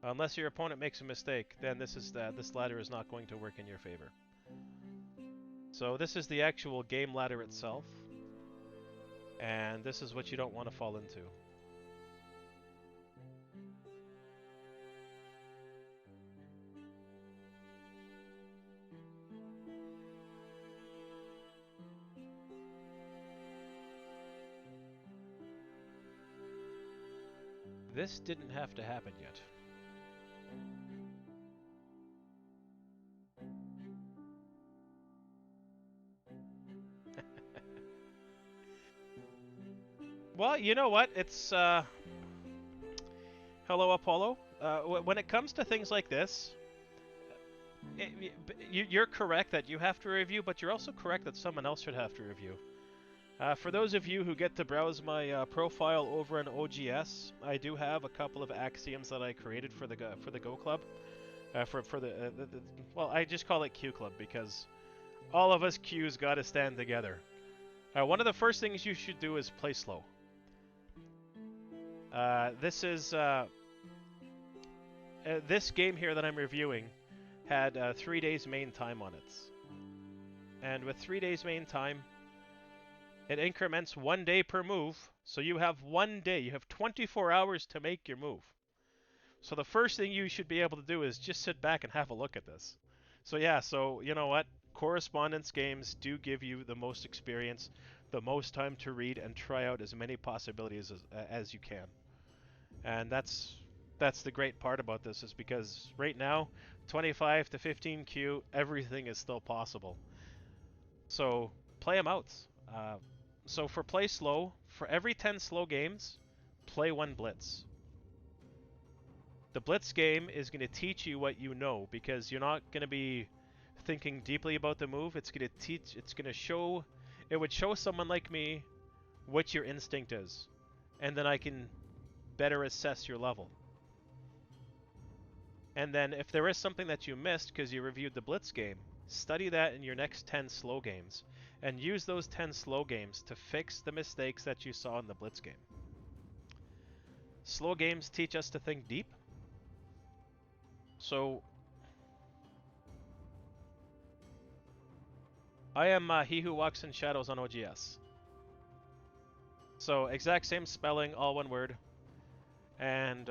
Unless your opponent makes a mistake, then this ladder is not going to work in your favor. So this is the actual game ladder itself. And this is what you don't want to fall into. This didn't have to happen yet. Well, you know what? It's, hello, Apollo. When it comes to things like this, you're correct that you have to review, but you're also correct that someone else should have to review. For those of you who get to browse my profile over in OGS, I do have a couple of axioms that I created for the Go Club. Well, I just call it Q Club because all of us Qs got to stand together. One of the first things you should do is play slow. This game here that I'm reviewing had 3 days main time on it. And with 3 days main time, it increments 1 day per move. So you have 1 day, you have 24 hours to make your move. So the first thing you should be able to do is just sit back and have a look at this. So yeah, so you know what? Correspondence games do give you the most experience, the most time to read and try out as many possibilities as you can. And that's the great part about this, is because right now, 25 to 15Q, everything is still possible. So play them out. So for play slow, for every 10 slow games, play 1 blitz. The blitz game is going to teach you what you know, because you're not going to be thinking deeply about the move. It's going to teach, it's going to show, it would show someone like me what your instinct is, and then I can better assess your level. And then if there is something that you missed because you reviewed the blitz game, study that in your next 10 slow games, and use those 10 slow games to fix the mistakes that you saw in the blitz game. Slow games teach us to think deep. So I am He Who Walks in Shadows on OGS. So exact same spelling, all one word. And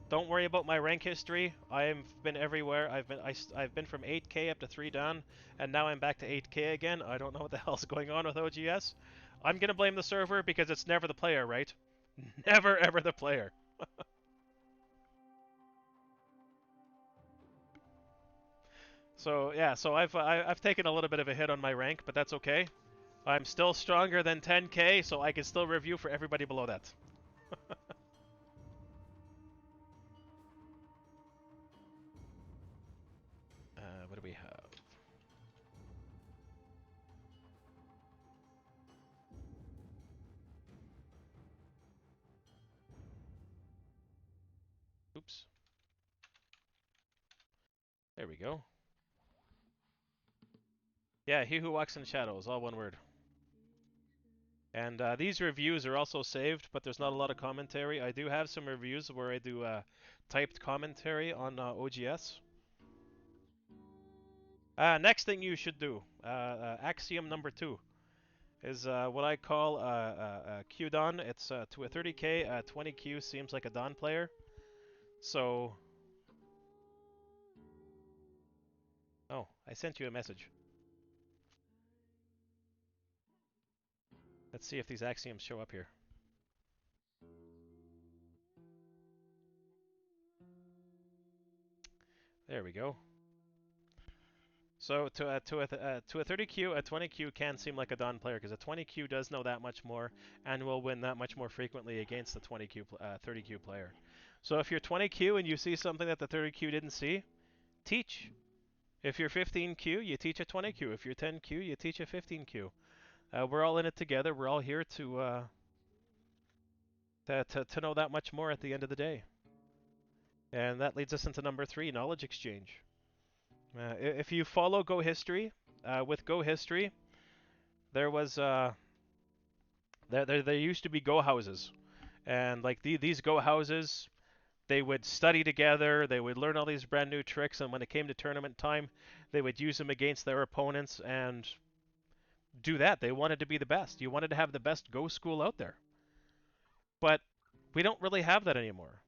don't worry about my rank history. I've been everywhere. I've been from 8K up to 3 down, and now I'm back to 8K again. I don't know what the hell's going on with OGS. I'm gonna blame the server because it's never the player, right? Never ever the player. So yeah, so I've taken a little bit of a hit on my rank, but that's okay. I'm still stronger than 10K, so I can still review for everybody below that. What do we have? Oops. There we go. Yeah, He Who Walks in Shadows, all one word. And these reviews are also saved, but there's not a lot of commentary. I do have some reviews where I do typed commentary on OGS. Next thing you should do, axiom number 2, is what I call Q Don. It's to a 30K, 20Q seems like a Don player. So, oh, I sent you a message. Let's see if these axioms show up here. There we go. So to a 30Q, a 20Q can seem like a Don player because a 20Q does know that much more and will win that much more frequently against the 30Q player. So if you're 20Q and you see something that the 30Q didn't see, teach. If you're 15Q, you teach a 20Q. If you're 10Q, you teach a 15Q. We're all in it together. We're all here to know that much more at the end of the day. And that leads us into number 3, knowledge exchange. If you follow Go History, with Go History, there was there used to be Go houses, and like these Go houses, they would study together, they would learn all these brand new tricks, and when it came to tournament time, they would use them against their opponents and do that. They wanted to be the best. You wanted to have the best Go school out there, but we don't really have that anymore.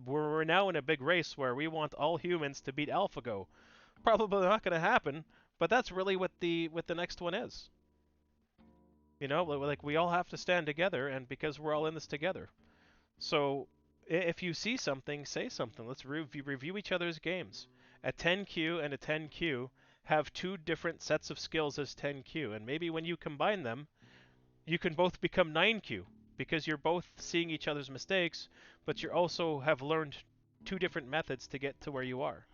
We're now in a big race where we want all humans to beat AlphaGo. Probably not going to happen, but that's really what the next one is. You know, like we all have to stand together, and because we're all in this together. So if you see something, say something. Let's review each other's games. A 10Q and a 10Q have 2 different sets of skills as 10Q, and maybe when you combine them, you can both become 9Q because you're both seeing each other's mistakes, but you also have learned 2 different methods to get to where you are.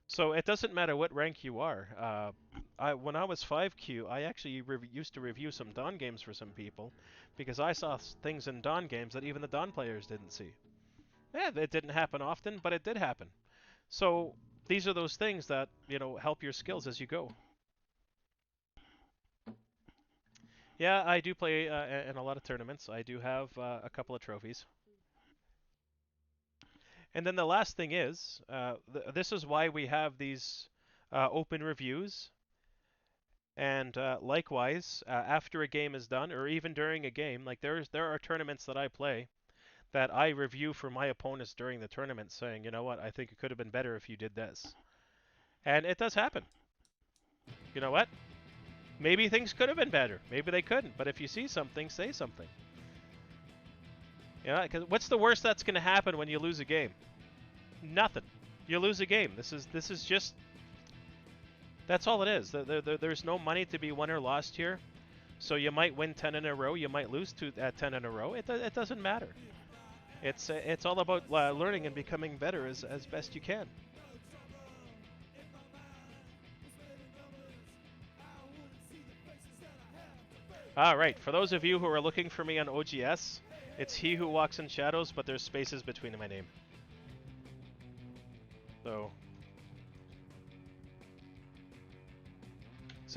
So it doesn't matter what rank you are. When I was 5Q, I actually used to review some Dawn games for some people because I saw things in Dawn games that even the Dawn players didn't see. Yeah, it didn't happen often, but it did happen. So these are those things that, you know, help your skills as you go. Yeah, I do play in a lot of tournaments. I do have a couple of trophies. And then the last thing is, this is why we have these open reviews. And likewise, after a game is done, or even during a game, like there are tournaments that I play that I review for my opponents during the tournament, saying, you know what, I think it could have been better if you did this. And it does happen. You know what? Maybe things could have been better. Maybe they couldn't. But if you see something, say something. Yeah, because what's the worst that's going to happen when you lose a game? Nothing. You lose a game. This is just. That's all it is. There's no money to be won or lost here. So you might win 10 in a row. You might lose 10 in a row. It doesn't matter. It's all about learning and becoming better as best you can. All right. For those of you who are looking for me on OGS, it's He Who Walks in Shadows, but there's spaces between my name. So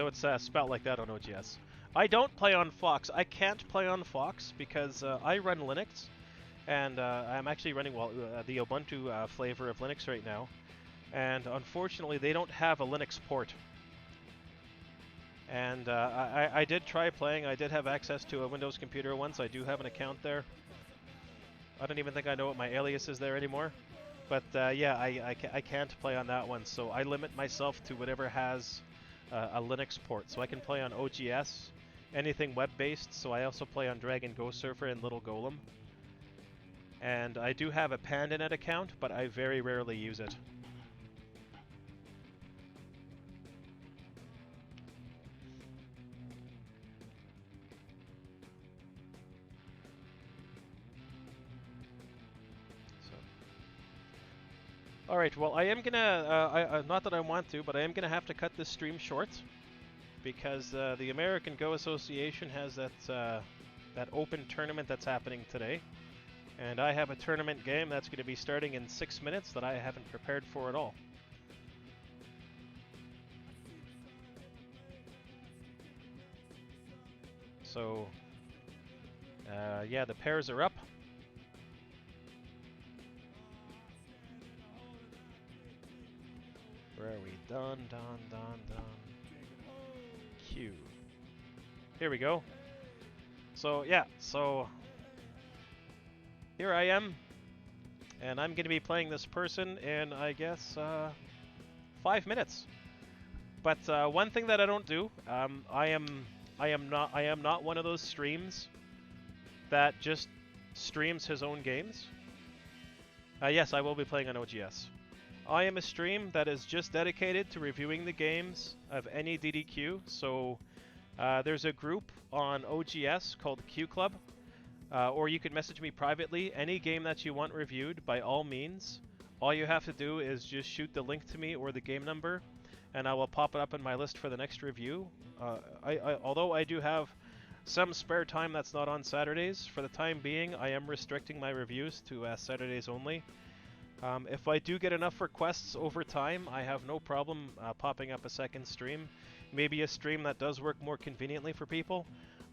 it's spelled like that on OGS. I don't play on Fox. I can't play on Fox because I run Linux, and I'm actually running the Ubuntu flavor of Linux right now. And unfortunately, they don't have a Linux port. And I did try playing. I did have access to a Windows computer once. I do have an account there. I don't even think I know what my alias is there anymore. But yeah, I can't play on that one. So I limit myself to whatever has a Linux port. So I can play on OGS, anything web-based. So I also play on Dragon Go Surfer and Little Golem. And I do have a PandaNet account, but I very rarely use it. Alright, well I am gonna, not that I want to, but I am gonna have to cut this stream short because the American Go Association has that open tournament that's happening today. And I have a tournament game that's going to be starting in 6 minutes that I haven't prepared for at all. So, yeah, the pairs are up. Where are we? Done. Q. Here we go. So, yeah, so here I am, and I'm going to be playing this person in, I guess, 5 minutes. But one thing that I don't do, I am not one of those streams that just streams his own games. Yes, I will be playing on OGS. I am a stream that is just dedicated to reviewing the games of any DDQ. So there's a group on OGS called Q Club, or you can message me privately. Any game that you want reviewed, by all means. All you have to do is just shoot the link to me or the game number, and I will pop it up in my list for the next review. Although I do have some spare time that's not on Saturdays, for the time being I am restricting my reviews to Saturdays only. If I do get enough requests over time, I have no problem popping up a second stream. Maybe a stream that does work more conveniently for people.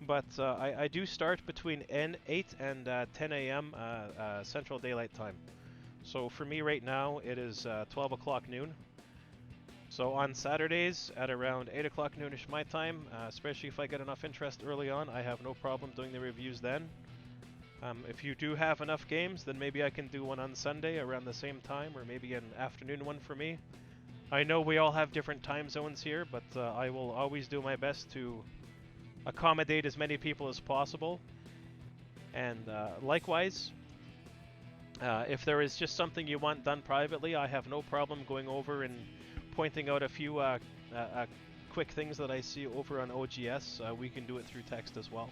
But I do start between 8 and 10 a.m. Central Daylight Time. So for me right now, it is 12 o'clock noon. So on Saturdays at around 8 o'clock noonish my time, especially if I get enough interest early on, I have no problem doing the reviews then. If you do have enough games, then maybe I can do one on Sunday around the same time, or maybe an afternoon one for me. I know we all have different time zones here, but I will always do my best to accommodate as many people as possible. And likewise, if there is just something you want done privately, I have no problem going over and pointing out a few quick things that I see over on OGS. We can do it through text as well.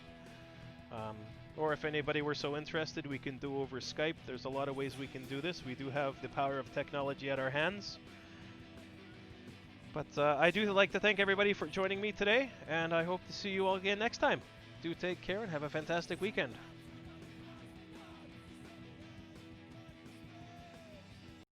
Or if anybody were so interested, we can do over Skype. There's a lot of ways we can do this. We do have the power of technology at our hands. But I do like to thank everybody for joining me today, and I hope to see you all again next time. Do take care and have a fantastic weekend.